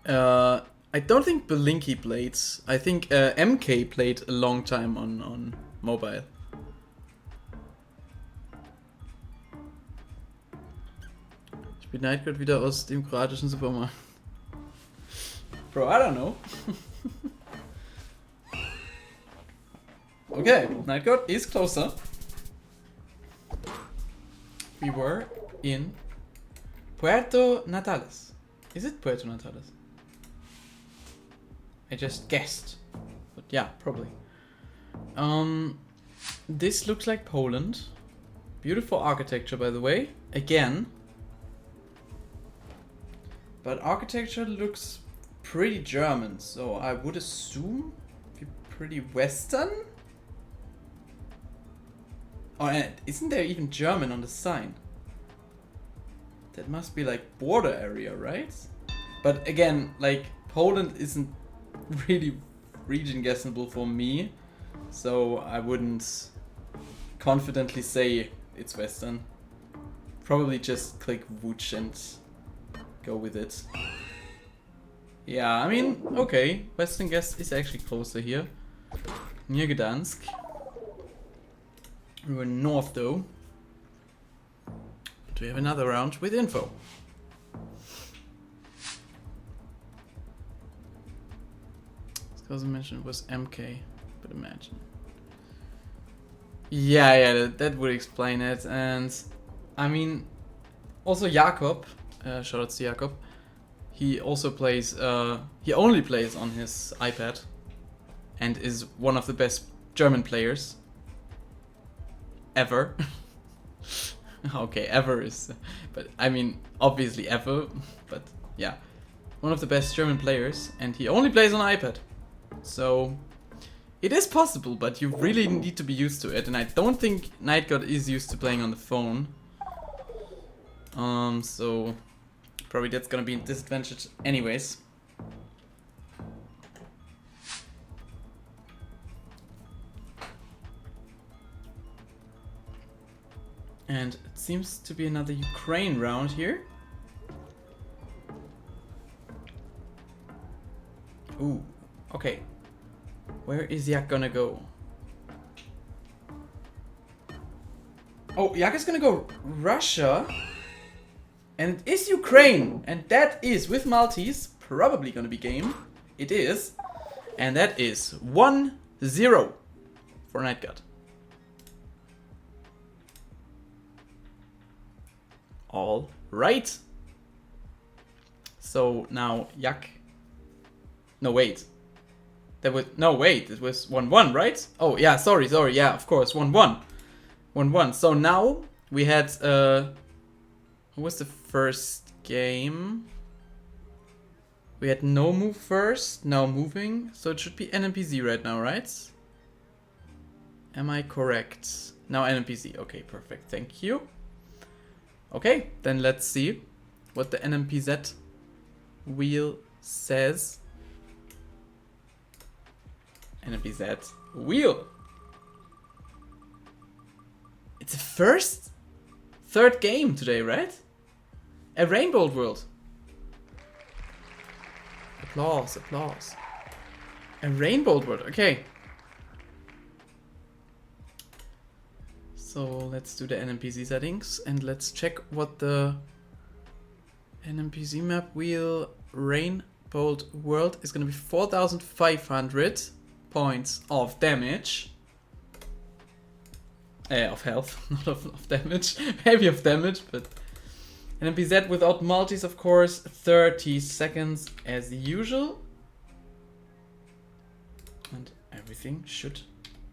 I I don't think Belinky played. I think MK played a long time on mobile. Spielt Nightgod wieder aus dem kroatischen Supermarkt? Bro, I don't know. Okay, Nightgod is closer. We were in Puerto Natales. Is it Puerto Natales? I just guessed. But yeah, probably. This looks like Poland. Beautiful architecture, by the way. Again. But architecture looks pretty German, so I would assume be pretty Western. Oh, and isn't there even German on the sign? That must be like border area, right? But again, like Poland isn't really region guessable for me, so I wouldn't confidently say it's Western. Probably just click Wuch and go with it. Yeah, I mean, okay, Western guess is actually closer here. Near Gdansk. We were north though. But we have another round with info. This doesn't mention it was MK, but imagine. Yeah, that would explain it. And I mean, also Jakob, shout out to Jakob. He also plays, he only plays on his iPad and is one of the best German players ever. Okay, ever is, but I mean, obviously ever, but yeah. One of the best German players, and he only plays on iPad. So, it is possible, but you really need to be used to it, and I don't think Nightgod is used to playing on the phone. So, probably that's gonna be a disadvantage anyways. And it seems to be another Ukraine round here. Ooh, okay. Where is Yak gonna go? Oh, Yak is gonna go Russia. And it is Ukraine. And that is, with Maltese, probably gonna be game. It is. And that is 1-0 for Nightgod. All right. So now Yak. No, wait. That was no, wait. It was 1-1, right? Oh yeah, sorry. Yeah, of course, 1-1. 1-1. So now we had who was the first game? We had no move first. Now moving. So it should be NMPZ right now, right? Am I correct? Now NMPZ. Okay, perfect. Thank you. Okay, then let's see what the NMPZ wheel says. NMPZ wheel. It's the third game today, right? A Rainbow World. Applause, applause. A Rainbow World, okay. So let's do the NMPZ settings and let's check what the NMPZ map wheel Rainbow World is gonna be. 4,500 points of damage. Of health, not of damage. Maybe of damage, but NMPZ without multis, of course. 30 seconds as usual. And everything should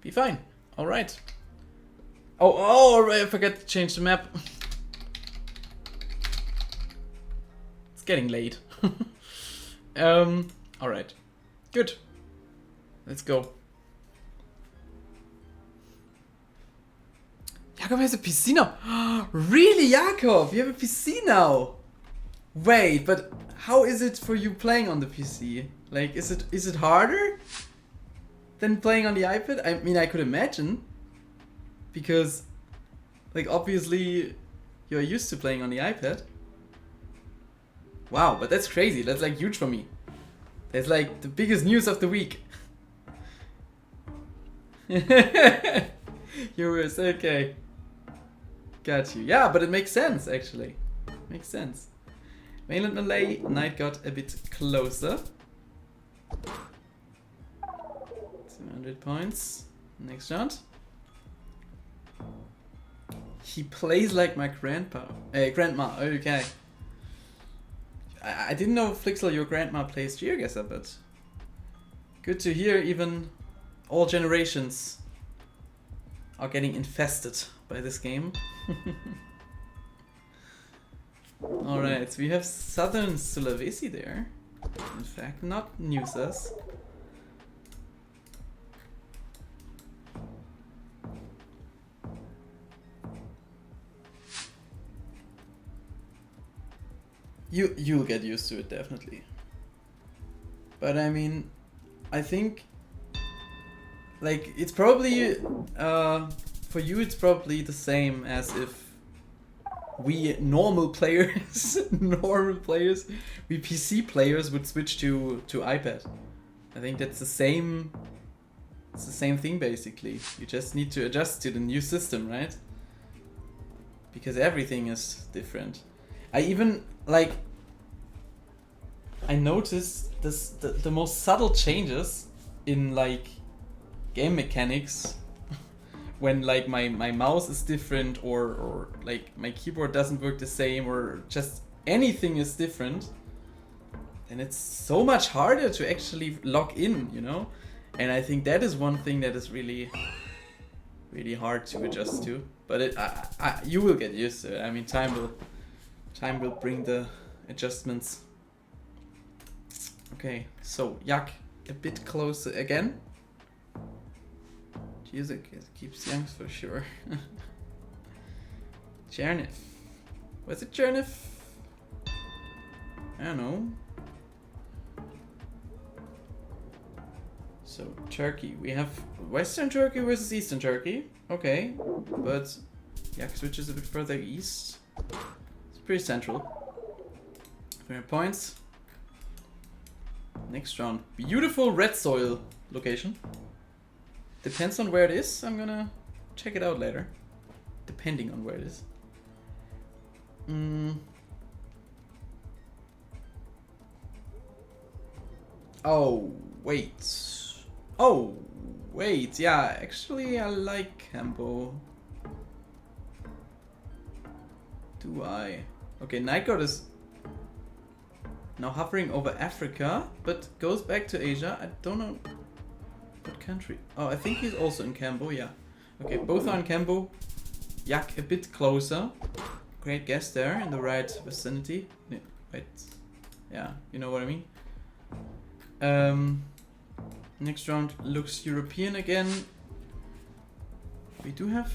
be fine. Alright. Oh, I forgot to change the map. It's getting late. Alright. Good. Let's go. Jakob has a PC now. Really, Jakob? You have a PC now? Wait, but how is it for you playing on the PC? Like, is it harder than playing on the iPad? I mean, I could imagine. Because, like, obviously, you're used to playing on the iPad. Wow, but that's crazy. That's, like, huge for me. It's like the biggest news of the week. Euros, okay. Got you. Yeah, but it makes sense, actually. Makes sense. Mainland Malay, Knight got a bit closer. 200 points. Next round. He plays like my grandpa. Grandma, okay. I didn't know, Flixel, your grandma plays GeoGuessr, but good to hear even all generations are getting infested by this game. Alright, so we have Southern Sulawesi there. In fact, not Nusas. You'll get used to it, definitely. But I mean, I think, like, it's probably, for you it's probably the same as if we normal players, we PC players would switch to iPad. I think that's the same, it's the same thing basically. You just need to adjust to the new system, right? Because everything is different. I even, like, I noticed the most subtle changes in, like, game mechanics when, like, my mouse is different, or like my keyboard doesn't work the same, or just anything is different, and it's so much harder to actually log in, you know? And I think that is one thing that is really hard to adjust to. But you will get used to it. I mean, time will bring the adjustments. Okay, so Yak a bit closer again. Jeez, it keeps young for sure. Cherniff. Was it Cherniff? I don't know. So Turkey. We have Western Turkey versus Eastern Turkey. Okay, but Yak switches a bit further east. It's pretty central. 300 points. Next round. Beautiful red soil location. Depends on where it is. I'm gonna check it out later. Depending on where it is. Oh, wait. Oh, wait. Yeah, actually I like Cambo. Do I? Okay, Night God is now hovering over Africa, but goes back to Asia. I don't know what country. Oh, I think he's also in Cambo, yeah. Okay, both are in Cambo. Yak a bit closer. Great guess there, in the right vicinity. Wait. Yeah, you know what I mean. Next round looks European again. We do have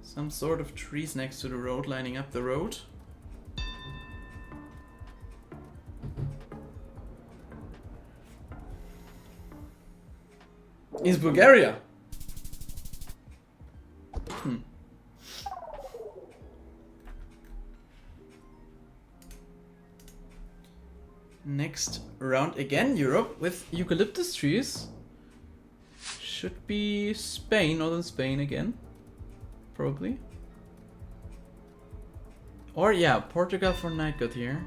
some sort of trees next to the road, lining up the road. Is Bulgaria? Next round again, Europe with eucalyptus trees. Should be Spain, northern Spain again. Probably. Or yeah, Portugal for Night God here.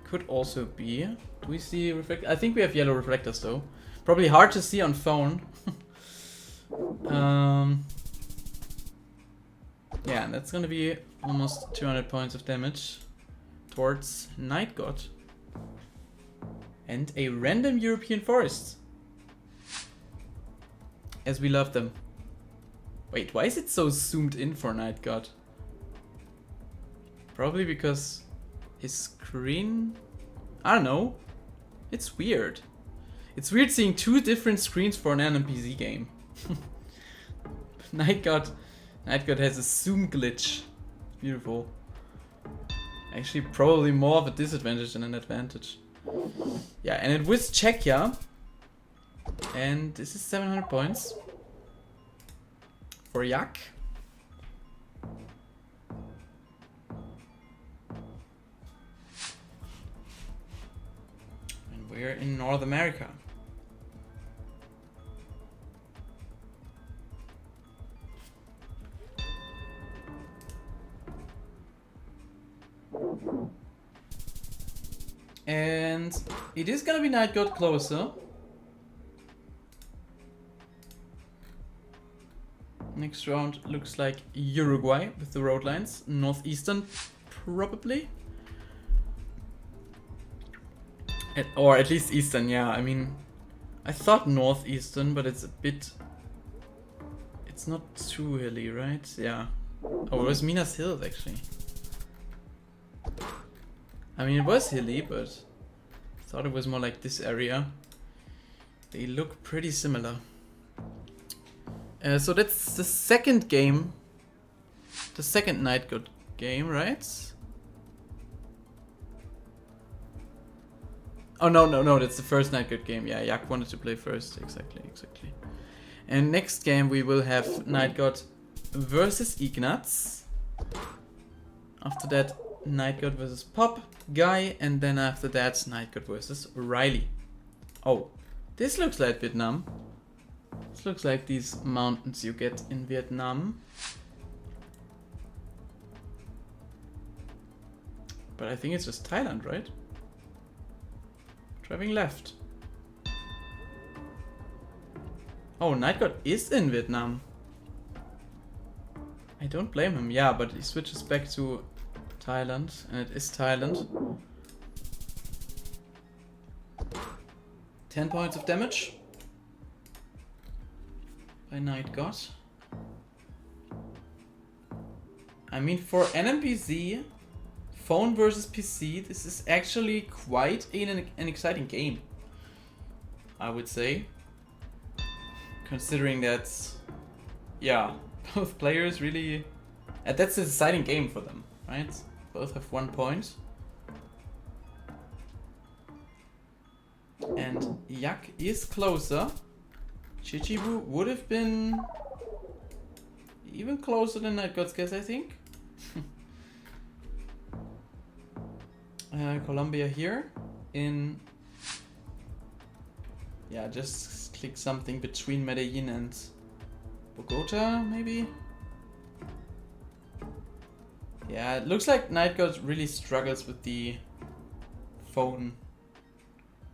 Could also be. Do we see reflect? I think we have yellow reflectors though. Probably hard to see on phone. Yeah, that's gonna be almost 200 points of damage towards Night God. And a random European forest. As we love them. Wait, why is it so zoomed in for Night God? Probably because his screen... I don't know. It's weird. It's weird seeing two different screens for an NPC game. Night God has a zoom glitch. Beautiful. Actually, probably more of a disadvantage than an advantage. Yeah, and it was Czechia. And this is 700 points. For Yak. And we're in North America. And it is gonna be Night God closer. Next round looks like Uruguay with the road lines. Northeastern, probably. Or at least Eastern, yeah. I mean, I thought Northeastern, but it's a bit... It's not too hilly, right? Yeah. Oh, it was Minas Hills, actually. I mean, it was hilly, but I thought it was more like this area. They look pretty similar. So that's the second game. The second Night God game, right? Oh, no, that's the first Night God game. Yeah, Yak wanted to play first. Exactly. And next game we will have Night God versus Ignatz. After that, Night God versus Pop Guy. And then after that, Night God versus Riley. Oh, this looks like Vietnam. This looks like these mountains you get in Vietnam. But I think it's just Thailand, right? Driving left. Oh, Night God is in Vietnam. I don't blame him. Yeah, but he switches back to Thailand, and it is Thailand. 10 points of damage by Night God. I mean, for NMPZ, phone versus PC, this is actually quite an exciting game, I would say. Considering that, yeah, both players really... that's a deciding game for them, right? Both have 1 point. And Yak is closer. Chichibu would have been even closer than Night God's guess, I think. Colombia here in... Yeah, just click something between Medellin and Bogota, maybe? Yeah, it looks like Night God really struggles with the phone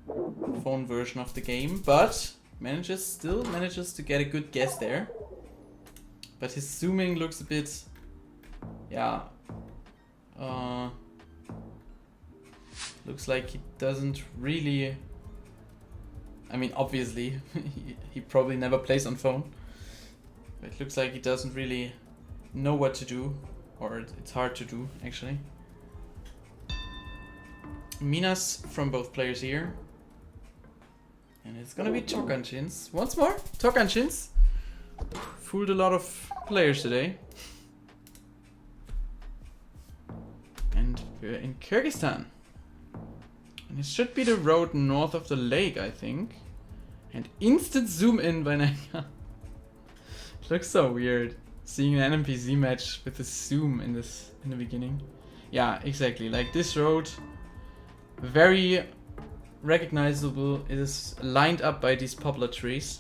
version of the game, but still manages to get a good guess there. But his zooming looks a bit, yeah, looks like he doesn't really... I mean, obviously, he probably never plays on phone. But it looks like he doesn't really know what to do. Or it's hard to do, actually. Minas from both players here. And it's gonna be Tokanchins. Once more, Tokanchins. Fooled a lot of players today. And we're in Kyrgyzstan. And it should be the road north of the lake, I think. And instant zoom in by Naka. It looks so weird seeing an NPC match with a zoom in the beginning. Yeah, exactly. Like this road, very recognizable. It is lined up by these poplar trees.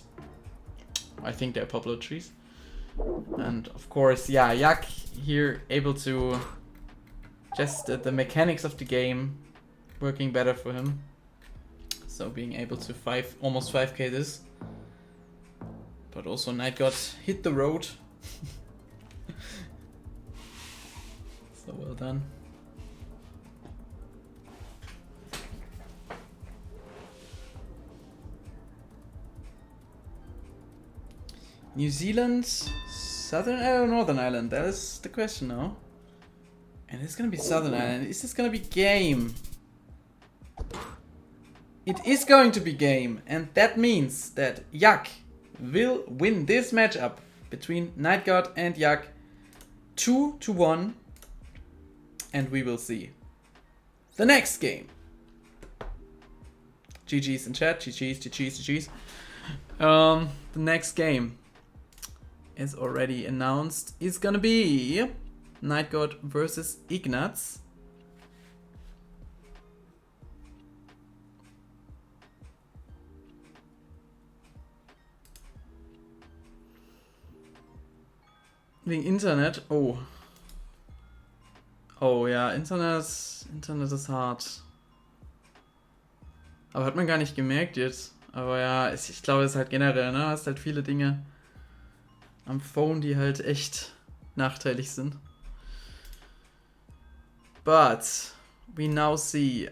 I think they're poplar trees. And of course, yeah, Yak here able to just the mechanics of the game working better for him. So being able to almost 5k this. But also Night God hit the road. So well done. New Zealand, Southern or Northern Ireland? That is the question now. And it's gonna be Southern Ireland. Is this gonna be game? It is going to be game, and that means that Yak will win this matchup between Night God and Yak 2-1, and we will see the next game. GG's in chat, GG's. The next game is already announced. It's gonna be Night God versus Ignatz. Wegen Internet? Oh. Oh ja, Internet ist hart. Aber hat man gar nicht gemerkt jetzt. Aber ja, ich glaube, es ist halt generell, ne? Hast halt viele Dinge am Phone, die halt echt nachteilig sind. But we now see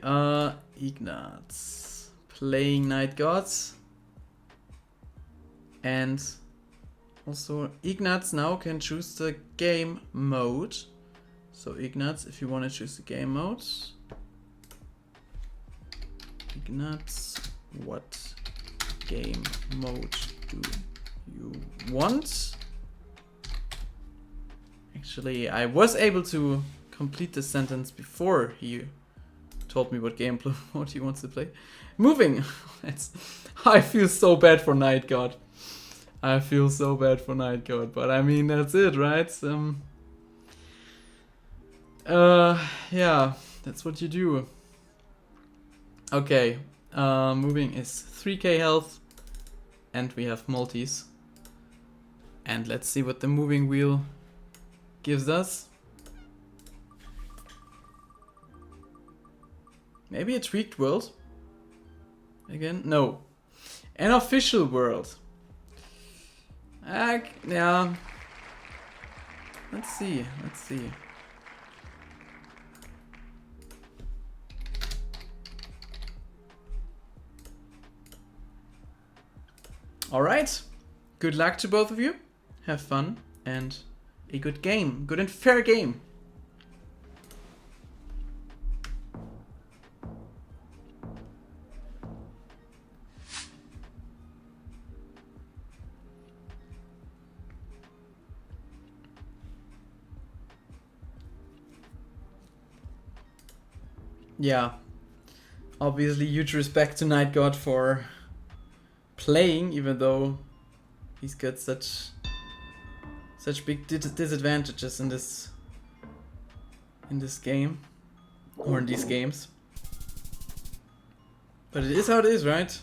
Ignaz playing Night Gods. And also Ignaz now can choose the game mode. So Ignaz, if you want to choose the game mode. Ignaz, what game mode do you want? Actually, I was able to complete the sentence before he told me what game mode he wants to play. Moving! I feel so bad for Night God. I feel so bad for Night God, but I mean, that's it, right? Yeah, that's what you do. Okay, moving is 3k health, and we have multis. And let's see what the moving wheel gives us. Maybe a tweaked world? Again? No. An official world. Yeah. Let's see. Alright. Good luck to both of you. Have fun and a good game. Good and fair game. Yeah. Obviously, huge respect to Night God for playing, even though he's got such big disadvantages in this game, or in these games. But it is how it is, right?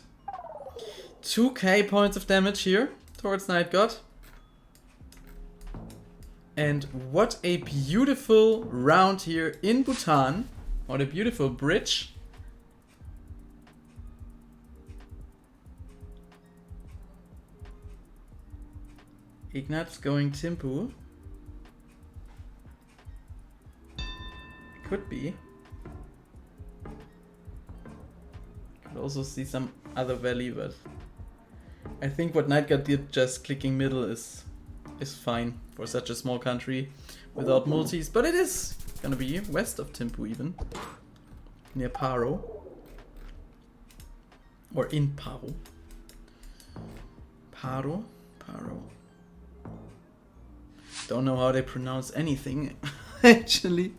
2k points of damage here towards Night God. And what a beautiful round here in Bhutan. What a beautiful bridge. Ignat's going Timpu. Could be. Could also see some other valley, but I think what Night God did, just clicking middle, is fine for such a small country without multis. But it is gonna be west of Timpu, even near Paro, or in Paro. Paro. Don't know how they pronounce anything, actually.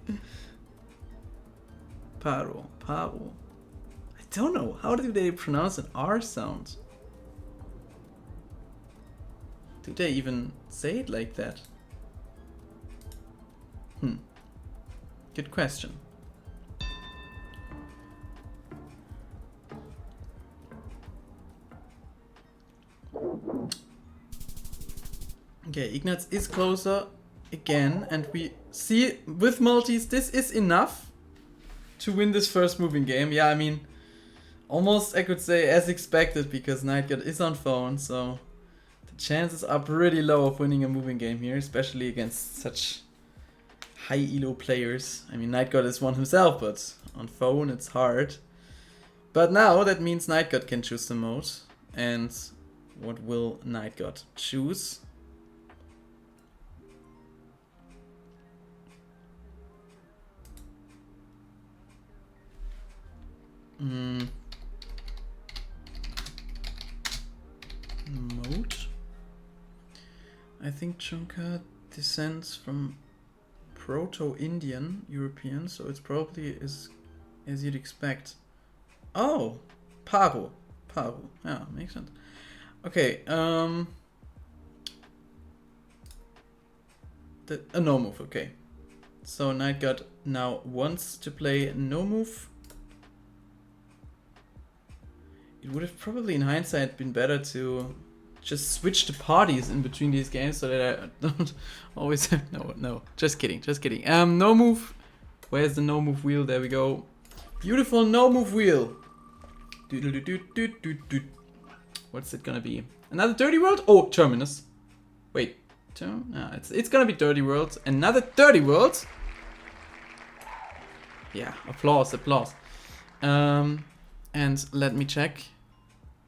Paro. I don't know. How do they pronounce an R sound? Do they even say it like that? Good question. Okay, Ignaz is closer again, and we see with multis this is enough to win this first moving game. Yeah, I mean, almost I could say as expected, because Night God is on phone, so the chances are pretty low of winning a moving game here, especially against such high elo players. I mean, Night God is one himself, but on phone it's hard. But now that means Night God can choose the mode. And what will Night God choose? Mode? I think Chunka descends from Proto-Indian European, so it's probably as you'd expect. Oh! Paro. Yeah, makes sense. Okay, a no move, okay. So Night God now wants to play no move. It would have probably in hindsight been better to just switch the parties in between these games so that I don't always have... No, just kidding. No move. Where's the no move wheel? There we go. Beautiful no move wheel. What's it gonna be? Another Dirty World? Oh, Terminus. Wait. No, it's gonna be Dirty World. Another Dirty World. Yeah, applause. And let me check.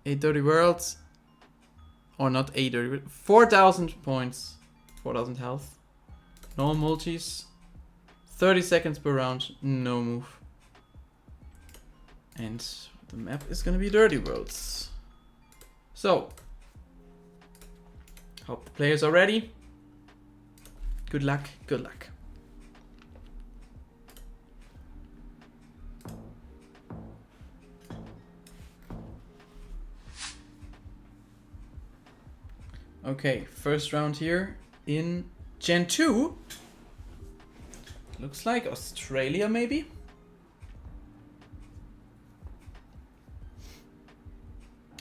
A Dirty World. Or not a Dirty World. 4,000 points. 4,000 health. No multis. 30 seconds per round. No move. And the map is gonna be Dirty Worlds. So. Hope the players are ready. Good luck. Okay, first round here in Gen 2. Looks like Australia, maybe?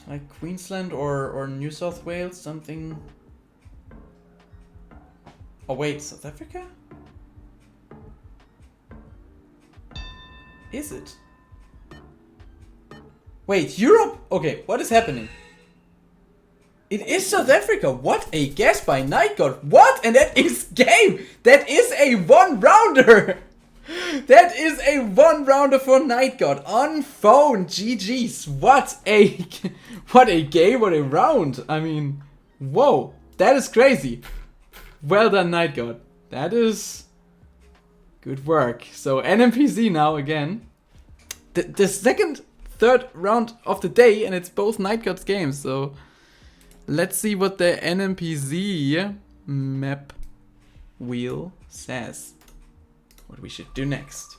Like Queensland or New South Wales, something... Oh wait, South Africa? Is it? Wait, Europe? Okay, what is happening? It is South Africa. What a guess by NightGod. What? And that is game. That is a one-rounder. That is a one-rounder for NightGod on phone. GG's. What a game, what a round. I mean, whoa. That is crazy. Well done, NightGod. That is good work. So NMPZ now again. The third round of the day, and it's both NightGod's games. So let's see what the NMPZ map wheel says. What we should do next.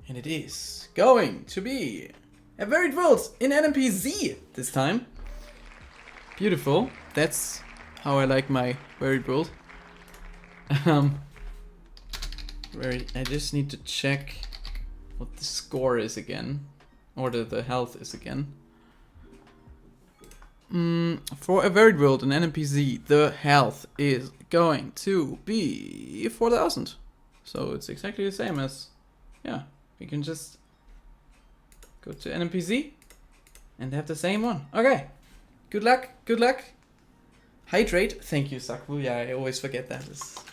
And it is going to be a varied world in NMPZ this time. Beautiful. That's how I like my varied world. I just need to check what the score is again. Or the health is again. For a varied world in NMPZ, the health is going to be 4,000. So it's exactly the same as... Yeah, we can just go to NMPZ and have the same one. Okay. Good luck. Hydrate. Thank you, Sakwu. Yeah, I always forget that. It's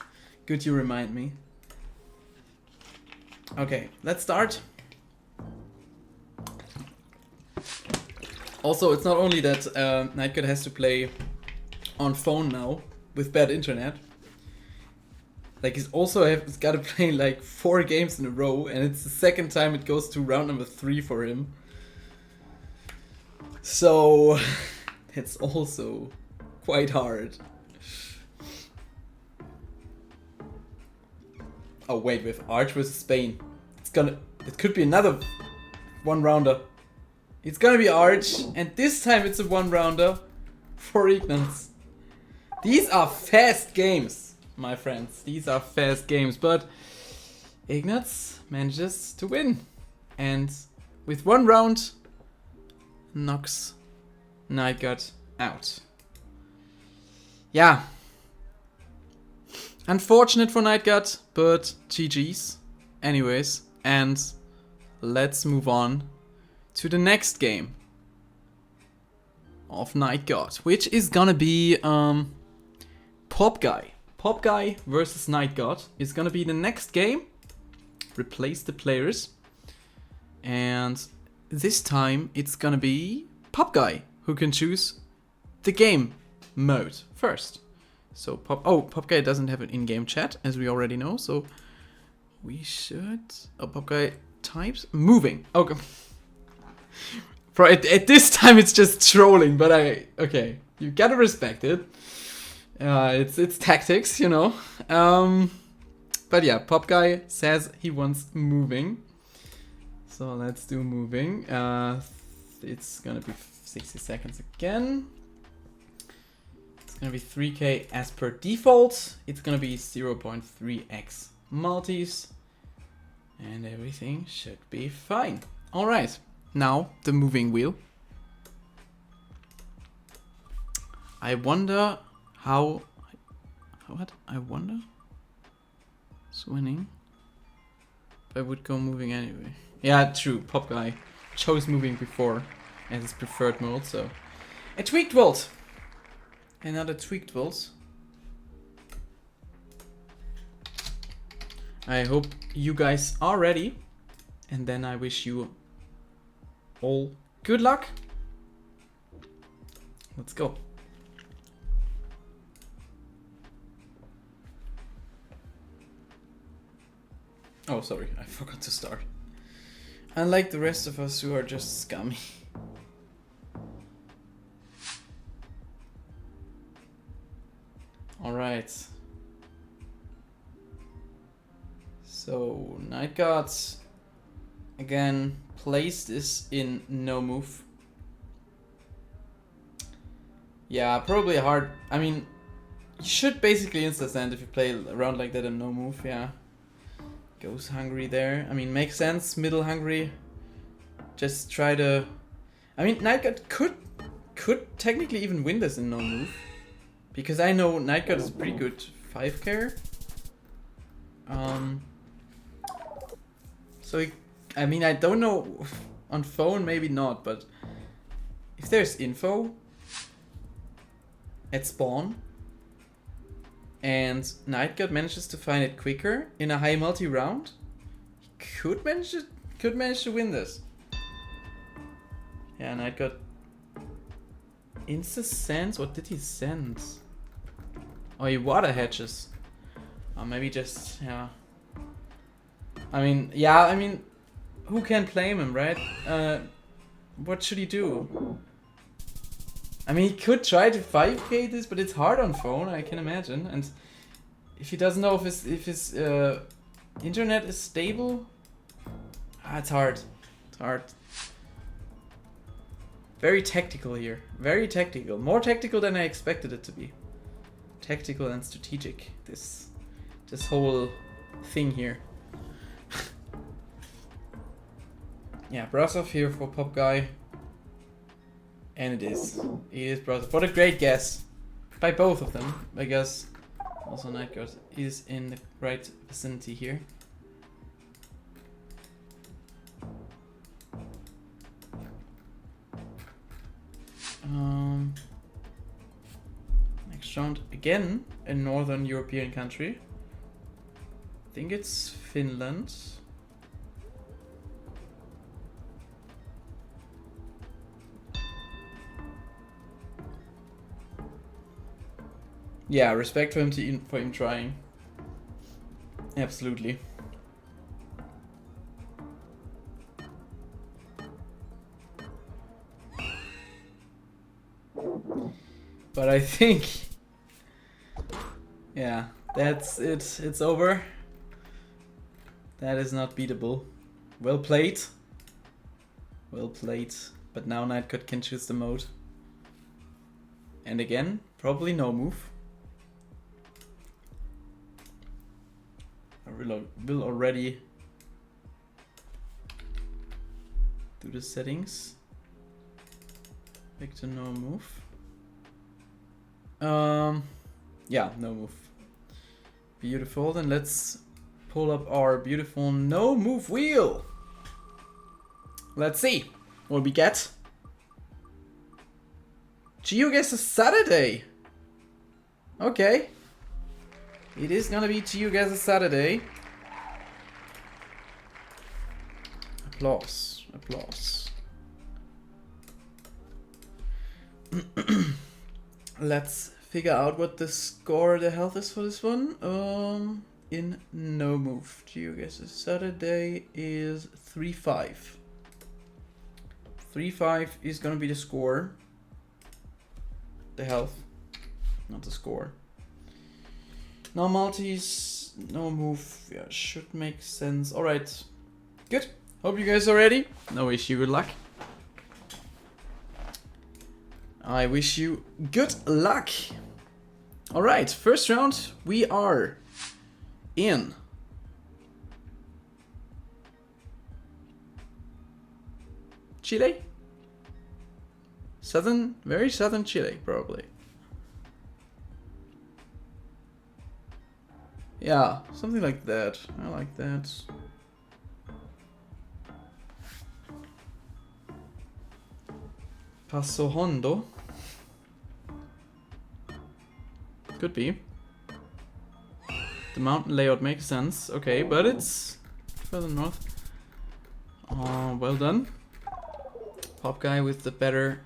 good you remind me. Okay, let's start. Also, it's not only that NightGod has to play on phone now with bad internet. Like he's got to play like 4 games in a row, and it's the second time it goes to round number 3 for him. So it's also quite hard. Oh wait, with Arch versus Spain, it could be another one rounder. It's gonna be Arch, and this time it's a one rounder for Ignatz. These are fast games, my friends. These are fast games, but Ignatz manages to win. And with one round, knocks NightGod out. Yeah. Unfortunate for NightGod, but GG's. Anyways, and let's move on to the next game of NightGod, which is gonna be Pop Guy. Pop Guy versus NightGod is gonna be the next game. Replace the players. And this time it's gonna be Pop Guy who can choose the game mode first. So Pop Guy doesn't have an in-game chat, as we already know, so we should... Oh, Pop Guy types moving. Okay. At this time it's just trolling, but okay, you gotta respect it. It's tactics, you know. But yeah, Pop Guy says he wants moving. So let's do moving. It's gonna be 60 seconds again. It's gonna be 3k as per default. It's gonna be 0.3x multis. And everything should be fine. Alright, now the moving wheel. I wonder how... What? I wonder? It's winning. I would go moving anyway. Yeah, true. Pop guy chose moving before as his preferred mode, so... A tweaked vault! Another tweaked vault. I hope you guys are ready. And then I wish you all good luck. Let's go. Oh, sorry, I forgot to start. Unlike the rest of us who are just scummy. Alright. So, Night Guards again placed this in no move. Yeah, probably hard. I mean, you should basically insta-stand if you play around like that in no move, yeah. Goes hungry there. I mean, makes sense. Middle hungry. Just try to... I mean, Night Guard could technically even win this in no move. Because I know Night Guard is pretty good 5 So, I mean, I don't know. On phone, maybe not, but... If there's info... at spawn... and Night Guard manages to find it quicker in a high multi round, he could manage to win this. Yeah, Night Guard insta sends. What did he send? Oh, he water hatches. Or maybe just yeah. I mean, who can blame him, right? What should he do? I mean, he could try to 5k this, but it's hard on phone, I can imagine. And if he doesn't know if his internet is stable, it's hard. It's hard. Very tactical here. Very tactical. More tactical than I expected it to be. Tactical and strategic. This whole thing here. Yeah, Brasov here for Pop Guy. And it is. It is Brasov. What a great guess. By both of them. I guess also Night Guard is in the right vicinity here. Next round again, a northern European country. I think it's Finland. Yeah, respect for him trying. Absolutely. But I think, yeah, that's it. It's over. That is not beatable. Well played. Well played. But now Night Guard can choose the mode. And again, probably no move. I will already do the settings. Back to no move. Yeah, no move. Beautiful. Then let's pull up our beautiful no move wheel. Let's see what we get. GeoGuessr Saturday. Okay. It is gonna be GeoGuessr Saturday. Applause. Applause. Let's figure out what the score, the health is for this one. In no move. GeoGuessr Saturday is 3-5. 3-5 is gonna be the score. The health, not the score. No multis, no move. Yeah, should make sense. Alright. Good. Hope you guys are ready. No issue, good luck. I wish you good luck. Alright, first round we are in Chile? Southern, very southern Chile, probably. Yeah, something like that. I like that. Passo Hondo. Could be. The mountain layout makes sense. Okay, but it's further north. Oh, well done. Pop guy with the better,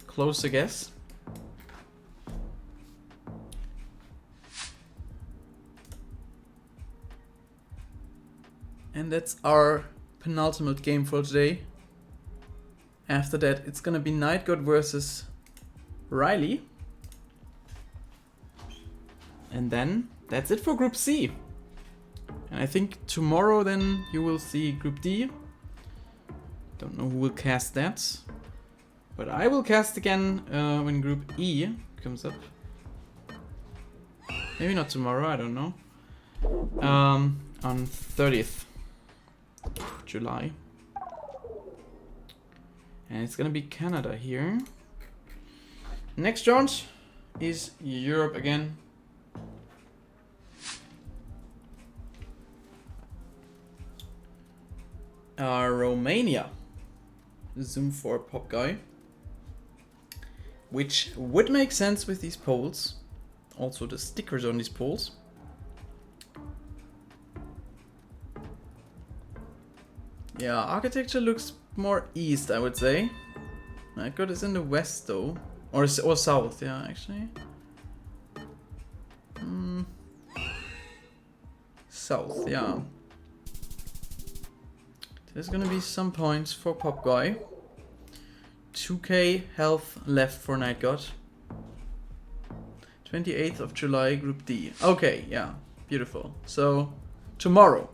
closer guess. And that's our penultimate game for today. After that, it's gonna be Night God versus Riley. And then that's it for Group C. And I think tomorrow then you will see Group D. Don't know who will cast that. But I will cast again when Group E comes up. Maybe not tomorrow, I don't know. On 30th of July. And it's gonna be Canada here. Next round is Europe again. Romania. Zoom for Pop Guy. Which would make sense with these poles. Also the stickers on these poles. Yeah, architecture looks more east, I would say. Night God is in the west though. Or south, yeah, actually. South, yeah. There's gonna be some points for Pop Guy. 2k health left for Night God. 28th of July, Group D. Okay, yeah, beautiful. So, tomorrow,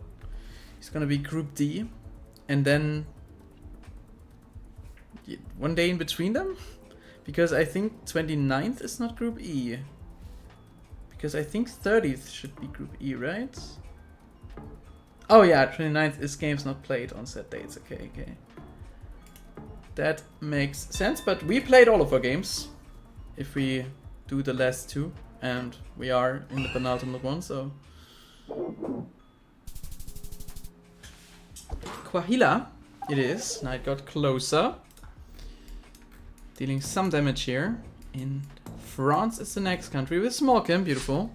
it's gonna be Group D. And then one day in between them? Because I think 29th is not Group E. Because I think 30th should be Group E, right? Oh yeah, 29th is games not played on set dates. Okay, okay. That makes sense, but we played all of our games. If we do the last two. And we are in the penultimate one, so... Quahila, it is. Night God closer. Dealing some damage here. In France is the next country with small camp, beautiful.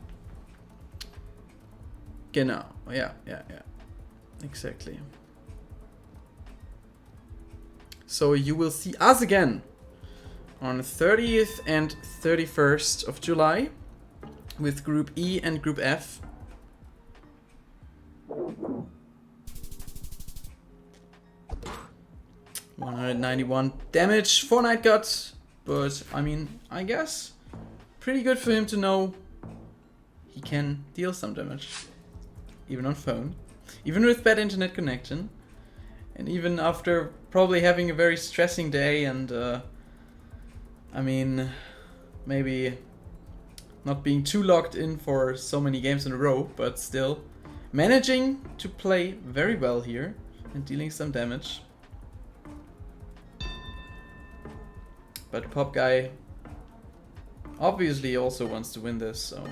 Genau, yeah. Exactly. So you will see us again on the 30th and 31st of July with Group E and Group F. $191 damage for Night God, but I mean, I guess pretty good for him to know he can deal some damage, even on phone, even with bad internet connection, and even after probably having a very stressing day and I mean, maybe not being too locked in for so many games in a row, but still managing to play very well here and dealing some damage. But Pop Guy obviously also wants to win this, so...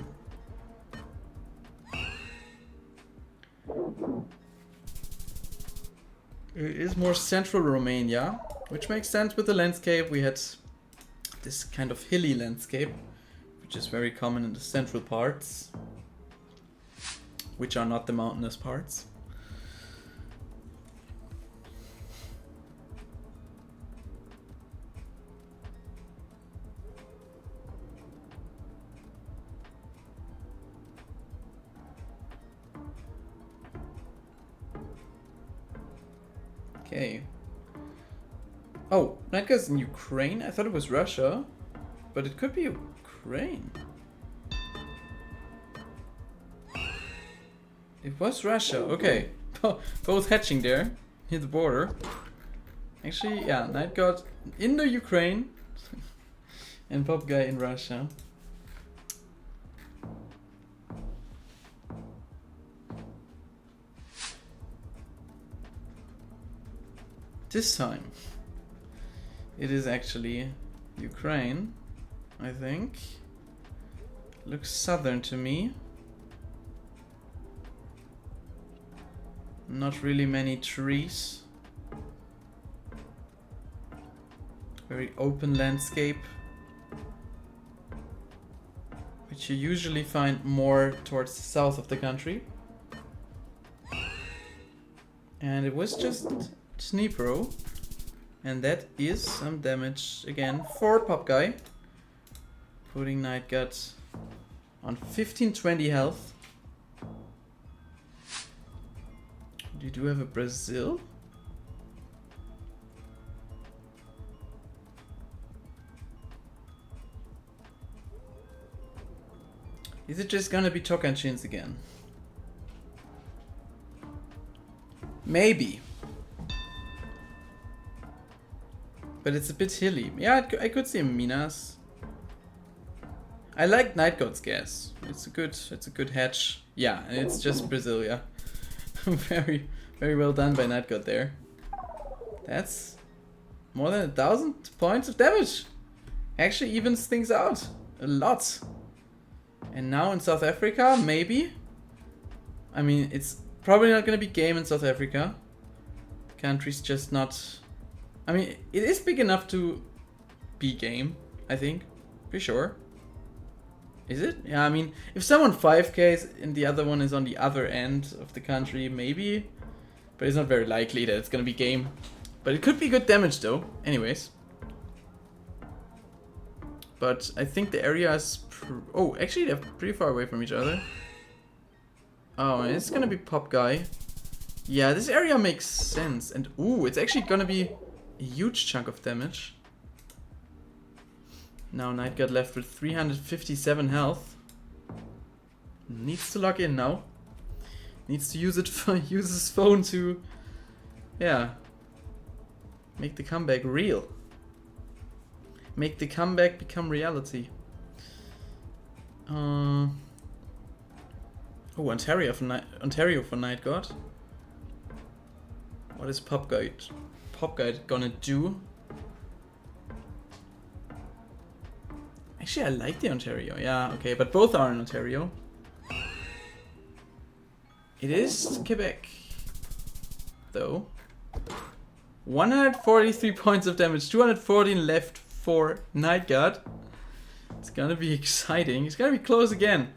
It is more central Romania, which makes sense with the landscape. We had this kind of hilly landscape, which is very common in the central parts, which are not the mountainous parts. Okay. Oh, Night God's in Ukraine? I thought it was Russia. But it could be Ukraine. It was Russia, okay. Both hatching there, near the border. Actually, yeah, Night God in the Ukraine. And Pop Guy in Russia. This time, it is actually Ukraine, I think. Looks southern to me. Not really many trees. Very open landscape. Which you usually find more towards the south of the country. And it was just Dnipro. And that is some damage again for Pop Guy. Putting Night Gut on 1520 health. You do have a Brazil? Is it just gonna be Tocantins again? Maybe. But it's a bit hilly. Yeah, I could see Minas. I like Night God's guess. It's a good hatch. Yeah, and it's just Brazil, yeah. Very well done by Night God there. That's more than 1,000 points of damage. Actually evens things out a lot. And now in South Africa, maybe. I mean, it's probably not gonna be game in South Africa. Country's just not. I mean, it is big enough to be game, I think. Pretty sure. Is it? Yeah, I mean, if someone 5Ks and the other one is on the other end of the country, maybe. But it's not very likely that it's gonna be game. But it could be good damage though, anyways. But I think the area is... oh, actually they're pretty far away from each other. Oh, and it's gonna be Pop Guy. Yeah, this area makes sense. And ooh, it's actually gonna be a huge chunk of damage. Now Night got left with 357 health. Needs to log in now. Needs to use his phone to, yeah, make the comeback real. Make the comeback become reality. Oh, Ontario for Night God. What is Pop Guy gonna do? Actually, I like the Ontario. Yeah, okay, but both are in Ontario. It is Quebec, though. 143 points of damage, 214 left for Night God. It's gonna be exciting. It's gonna be close again.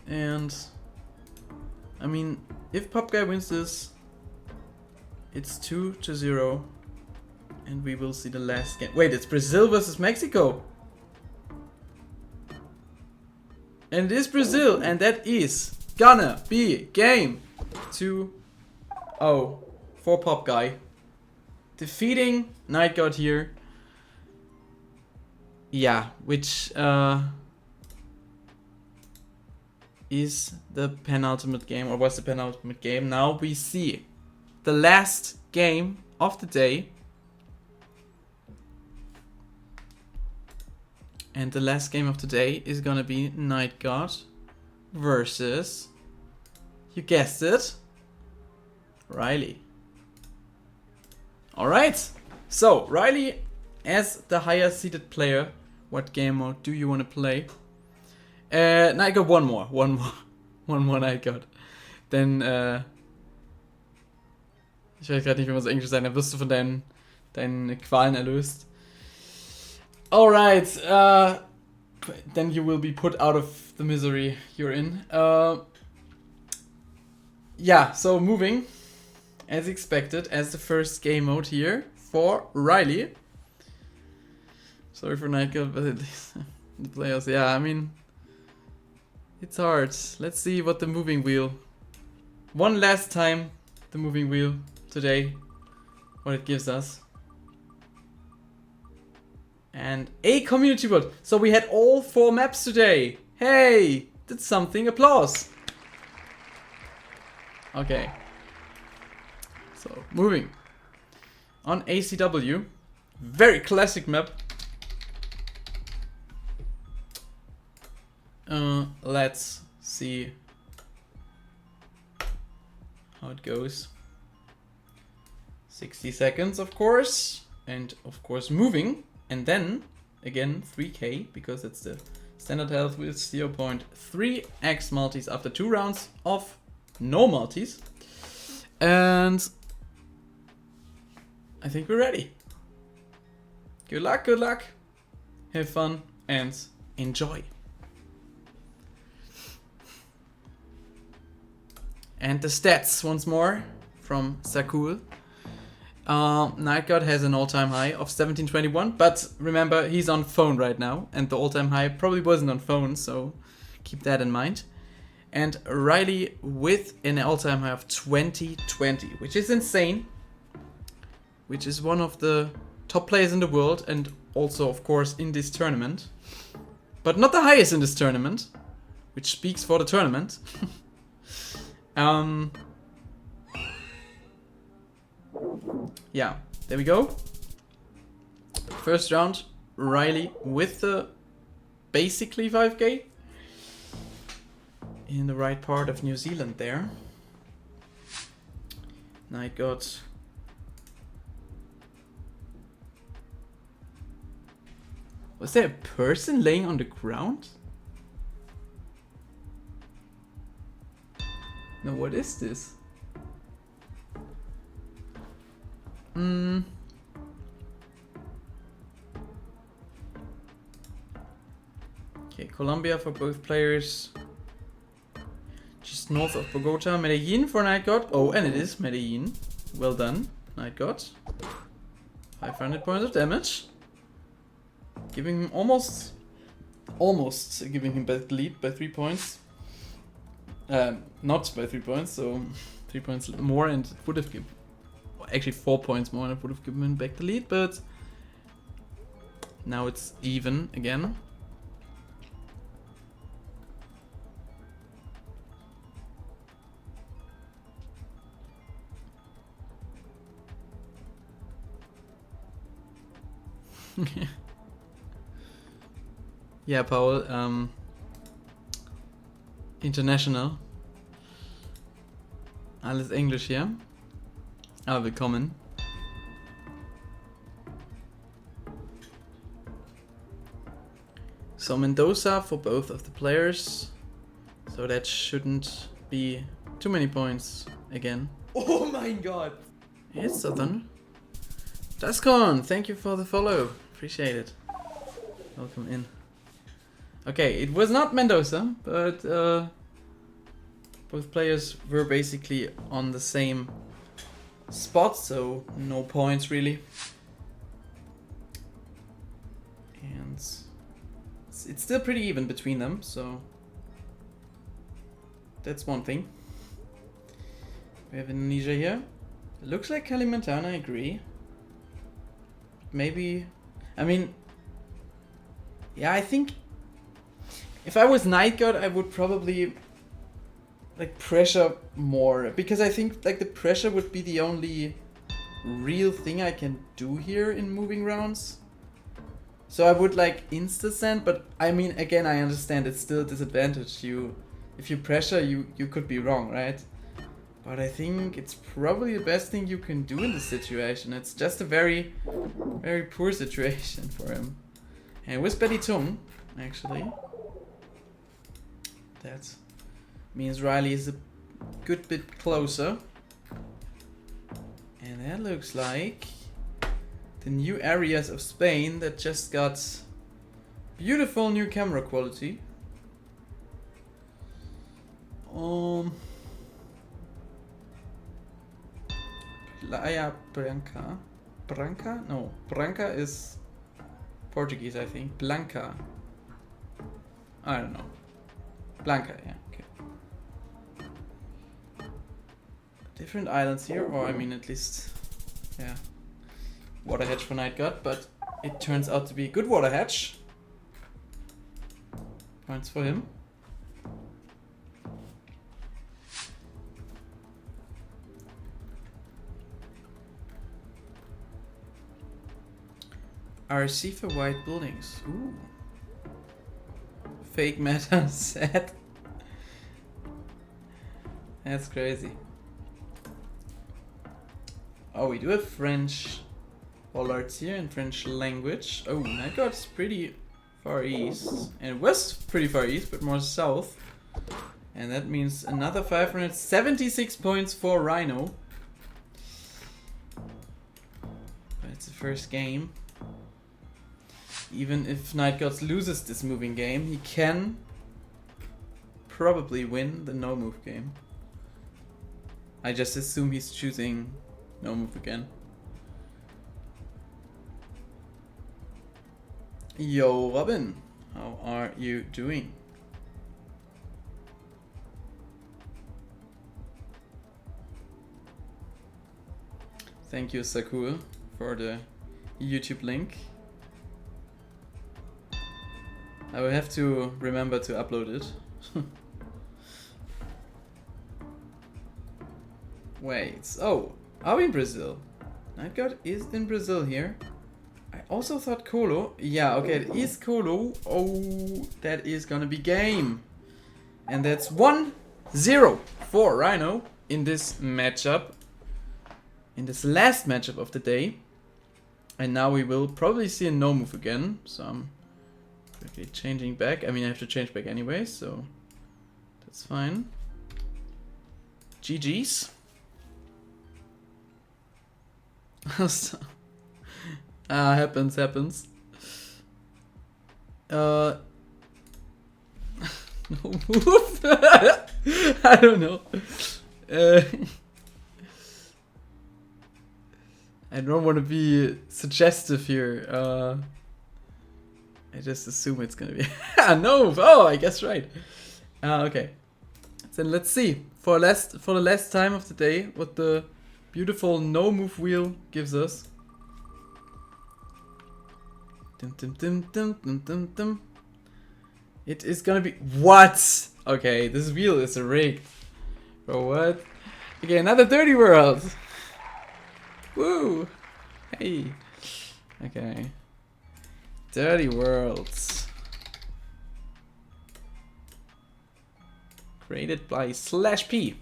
And I mean, if Pop Guy wins this, it's 2-0, and we will see the last game. Wait, it's Brazil versus Mexico, and it is Brazil, and that is gonna be game 2-0 for Pop Guy, defeating Night God here. Yeah, which is the penultimate game, or was the penultimate game. Now we see the last game of the day. And the last game of the day is gonna be Night God versus, you guessed it, Riley. Alright, so Riley, as the higher seeded player, what game mode do you want to play? Night God, one more Night God. Denn, ich weiß gerade nicht, wie man so Englisch sagen, dann wirst du von deinen Qualen erlöst. Alright, then you will be put out of the misery you're in. Yeah, so moving, as expected, as the first game mode here for Riley. Sorry for Night God, but the players, yeah, I mean, it's hard. Let's see what the moving wheel, one last time, the moving wheel today, what it gives us. And a community vote. So we had all 4 maps today. Hey, that's something. Applause. Okay. So moving on ACW. Very classic map. Let's see how it goes. 60 seconds, of course. And of course moving. And then, again, 3k, because it's the standard health with 0.3x multis after 2 rounds of no multis. And I think we're ready. Good luck, good luck. Have fun and enjoy. And the stats once more from Sakul. Night God has an all-time high of 1721, but remember he's on phone right now, and the all-time high probably wasn't on phone, so keep that in mind. And Riley with an all-time high of 2020, which is insane, which is one of the top players in the world, and also of course in this tournament, but not the highest in this tournament, which speaks for the tournament. Yeah, there we go. First round, Riley with the basically 5k in the right part of New Zealand there. Night God. Was there a person laying on the ground? No, what is this? Okay, Colombia for both players. Just north of Bogota. Medellin for Night God. Oh, and it is Medellin. Well done, Night God. 500 points of damage. Giving him almost giving him back the lead by 3 points. Not by 3 points, so 3 points more, and it would have given, actually 4 points more, and it would have given him back the lead, but now it's even again. Yeah, Paul, international. Alles Englisch hier. Aber willkommen. So Mendoza for both of the players. So that shouldn't be too many points again. Oh my god! It's Southern. Dascon, thank you for the follow. Appreciate it. Welcome in. Okay, it was not Mendoza, but both players were basically on the same spot, so no points really. And it's still pretty even between them, so that's one thing. We have Indonesia here. It looks like Kalimantan, I agree. Maybe, I mean, yeah, I think if I was Night God, I would probably like pressure more, because I think like the pressure would be the only real thing I can do here in moving rounds. So I would like insta send, but I mean, again, I understand it's still a disadvantage. If you pressure, you could be wrong, right? But I think it's probably the best thing you can do in this situation. It's just a very, very poor situation for him. And with Betty Tung, actually, that means Riley is a good bit closer. And that looks like the new areas of Spain that just got beautiful new camera quality. Playa Branca. Branca? No, Branca is Portuguese, I think. Blanca. I don't know. Blanca, yeah, okay. Different islands here, or I mean at least, yeah. Water hatch for Night God, but it turns out to be a good water hatch. Points for him. RC for white buildings. Ooh. Fake meta set. That's crazy. Oh, we do have French bollards here in French language. Oh, that got pretty far east. And it was pretty far east, but more south. And that means another 576 points for Rhino. But it's the first game. Even if Night Gods loses this moving game, he can probably win the no move game. I just assume he's choosing no move again. Yo, Robin, how are you doing? Thank you, Sakul, for the YouTube link. I will have to remember to upload it. Wait, oh, are we in Brazil? Night God is in Brazil here. I also thought Colo. Yeah, okay, it is Colo. Oh, that is gonna be game. And that's 1-0 for Rhino in this matchup. In this last matchup of the day. And now we will probably see a no move again. So I'm quickly changing back. I mean, I have to change back anyway, so that's fine. GG's. Happens. No move. I don't know. I don't want to be suggestive here. I just assume it's gonna be no. Oh, I guess right. Okay. Then let's see for the last time of the day what the beautiful no move wheel gives us. Dum, dum, dum, dum, dum, dum, dum. It is gonna be what? Okay, this wheel is rigged. Bro, what? Okay, another dirty world. Woo! Hey. Okay. Dirty worlds. Created by /P.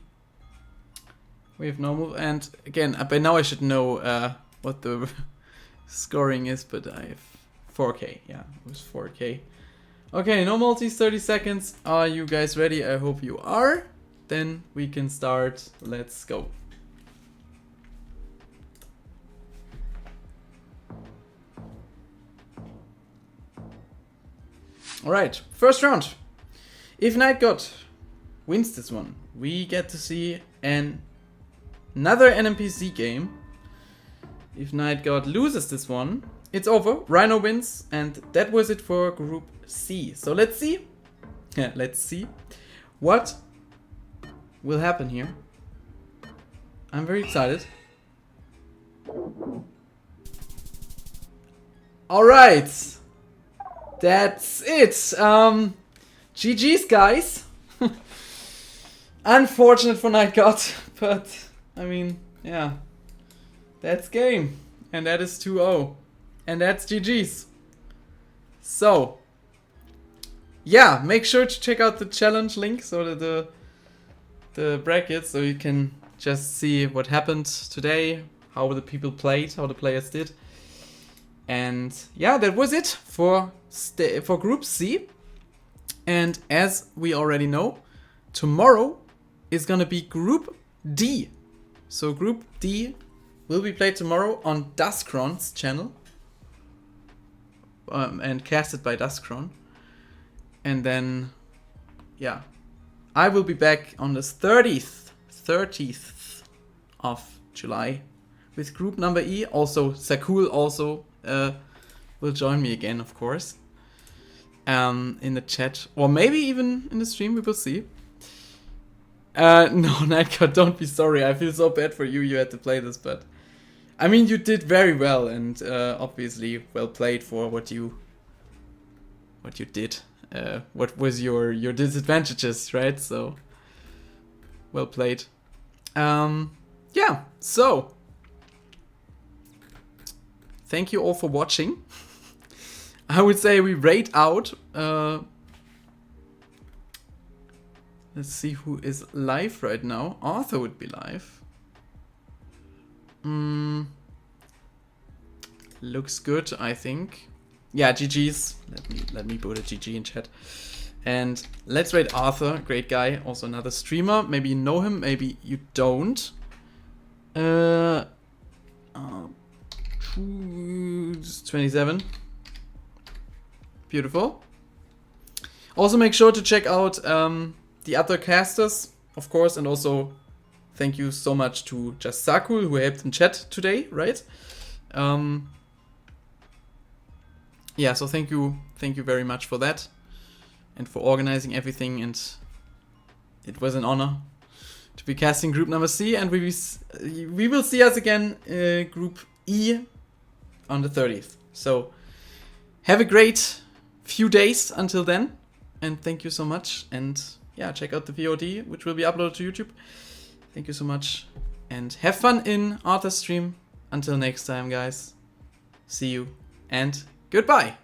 We have no move, and again, by now I should know what the scoring is, but I have 4K. Yeah, it was 4K. Okay, no multis, 30 seconds. Are you guys ready? I hope you are. Then we can start. Let's go. Alright, first round. If Night God wins this one, we get to see another NMPC game. If Night God loses this one, it's over. Rhino wins, and that was it for Group C. So let's see. Yeah, let's see what will happen here. I'm very excited. Alright. That's it. GG's, guys. Unfortunate for Night God, but I mean, yeah. That's game. And that is 2-0. And that's GG's. So, yeah, make sure to check out the challenge link, so that the brackets, so you can just see what happened today, how the people played, how the players did. And yeah, that was it for Group C. And as we already know, tomorrow is gonna be Group D. So Group D will be played tomorrow on Duskron's channel. And casted by Duskron. And then, yeah, I will be back on the 30th of July with Group number E. Also, Sakul also will join me again, of course, in the chat, or maybe even in the stream. We will see. No, Night God, don't be sorry. I feel so bad for you. You had to play this, but I mean, you did very well, and obviously well played for what you did. What was your disadvantages, right? So well played. Yeah. So thank you all for watching. I would say we rate out. Let's see who is live right now. Arthur would be live. Looks good, I think. Yeah, GG's. Let me put a GG in chat. And let's rate Arthur, great guy, also another streamer. Maybe you know him, maybe you don't. 27. Beautiful. Also make sure to check out the other casters, of course, and also thank you so much to Just Sakul who helped in chat today, right? Yeah, so thank you very much for that and for organizing everything, and it was an honor to be casting group number C, and we will see us again group E on the 30th. So have a great few days until then, and thank you so much, and yeah, check out the VOD which will be uploaded to YouTube. Thank you so much and have fun in Arthur's stream. Until next time, guys. See you and goodbye.